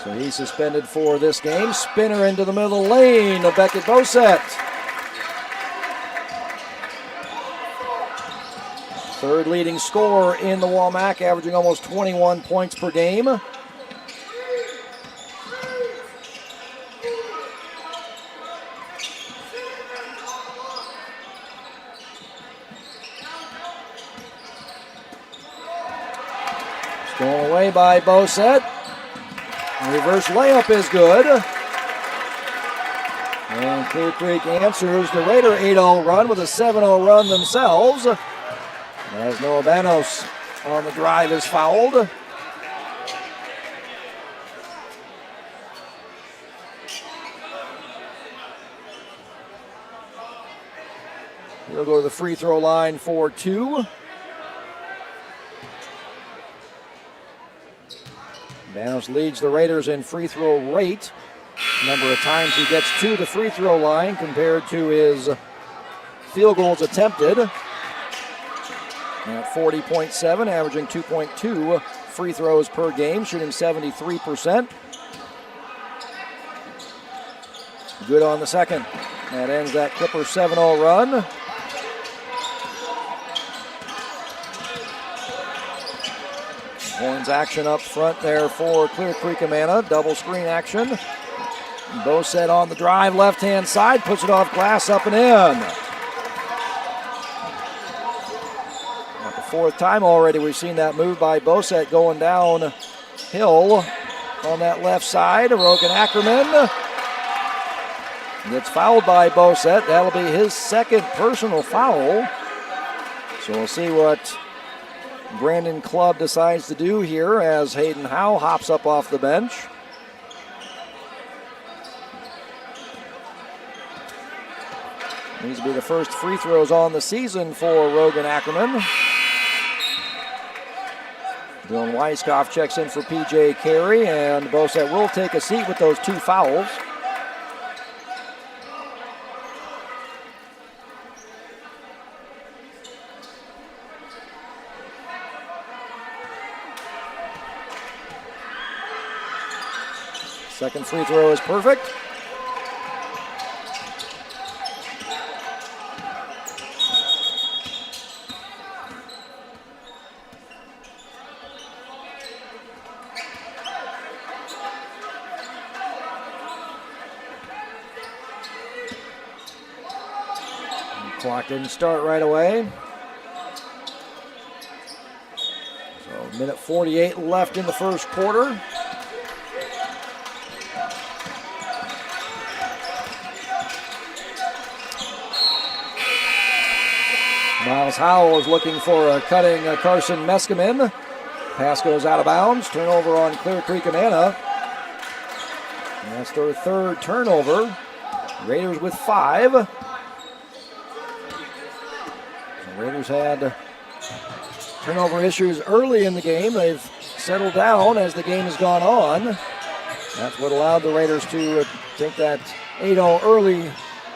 So he's suspended for this game. Spinner into the middle lane of Beckett Bosset. Third leading scorer in the WAMAC, averaging almost 21 points per game. Stolen away by Bosset. Reverse layup is good. And Clear Creek answers the Raider 8-0 run with a 7-0 run themselves. As Noah Banos on the drive is fouled. He'll go to the free throw line for 2. Downs leads the Raiders in free throw rate. Number of times he gets to the free throw line compared to his field goals attempted. At 40.7, averaging 2.2 free throws per game, shooting 73%. Good on the second. That ends that Clippers 7-0 run. Horns action up front there for Clear Creek Amana. Double screen action. Bosset on the drive, left-hand side, puts it off glass, up and in. Not the fourth time already we've seen that move by Bosset going downhill on that left side. Rogan Ackerman gets fouled by Bosset. That'll be his second personal foul. So we'll see what Brandon Clubb decides to do here as Hayden Howe hops up off the bench. These will be the first free throws on the season for Rogan Ackerman. Dylan Weiskopf checks in for PJ Carey, and Bosset will take a seat with those 2 fouls. Second free throw is perfect. Clock didn't start right away. So, minute 48 left in the first quarter. Miles Howell is looking for a cutting Carson Meskimen. Pass goes out of bounds. Turnover on Clear Creek Amana. And that's their third turnover. Raiders with 5. The Raiders had turnover issues early in the game. They've settled down as the game has gone on. That's what allowed the Raiders to take that 8-0 early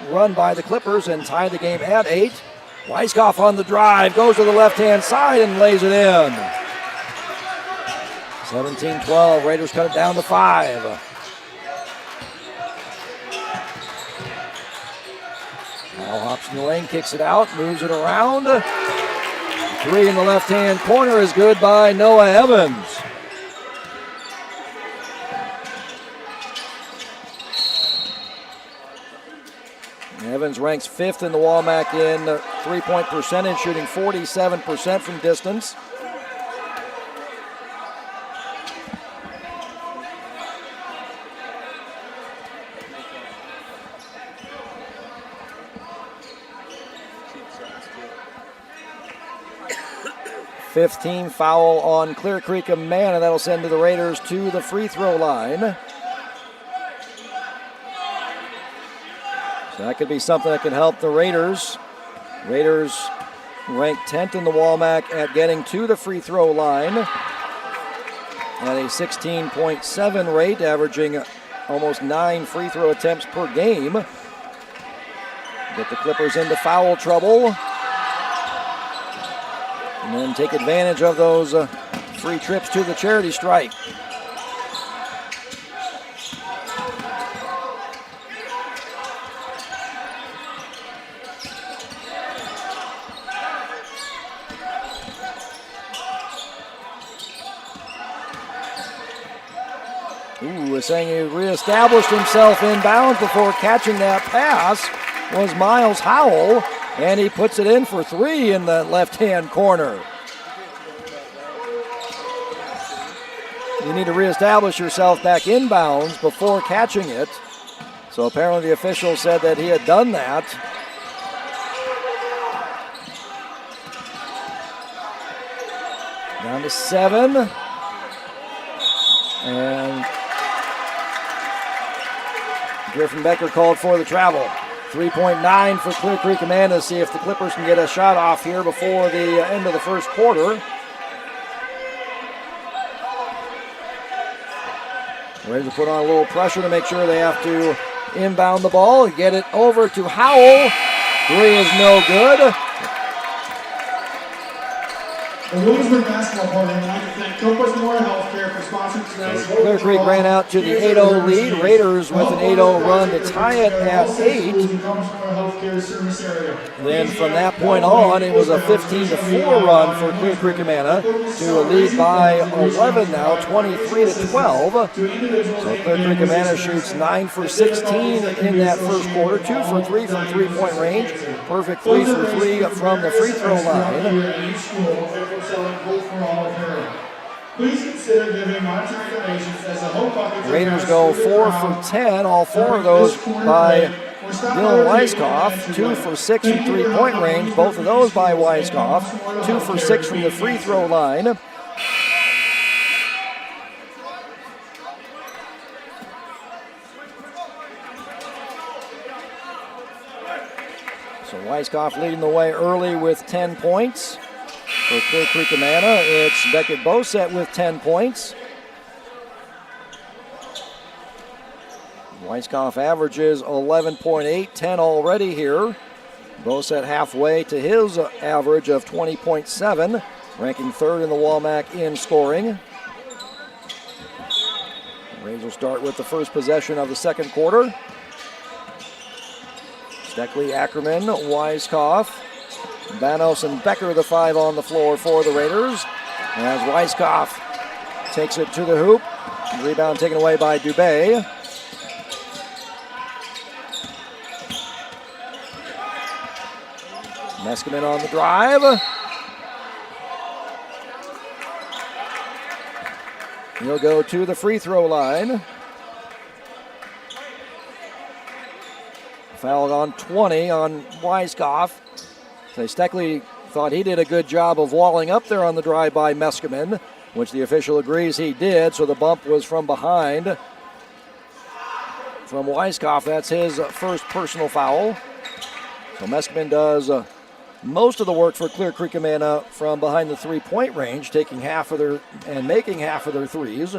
run by the Clippers and tie the game at 8. Weiskopf on the drive, goes to the left-hand side and lays it in. 17-12, Raiders cut it down to 5. Now hops in the lane, kicks it out, moves it around. 3 in the left-hand corner is good by Noah Evans. Evans ranks 5th in the WAMAC in three-point percentage, shooting 47% from distance. Fifth team foul on Clear Creek Amana. That'll send the Raiders to the free throw line. So that could be something that can help the Raiders. Raiders ranked 10th in the WAMAC at getting to the free throw line at a 16.7 rate, averaging almost 9 free throw attempts per game. Get the Clippers into foul trouble. And then take advantage of those free trips to the charity stripe. Saying he reestablished himself in bounds before catching that pass was Miles Howell, and he puts it in for 3 in the left-hand corner. You need to reestablish yourself back in bounds before catching it. So apparently the official said that he had done that. Down to 7. And Griffin Becker called for the travel. 3.9 for Clear Creek Amanda. See if the Clippers can get a shot off here before the end of the first quarter. Ready to put on a little pressure to make sure they have to inbound the ball and get it over to Howell. 3 is no good. The Williamsburg basketball program would like to thank Compass Memorial Healthcare for sponsoring tonight's Clear Creek ran out to the 8-0 lead. Raiders with an 8-0 run to tie it at 8. Then from that point on, it was a 15-4 run for Clear Creek Amana to a lead by 11 now, 23-12. So Clear Creek Amana shoots 9 for 16 in that first quarter, 2 for 3 from three-point range, perfect 3 for 3 from the free throw line. Please consider giving monetary donations as a Hope Bucket. Raiders go 4 for 10, all 4 of those by Dylan Weiskopf, 2 for 6 from three-point range, both of those by Weiskopf, 2 for 6 from the free throw line. So Weiskopf leading the way early with 10 points. For Clear Creek Amana, it's Beckett Bosett with 10 points. Weiskopf averages 11.8, 10 already here. Bosett halfway to his average of 20.7, ranking third in the WAMAC in scoring. Rays will start with the first possession of the second quarter. Steckley, Ackerman, Weiskopf, Banos and Becker, the 5 on the floor for the Raiders. As Weiskopf takes it to the hoop. Rebound taken away by Dubé. Meskimen on the drive. He'll go to the free throw line. Fouled on 20 on Weiskopf. So Steckley thought he did a good job of walling up there on the drive by Meskimen, which the official agrees he did, so the bump was from behind. From Weiskopf, that's his first personal foul. So Meskimen does most of the work for Clear Creek Amana from behind the three-point range, taking half of their and making half of their threes.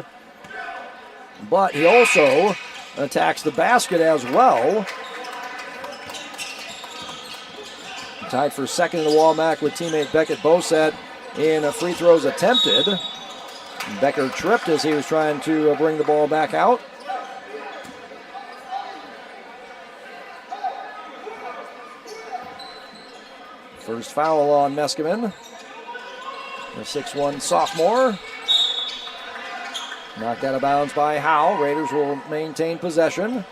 But he also attacks the basket as well. Tied for second in the WAMAC with teammate Beckett Bosett in free throws attempted. Becker tripped as he was trying to bring the ball back out. First foul on Meskimen, the 6'1" sophomore. Knocked out of bounds by Howe. Raiders will maintain possession.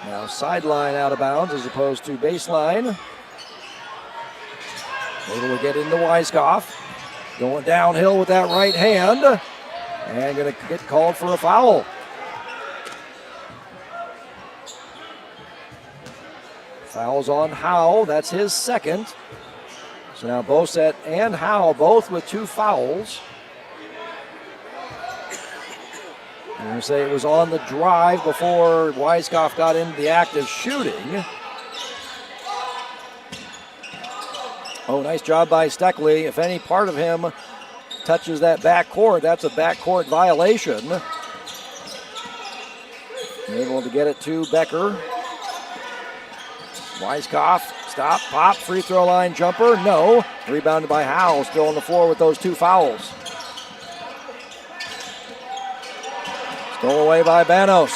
Now sideline out of bounds as opposed to baseline. Able to get into Weiskopf. Going downhill with that right hand. And going to get called for a foul. Fouls on Howe. That's his second. So now Bosett and Howe both with 2 fouls. I'm going to say it was on the drive before Weiskopf got into the act of shooting. Oh, nice job by Steckley. If any part of him touches that backcourt, that's a backcourt violation. Able to get it to Becker. Weiskopf, stop, pop, free throw line jumper, no. Rebounded by Howe, still on the floor with those 2 fouls. Stole away by Banos.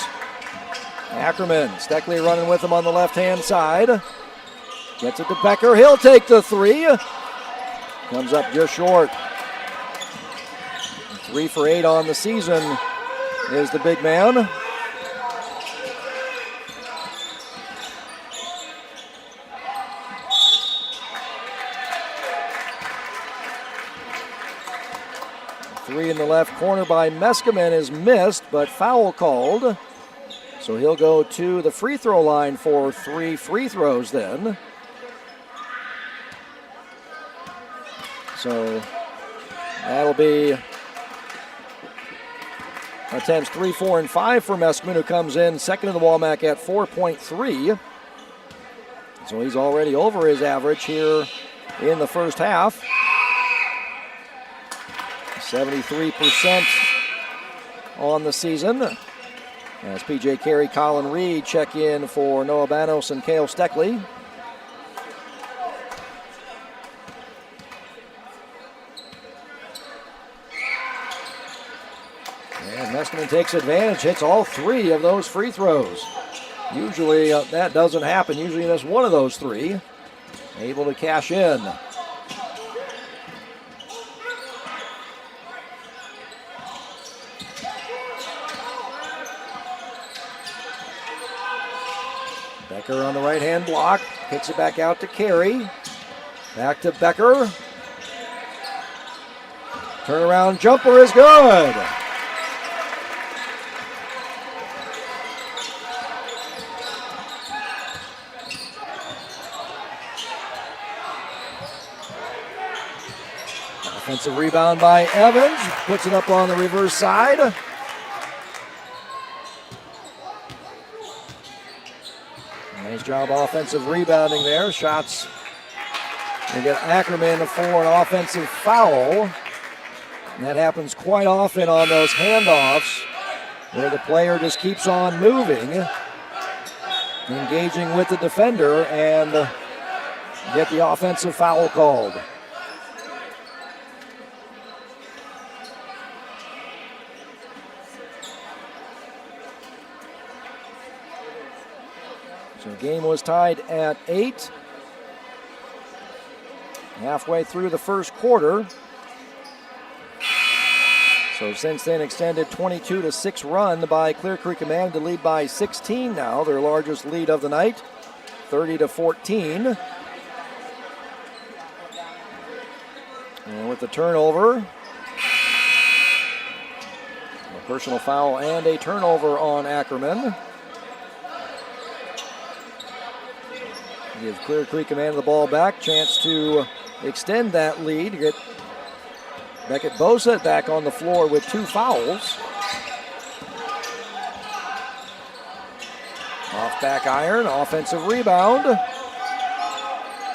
Ackerman, Steckley running with him on the left-hand side. Gets it to Becker, he'll take the 3. Comes up just short. 3 for 8 on the season is the big man. Three in the left corner by Meskimen is missed, but foul called. So he'll go to the free throw line for 3 free throws then. So that'll be attempts 3, 4, and 5 for Meskeman, who comes in second in the Walmack at 4.3. So he's already over his average here in the first half. 73% on the season. As P.J. Carey, Colin Reed check in for Noah Banos and Cale Steckley. And Meskeman takes advantage, hits all 3 of those free throws. Usually that doesn't happen. Usually that's one of those 3. Able to cash in. Becker on the right-hand block. Kicks it back out to Carey. Back to Becker. Turnaround jumper is good. Offensive rebound by Evans. Puts it up on the reverse side. Nice job offensive rebounding there. Shots. We get Ackerman for an offensive foul. And that happens quite often on those handoffs where the player just keeps on moving, engaging with the defender, and get the offensive foul called. So the game was tied at 8. Halfway through the first quarter. So since then, extended 22-6 run by Clear Creek Amana to lead by 16 now, their largest lead of the night, 30-14. And with the turnover, a personal foul and a turnover on Ackerman. Gives Clear Creek Amana the ball back. Chance to extend that lead. Get Beckett Bosa back on the floor with 2 fouls. Off back iron, offensive rebound.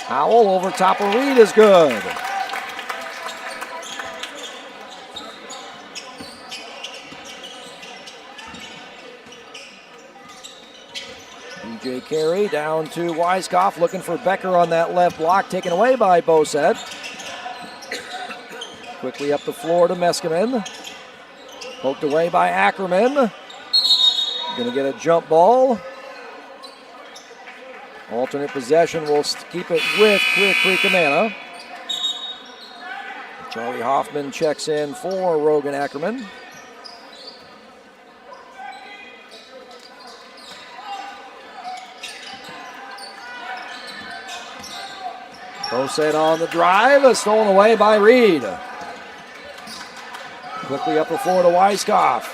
Howell over top of Reed is good. P.J. Carey down to Weiskopf, looking for Becker on that left block, taken away by Boset. Quickly up the floor to Meskeman. Poked away by Ackerman. Going to get a jump ball. Alternate possession will keep it with Clear Creek Amana. Charlie Hoffman checks in for Rogan Ackerman. Boset on the drive, stolen away by Reed. Quickly up the floor to Weiskopf.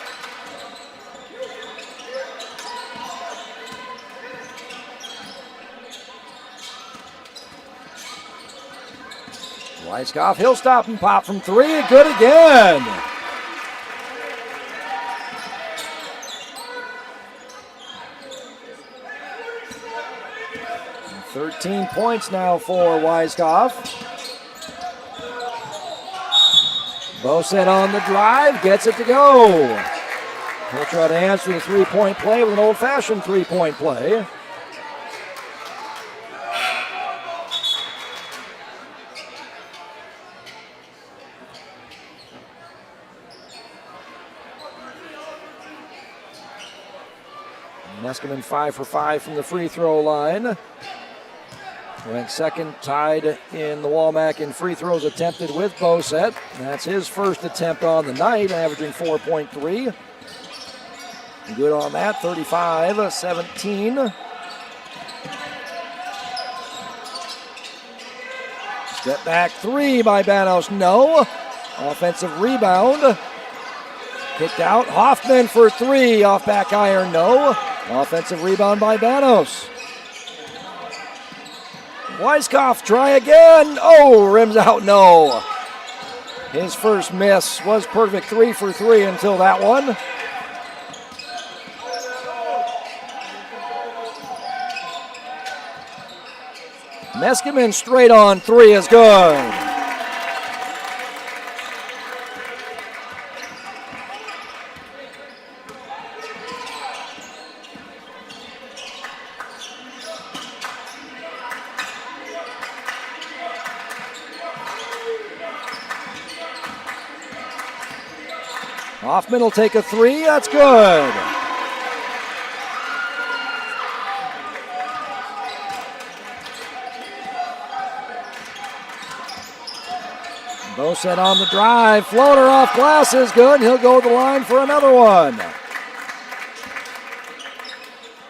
Weiskopf, he'll stop and pop from 3. Good again. And 13 points now for Weiskopf. Boset on the drive, gets it to go. He'll try to answer the three-point play with an old-fashioned three-point play. Meskeman 5 for 5 from the free throw line. Ranked second, tied in the Walmack in free throws attempted with Boset. That's his first attempt on the night, averaging 4.3. Good on that, 35-17. Step back 3 by Banos, no. Offensive rebound. Kicked out, Hoffman for 3, off back iron, no. Offensive rebound by Banos. Weiskopf, try again. Oh, rims out, no. His first miss was perfect, 3 for 3 until that one. Meskimen straight on three is good. Hoffman will take a three. That's good. Bosset on the drive. Floater off glass is good. He'll go to the line for another one.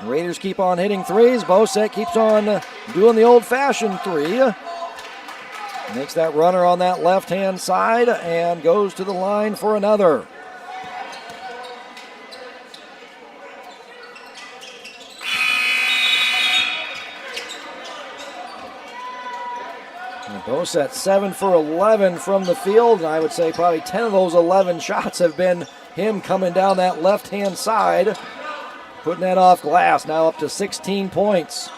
The Raiders keep on hitting threes. Bosset keeps on doing the old-fashioned three. Makes that runner on that left-hand side and goes to the line for another. Bosset 7 for 11 from the field, and I would say probably 10 of those 11 shots have been him coming down that left-hand side, putting that off glass, now up to 16 points.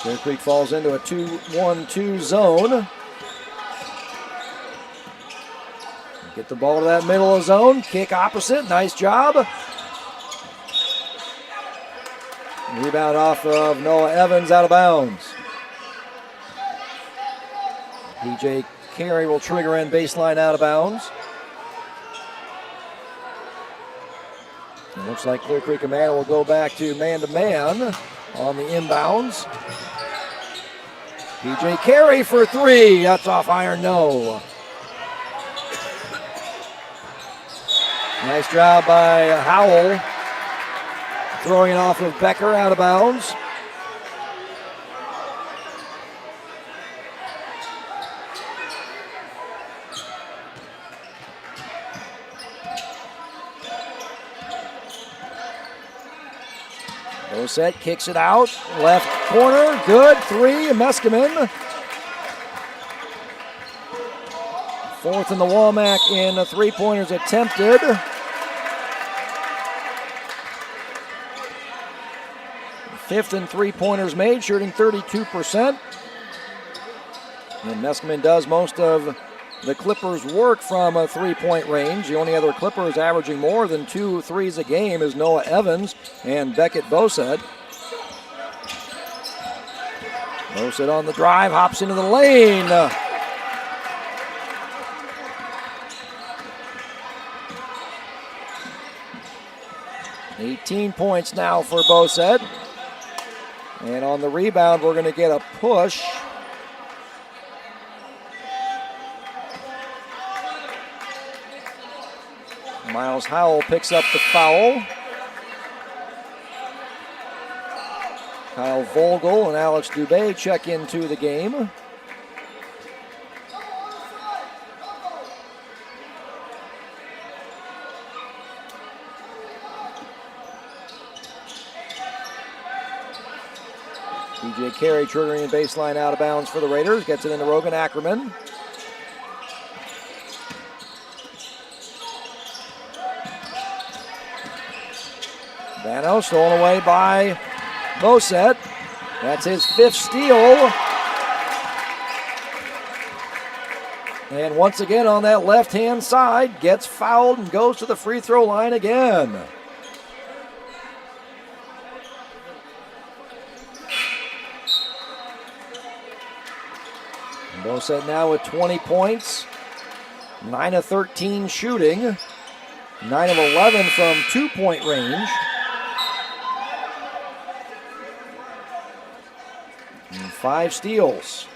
Clear Creek falls into a 2-1-2 zone. Get the ball to that middle of the zone, kick opposite, nice job. Rebound off of Noah Evans, out of bounds. PJ Carey will trigger in baseline, out of bounds. It looks like Clear Creek Amana will go back to man-to-man on the inbounds. PJ Carey for three. That's off iron, no. Nice job by Howell. Throwing it off of Becker, out of bounds. Bosset kicks it out. Left corner, good. Three, Meskimen. Fourth in the Womack in three-pointers attempted. Fifth in three-pointers made, shooting 32%. And Meskimen does most of the Clippers' work from a three-point range. The only other Clippers averaging more than 2 threes a game is Noah Evans and Beckett Bosset. Bosset on the drive, hops into the lane. $18 points now for Bosset. And on the rebound, we're going to get a push. Miles Howell picks up the foul. Kyle Vogel and Alex Dubé check into the game. PJ Carey triggering a baseline, out of bounds for the Raiders. Gets it into Rogan Ackerman. Bano stolen away by Bosset. That's his 5th steal. And once again on that left-hand side, gets fouled and goes to the free throw line again. Bosset now with 20 points, 9 of 13 shooting, 9 of 11 from 2-point range. And 5 steals.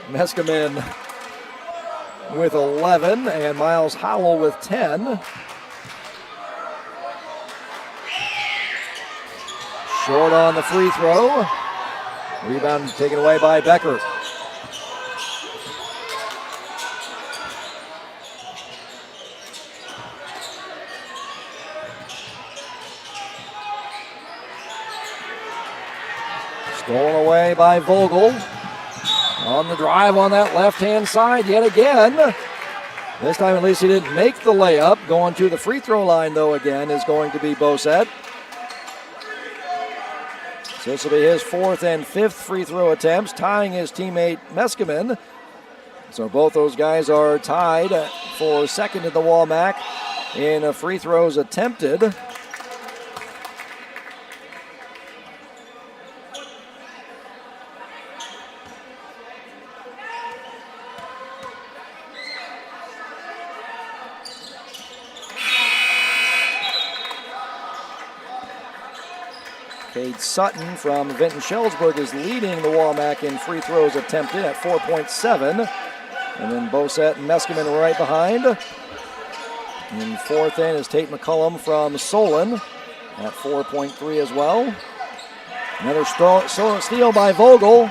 Meskimen with 11 and Miles Howell with 10. Short on the free throw. Rebound taken away by Becker. Stolen away by Vogel. On the drive on that left-hand side yet again. This time at least he didn't make the layup. Going to the free throw line, though, again, is going to be Bosette. So this will be his 4th and 5th free throw attempts, tying his teammate Meskimen. So both those guys are tied for 2nd in the WAMAC in free throws attempted. Cade Sutton from Vinton Shellsburg is leading the WAMAC in free throws attempted at 4.7. And then Bosette and Meskimen are right behind. In 4th in is Tate McCullum from Solon at 4.3 as well. Another steal by Vogel.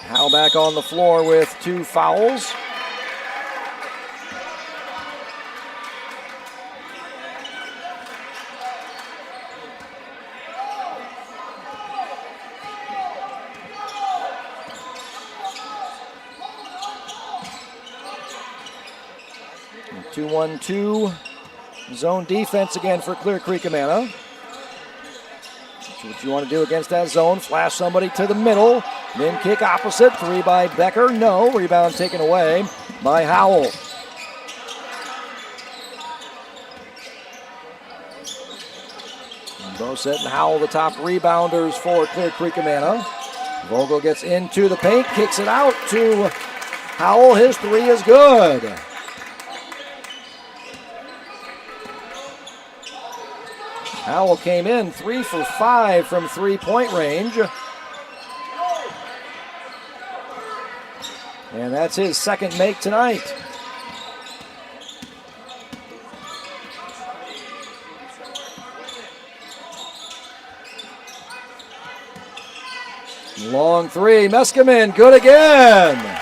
Howe back on the floor with 2 fouls. A 2-1-2 zone defense again for Clear Creek Amana. What you want to do against that zone, flash somebody to the middle, then kick opposite, 3 by Becker, no, rebound taken away by Howell. Bosette and Howell, the top rebounders for Clear Creek Amana. Vogel gets into the paint, kicks it out to Howell, his 3 is good. Howell came in 3 for 5 from 3-point range. And that's his 2nd make tonight. Long 3, Meskimen, good again.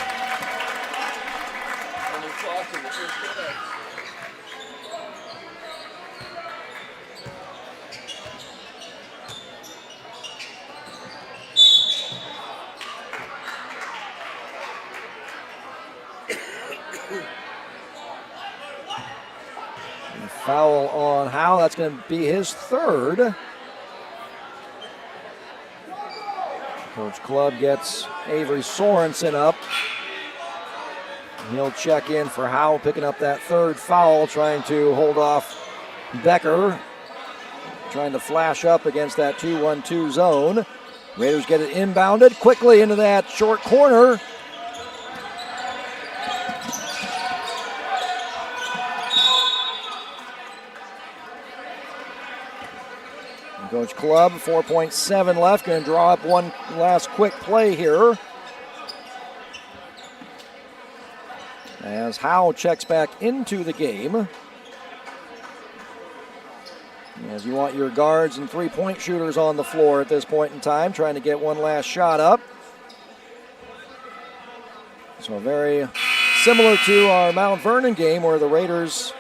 Foul on Howell, that's going to be his 3rd. Coach Clubb gets Avery Sorensen up. He'll check in for Howell, picking up that 3rd foul, trying to hold off Becker. Trying to flash up against that 2-1-2 zone. Raiders get it inbounded quickly into that short corner. Coach Clubb, 4.7 left, going to draw up one last quick play here. As Howell checks back into the game. As you want your guards and 3-point shooters on the floor at this point in time, trying to get one last shot up. So very similar to our Mount Vernon game where the Raiders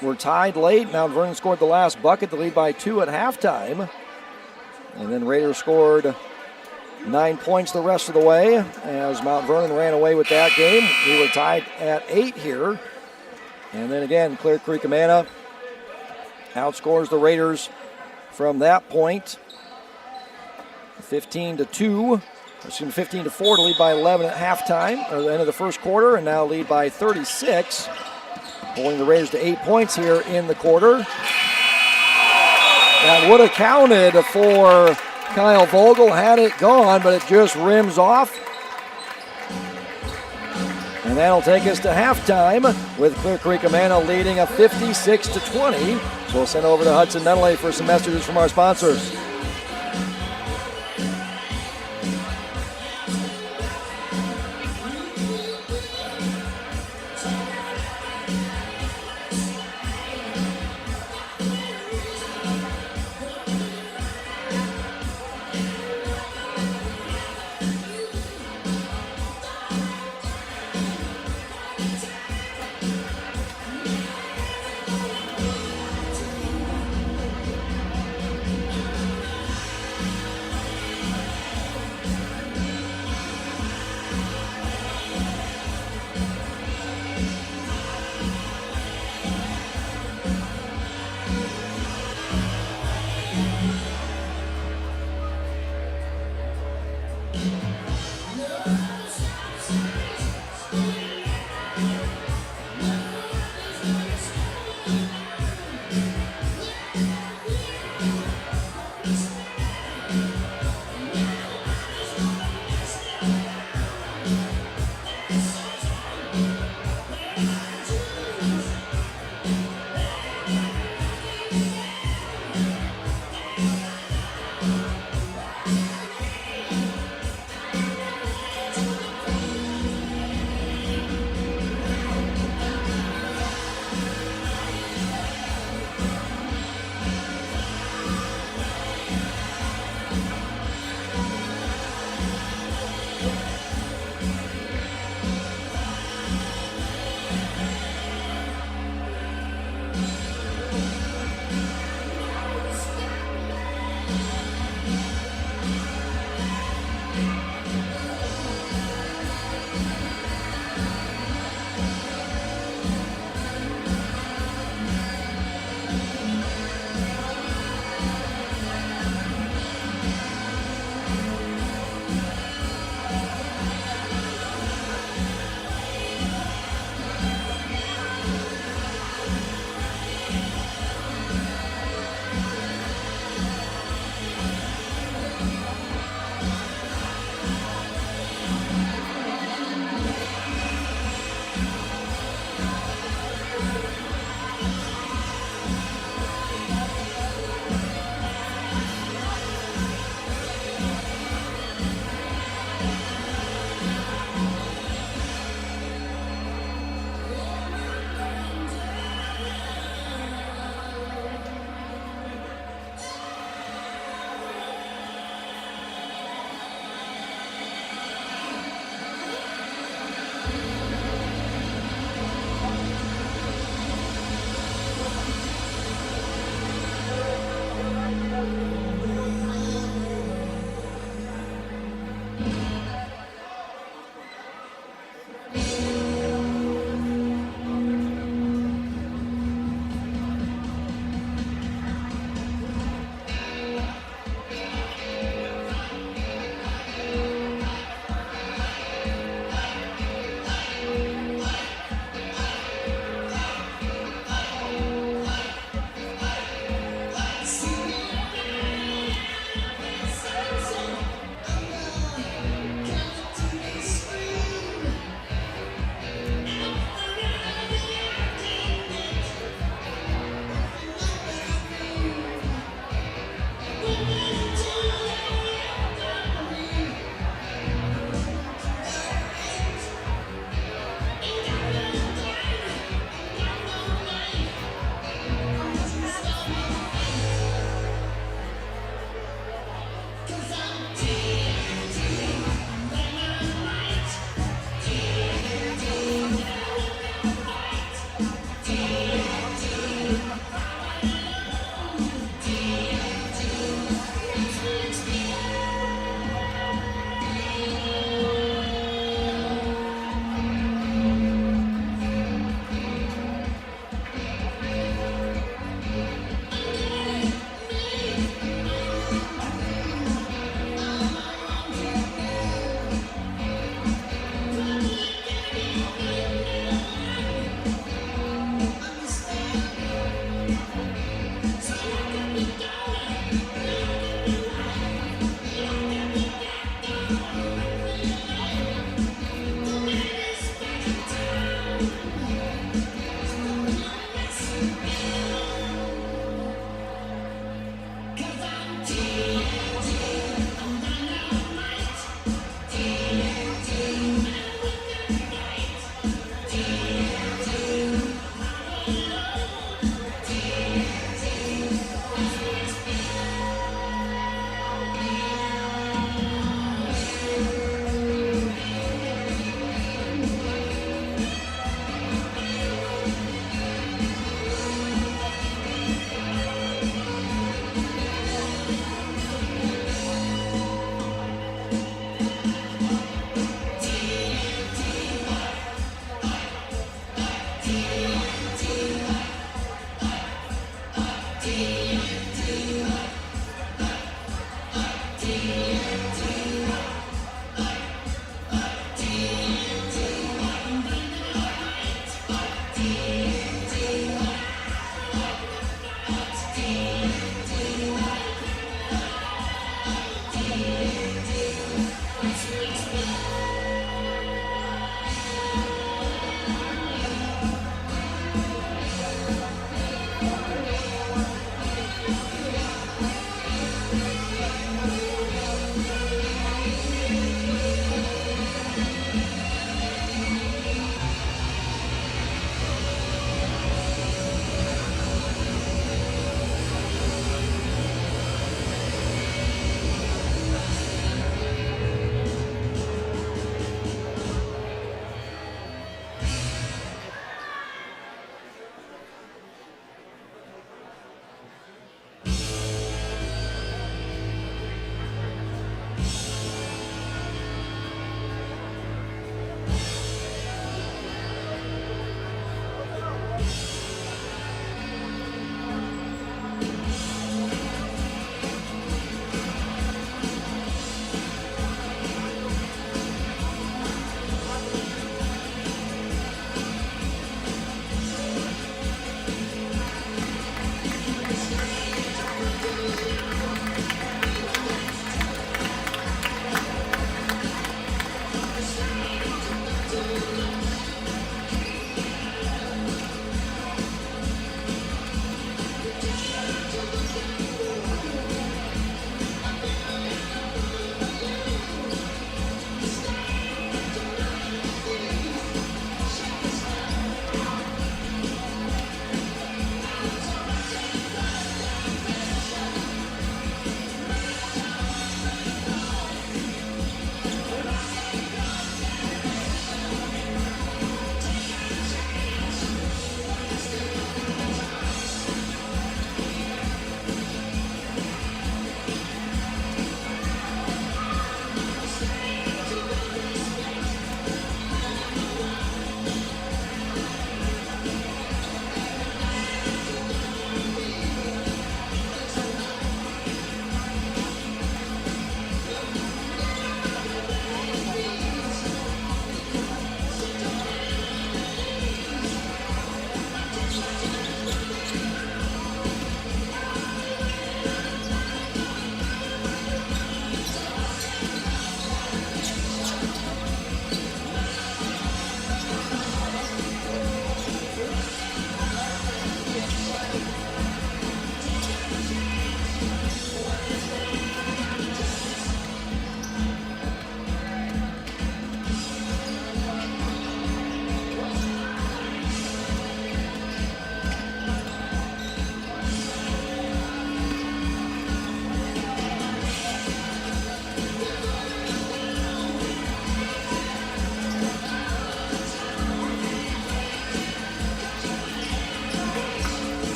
were tied late. Mount Vernon scored the last bucket, the lead by 2 at halftime. And then Raiders scored 9 points the rest of the way as Mount Vernon ran away with that game. We were tied at 8 here. And then again, Clear Creek Amana outscores the Raiders from that point. 15-4 to lead by 11 at halftime, or the end of the first quarter, and now lead by 36. Holding the Raiders to 8 points here in the quarter. That would have counted for Kyle Vogel had it gone, but it just rims off. And that'll take us to halftime with Clear Creek Amana leading a 56-20. So we'll send over to Hudson Nunnally for some messages from our sponsors.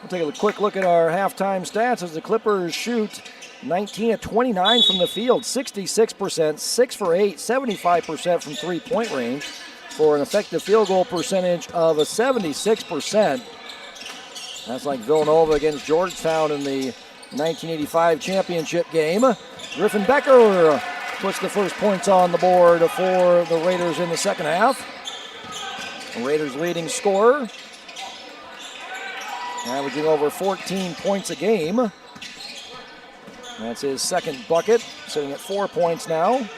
We'll take a quick look at our halftime stats as the Clippers shoot 19 of 29 from the field, 66%, 6 for 8, 75% from three-point range for an effective field goal percentage of a 76%. That's like Villanova against Georgetown in the 1985 championship game. Griffin Becker puts the first points on the board for the Raiders in the second half. The Raiders leading scorer, averaging over 14 points a game. That's his second bucket, sitting at 4 points now.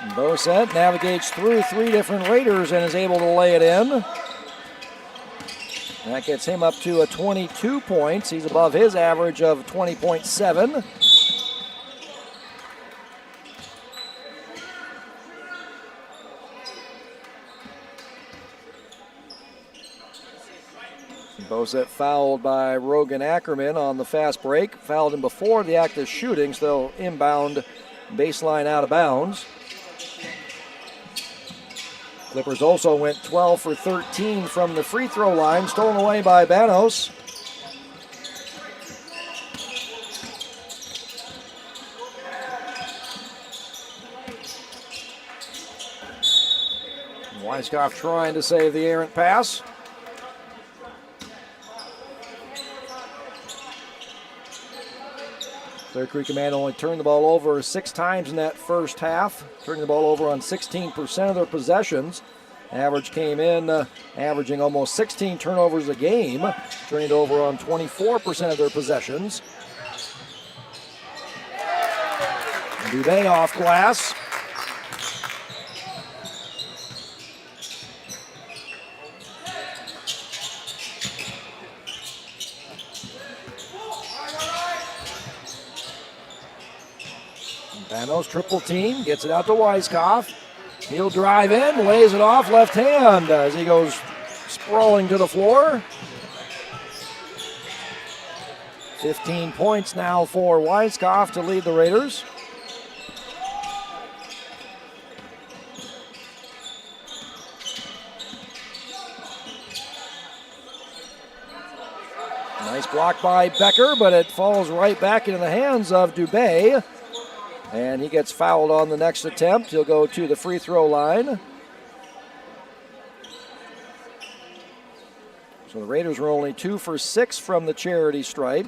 Bosset navigates through three different Raiders and is able to lay it in. That gets him up to a 22 points. He's above his average of 20.7. Bosset fouled by Rogan Ackerman on the fast break. Fouled him before the act of shooting, so inbound baseline out of bounds. Clippers also went 12 for 13 from the free throw line, stolen away by Banos. Weiskopf trying to save the errant pass. Clear Creek Command only turned the ball over 6 times in that first half, turning the ball over on 16% of their possessions. Average came in averaging almost 16 turnovers a game, turning it over on 24% of their possessions. Dubé off glass. Banos triple team, gets it out to Weiskopf. He'll drive in, lays it off left hand as he goes sprawling to the floor. 15 points now for Weiskopf to lead the Raiders. Nice block by Becker, but it falls right back into the hands of Dubé. And he gets fouled on the next attempt. He'll go to the free throw line. So the Raiders were only 2 for 6 from the charity stripe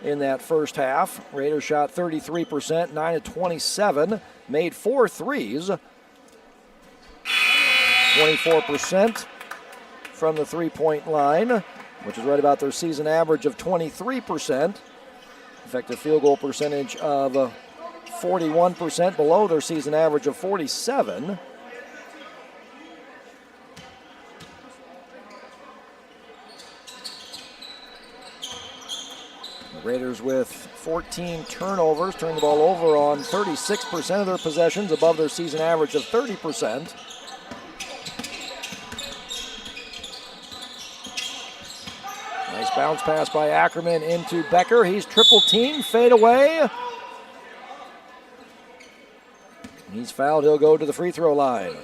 in that first half. Raiders shot 33%, 9 of 27, made 4 threes. 24% from the three-point line, which is right about their season average of 23%. Effective field goal percentage of 41%, below their season average of 47. The Raiders with 14 turnovers, turn the ball over on 36% of their possessions, above their season average of 30%. Nice bounce pass by Ackerman into Becker. He's triple teamed, fade away. He's fouled, he'll go to the free throw line.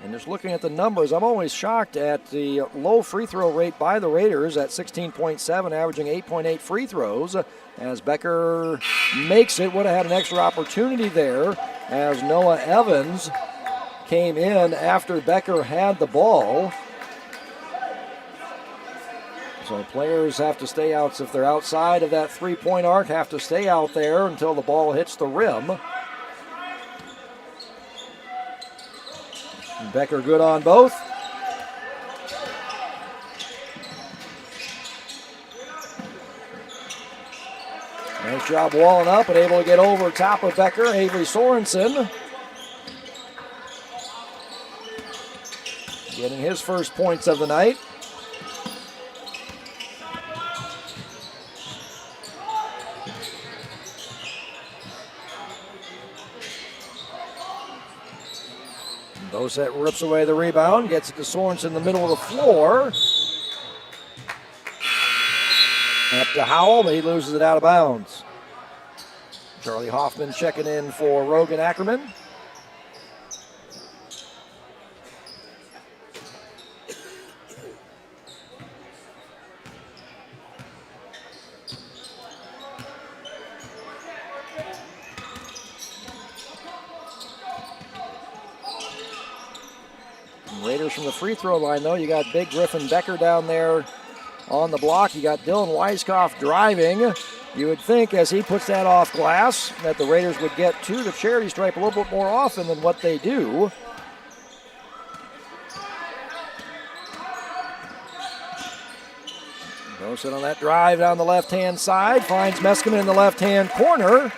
And just looking at the numbers, I'm always shocked at the low free throw rate by the Raiders at 16.7, averaging 8.8 free throws. As Becker makes it, would have had an extra opportunity there as Noah Evans came in after Becker had the ball. So players have to stay out. If they're outside of that three-point arc, have to stay out there until the ball hits the rim. And Becker good on both. Nice job walling up and able to get over top of Becker. Avery Sorensen getting his first points of the night. Bosset rips away the rebound, gets it to Sorensen in the middle of the floor. Up to Howell, but he loses it out of bounds. Charlie Hoffman checking in for Rogan Ackerman. Raiders from the free throw line, though. You got big Griffin Becker down there on the block. You got Dylan Weiskopf driving. You would think as he puts that off glass that the Raiders would get to the charity stripe a little bit more often than what they do. Goes in on that drive down the left-hand side. Finds Meskimen in the left-hand corner.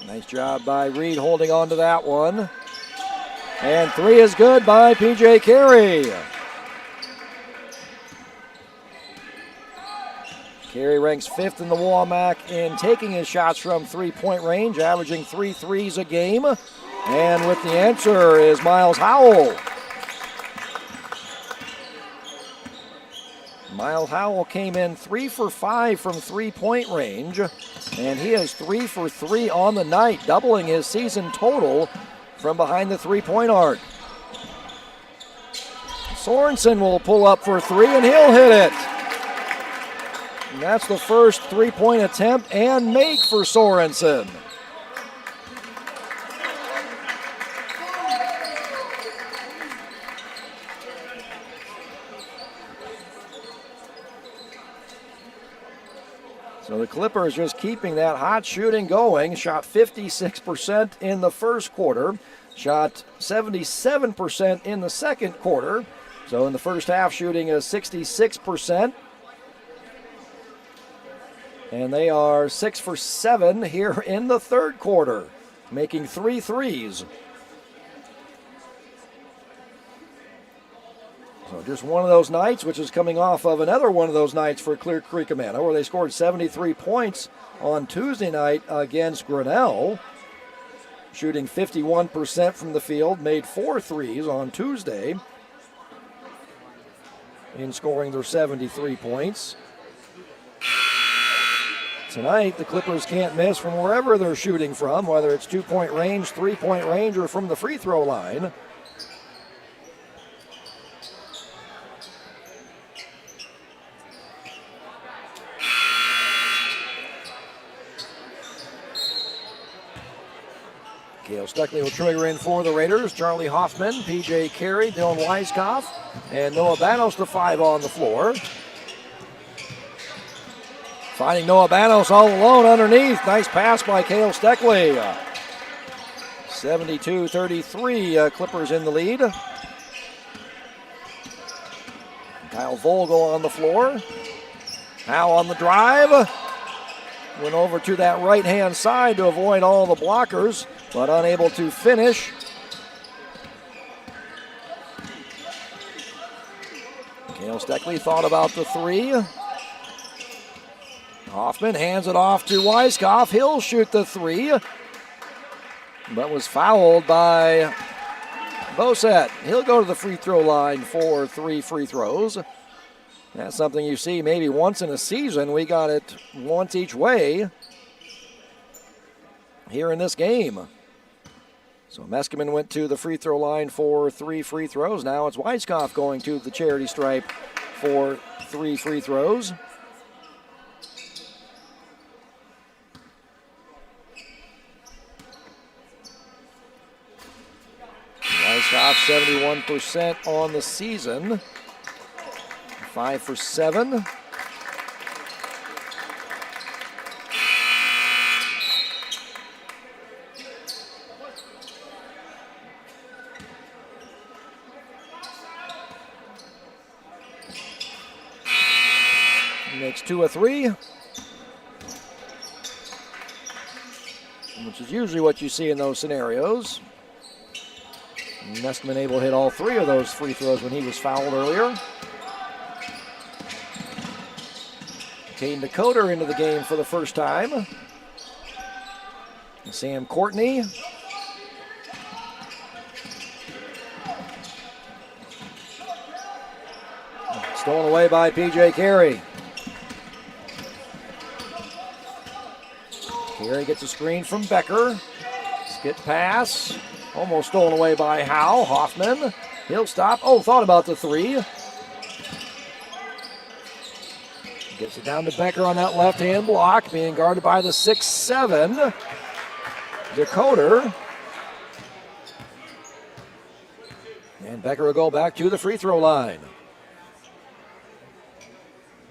Nice job by Reed holding on to that one. And three is good by P.J. Carey. Carey ranks 5th in the WAMAC in taking his shots from three-point range, averaging 3 threes a game. And with the answer is Miles Howell. Miles Howell came in 3 for 5 from three-point range, and he is 3 for 3 on the night, doubling his season total from behind the three-point arc. Sorensen will pull up for 3, and he'll hit it. And that's the first three-point attempt and make for Sorensen. So the Clippers just keeping that hot shooting going. Shot 56% in the first quarter. Shot 77% in the second quarter. So in the first half, shooting is 66%. And they are 6 for 7 here in the third quarter, making 3 threes. So just one of those nights, which is coming off of another one of those nights for Clear Creek Amana, where they scored 73 points on Tuesday night against Grinnell. Shooting 51% from the field, made 4 threes on Tuesday in scoring their 73 points. Tonight, the Clippers can't miss from wherever they're shooting from, whether it's 2-point range, 3-point range, or from the free throw line. Cale Stuckley will trigger in for the Raiders. Charlie Hoffman, P.J. Carey, Dylan Weiskopf, and Noah Banos, the 5 on the floor. Finding Noah Banos all alone underneath. Nice pass by Cale Stuckley. 72-33, Clippers in the lead. Kyle Vogel on the floor. Howe on the drive. Went over to that right-hand side to avoid all the blockers, but unable to finish. Cale Stuckley thought about the 3. Hoffman hands it off to Weiskopf. He'll shoot the 3, but was fouled by Bosset. He'll go to the free throw line for 3 free throws. That's something you see maybe once in a season. We got it once each way here in this game. So Meskimen went to the free throw line for 3 free throws. Now it's Weiskopf going to the charity stripe for 3 free throws. Weiskopf 71% on the season. 5 for 7. Makes 2 of 3, which is usually what you see in those scenarios. Meskimen able to hit all 3 of those free throws when he was fouled earlier. Caden Decoder into the game for the first time. Sam Courtney. Stolen away by P.J. Carey. Carey gets a screen from Becker. Skip pass. Almost stolen away by Howe. Hoffman. He'll stop. Oh, thought about the three. Gets it down to Becker on that left-hand block, being guarded by the 6'7", Decoder. And Becker will go back to the free throw line.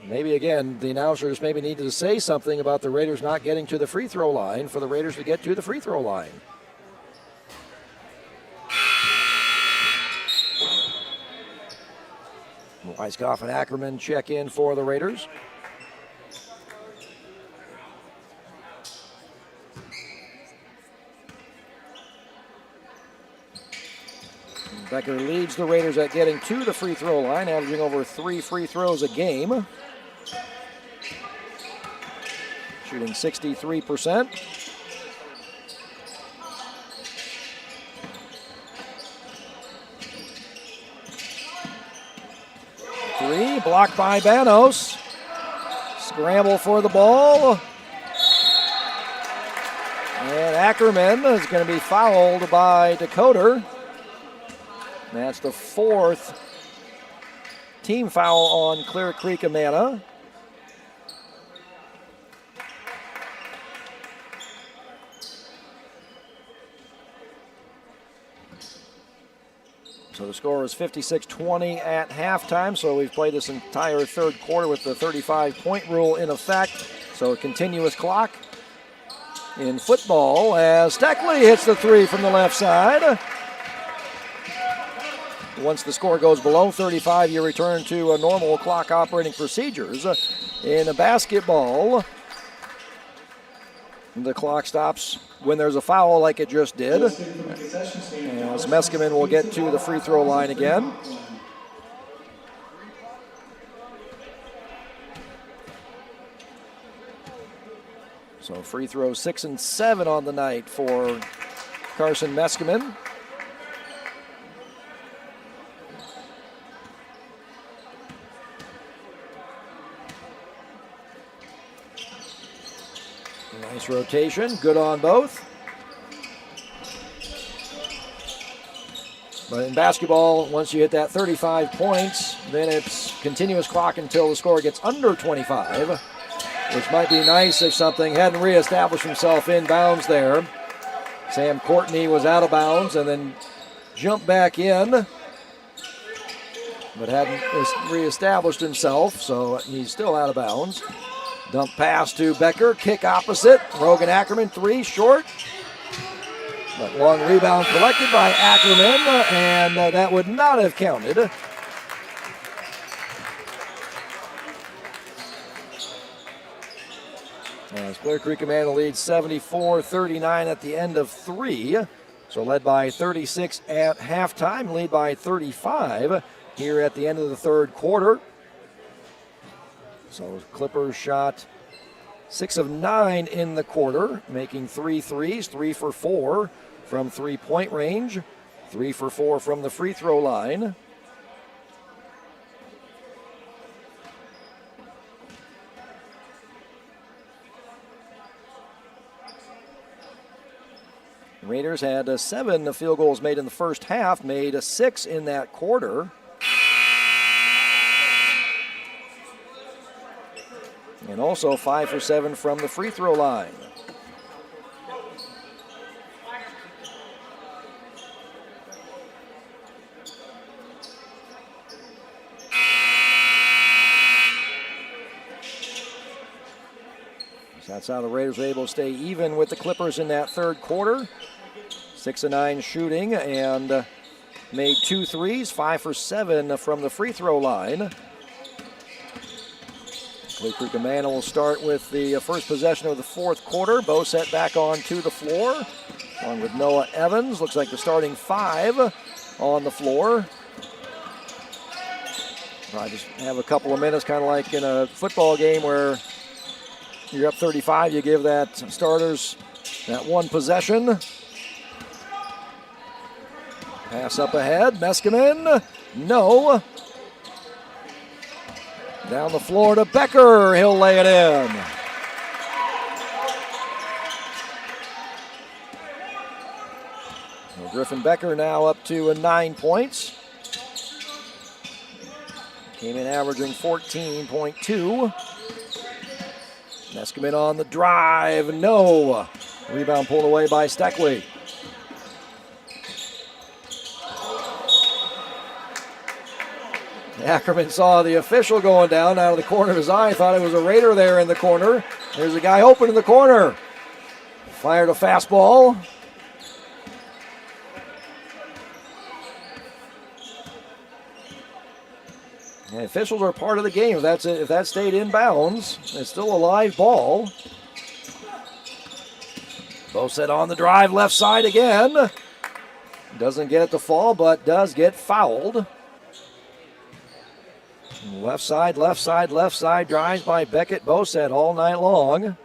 Maybe again, the announcers maybe needed to say something about the Raiders not getting to the free throw line for the Raiders to get to the free throw line. Weiskopf and Ackerman check in for the Raiders. Becker leads the Raiders at getting to the free throw line, averaging over 3 free throws a game. Shooting 63%. Three, blocked by Banos. Scramble for the ball. And Ackerman is going to be fouled by Decoder. That's the 4th team foul on Clear Creek Amana. So the score is 56-20 at halftime. So we've played this entire third quarter with the 35-point rule in effect. So a continuous clock in football as Steckley hits the three from the left side. Once the score goes below 35, you return to normal clock operating procedures. In a basketball, the clock stops when there's a foul like it just did. As Meskimen will get to the free throw line again. So free throws 6 and 7 on the night for Carson Meskimen. Nice rotation, good on both. But in basketball, once you hit that 35 points, then it's continuous clock until the score gets under 25, which might be nice if something hadn't reestablished himself inbounds there. Sam Courtney was out of bounds and then jumped back in, but hadn't reestablished himself, so he's still out of bounds. Dump pass to Becker, kick opposite. Rogan Ackerman, three, short. But long rebound collected by Ackerman, and that would not have counted. As Clear Creek Amana leads 74-39 at the end of three. So led by 36 at halftime, lead by 35 here at the end of the third quarter. So Clippers shot 6 of 9 in the quarter, making 3 threes, 3 for 4 from three-point range, 3 for 4 from the free throw line. Raiders had 7 field goals made in the first half, made 6 in that quarter. And also 5 for 7 from the free throw line. So that's how the Raiders were able to stay even with the Clippers in that third quarter. 6 of 9 shooting and made 2 threes, 5 for 7 from the free throw line. Clear Creek Amana will start with the first possession of the fourth quarter. Boset back onto the floor, along with Noah Evans. Looks like the starting 5 on the floor. I just have a couple of minutes, kind of like in a football game where you're up 35, you give that starters that one possession. Pass up ahead, Meskimen, no. Down the floor to Becker. He'll lay it in. Well, Griffin Becker now up to 9 points. Came in averaging 14.2. Neskeman on the drive. No. Rebound pulled away by Steckley. Ackerman saw the official going down out of the corner of his eye. Thought it was a Raider there in the corner. There's a guy open in the corner. Fired a fastball. And officials are part of the game. If that stayed in bounds, it's still a live ball. Bosset on the drive, left side again. Doesn't get it to fall, but does get fouled. Left side, left side, left side. Drives by Beckett Bosset all night long.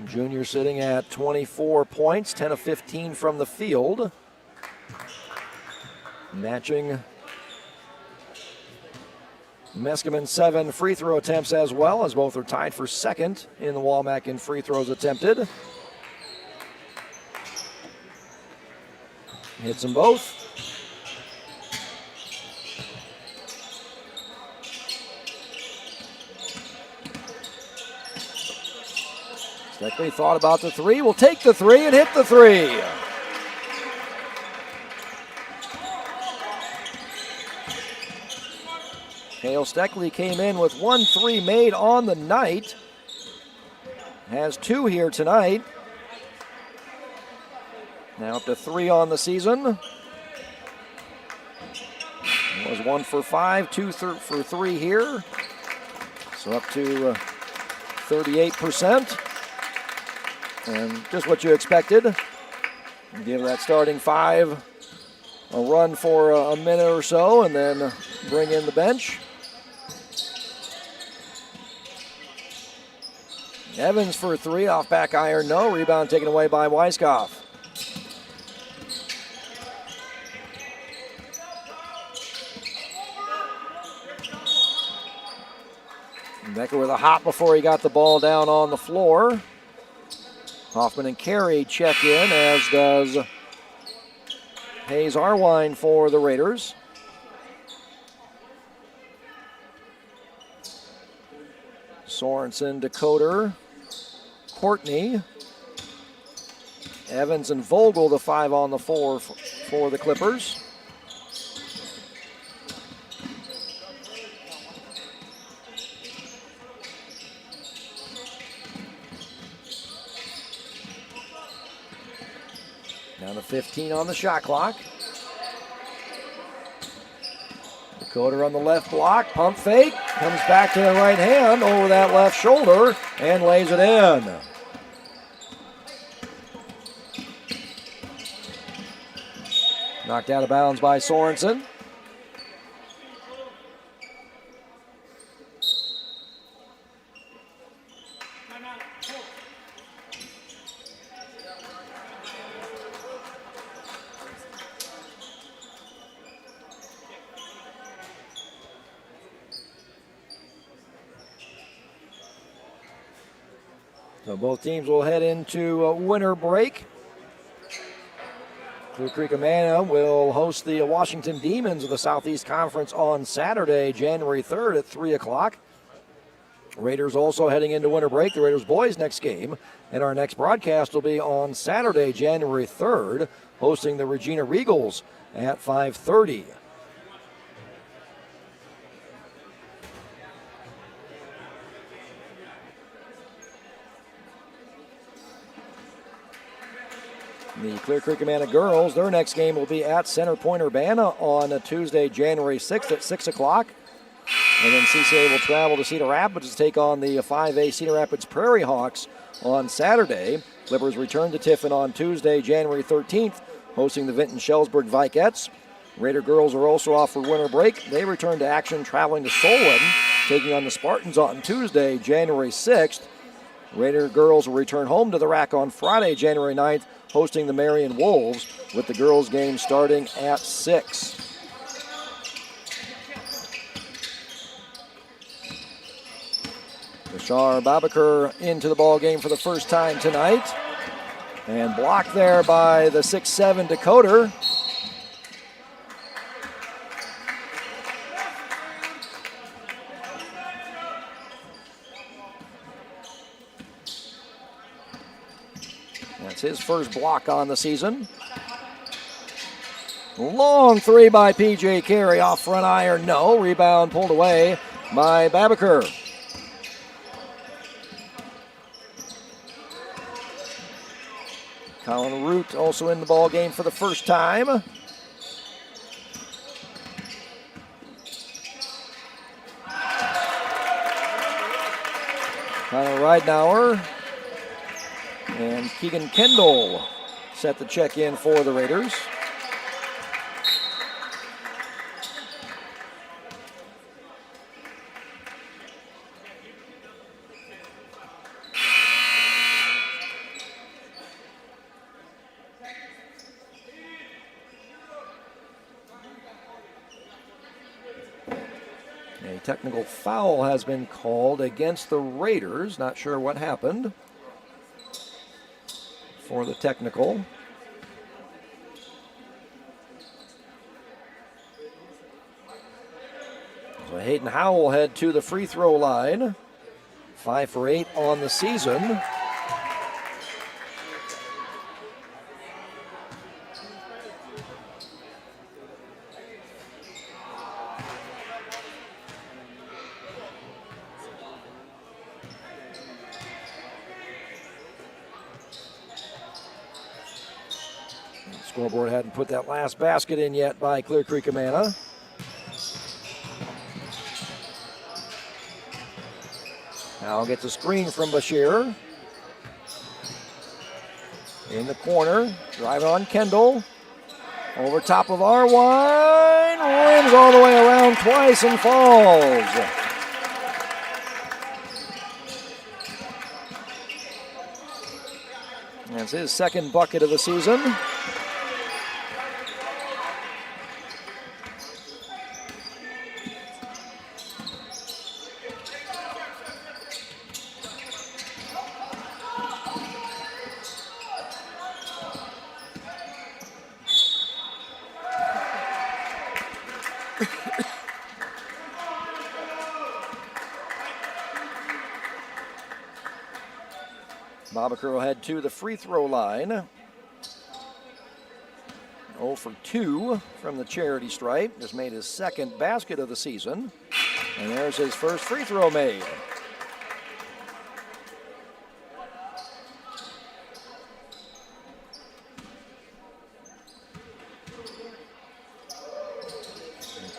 Junior sitting at 24 points, 10 of 15 from the field. Matching Meskimen's 7 free throw attempts as well, as both are tied for second in the WAMAC in free throws attempted. Hits them both. Steckley thought about the three, will take the three and hit the three. Cale Steckley came in with 1 3 made on the night. Has 2 here tonight. Now up to 3 on the season. Was 1 for 5, 2 for 3 here. So up to 38%. And just what you expected. Give that starting 5 a run for a minute or so and then bring in the bench. Evans for 3, off back iron, no. Rebound taken away by Weiskopf. Becker with a hop before he got the ball down on the floor. Hoffman and Carey check in, as does Hayes Arwine for the Raiders. Sorensen, Decoder, Courtney, Evans and Vogel, the 5 on the 4 for the Clippers. Down to 15 on the shot clock. Decoder on the left block, pump fake, comes back to the right hand over that left shoulder and lays it in. Knocked out of bounds by Sorensen. So both teams will head into a winter break. Clear Creek Amana will host the Washington Demons of the Southeast Conference on Saturday, January 3rd at 3 o'clock. Raiders also heading into winter break. The Raiders boys next game. And our next broadcast will be on Saturday, January 3rd, hosting the Regina Regals at 5:30. The Clear Creek Amana girls, their next game will be at Center Point Urbana on Tuesday, January 6th at 6 o'clock. And then CCA will travel to Cedar Rapids to take on the 5A Cedar Rapids Prairie Hawks on Saturday. Clippers return to Tiffin on Tuesday, January 13th, hosting the Vinton-Shellsburg Vikettes. Raider girls are also off for winter break. They return to action traveling to Solon, taking on the Spartans on Tuesday, January 6th. Raider girls will return home to the rack on Friday, January 9th, hosting the Marion Wolves, with the girls' game starting at 6. Shar Babaker into the ball game for the first time tonight. And blocked there by the 6'7" Dakoter. That's his first block on the season. Long three by P.J. Carey off front iron. No. Rebound pulled away by Babaker. Colin Root also in the ball game for the first time. Kyle Ridenauer and Keegan Kendall set the check in for the Raiders. A technical foul has been called against the Raiders. Not sure what happened for the technical. So Hayden Howell head to the free throw line. 5 for 8 on the season. Scoreboard hadn't put that last basket in yet by Clear Creek Amana. Now gets a screen from Bashir. In the corner, drive on Kendall. Over top of Arwine, rims all the way around twice and falls. That's his second bucket of the season. Babaker will head to the free throw line. 0 for 2 from the charity stripe. Just made his second basket of the season. And there's his first free throw made.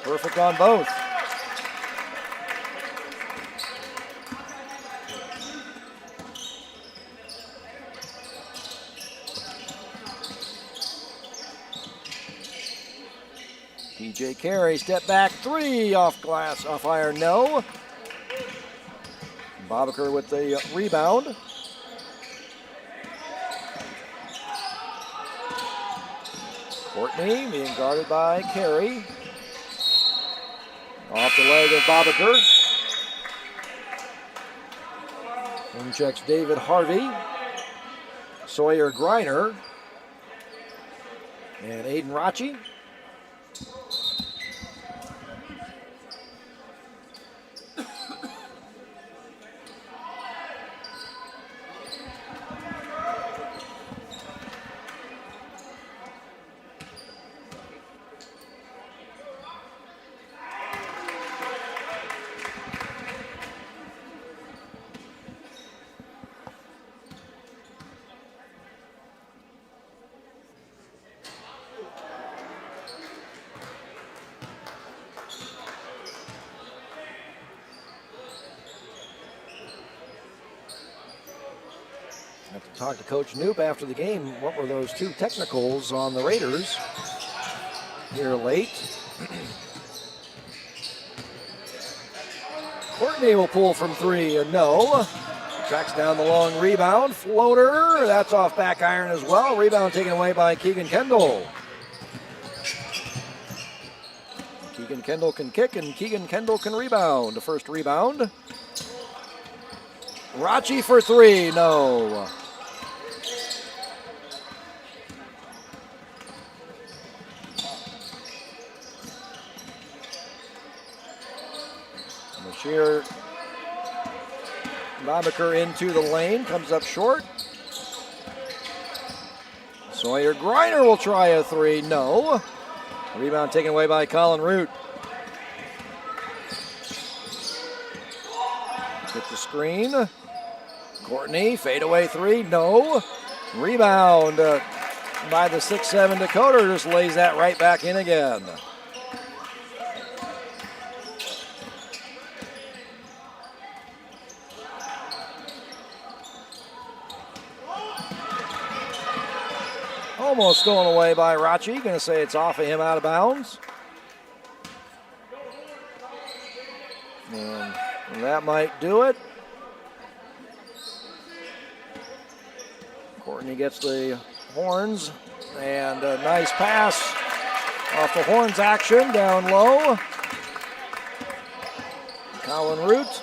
Perfect on both. P.J. Carey, step back three, off glass, off iron, no. Babaker with the rebound. Courtney being guarded by Carey. Off the leg of Babaker. In checks David Harvey. Sawyer Griner. And Aiden Rachi. Have to talk to Coach Knoop after the game. What were those two technicals on the Raiders here late? Courtney will pull from three, and no. Tracks down the long rebound. Floater, that's off back iron as well. Rebound taken away by Keegan Kendall. Keegan Kendall can kick, and Keegan Kendall can rebound. The first rebound. Rachi for three, no. Bashir Babaker into the lane, comes up short. Sawyer Griner will try a three, no. Rebound taken away by Colin Root. Get the screen. Courtney, fadeaway three, no. Rebound by the 6'7" Dakota, just lays that right back in again. Almost stolen away by Rachi. Going to say it's off of him, out of bounds. And that might do it. Courtney gets the horns, and a nice pass off the horns action down low. Colin Root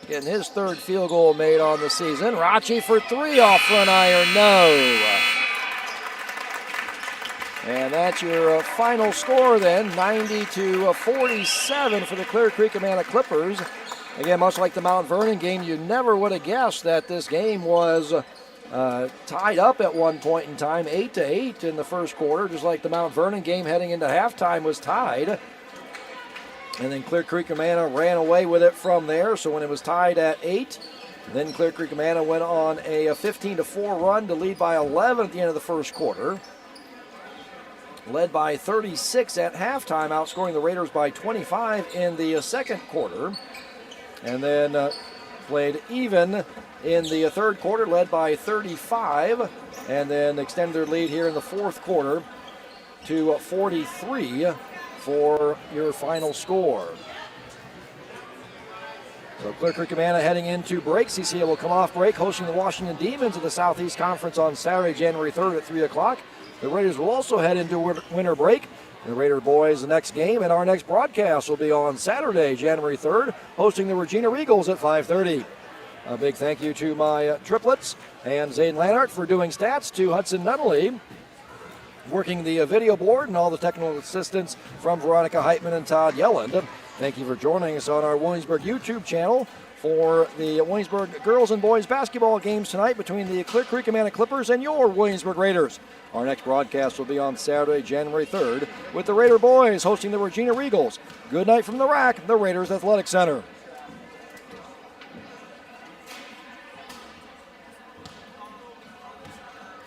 getting his third field goal made on the season. Rachi for three off front iron, no. And that's your final score then, 90-47 for the Clear Creek Amana Clippers. Again, much like the Mount Vernon game, you never would have guessed that this game was tied up at one point in time, 8-8 in the first quarter, just like the Mount Vernon game heading into halftime was tied. And then Clear Creek Amana ran away with it from there. So when it was tied at 8, then Clear Creek Amana went on a 15-4 run to lead by 11 at the end of the first quarter. Led by 36 at halftime, outscoring the Raiders by 25 in the second quarter. And then played even in the third quarter, led by 35, and then extended their lead here in the fourth quarter to 43 for your final score. So Clear Creek Amana heading into break. CCA will come off break, hosting the Washington Demons of the Southeast Conference on Saturday, January 3rd at 3 o'clock. The Raiders will also head into winter break. The Raider boys, the next game and our next broadcast will be on Saturday, January 3rd, hosting the Regina Regals at 5:30. A big thank you to my triplets and Zane Lannert for doing stats, to Hudson Nunnally working the video board, and all the technical assistance from Veronica Heitman and Todd Yelland. Thank you for joining us on our Williamsburg YouTube channel for the Williamsburg girls and boys basketball games tonight between the Clear Creek Amana Clippers and your Williamsburg Raiders. Our next broadcast will be on Saturday, January 3rd, with the Raider boys hosting the Regina Regals. Good night from the RAC, the Raiders Athletic Center.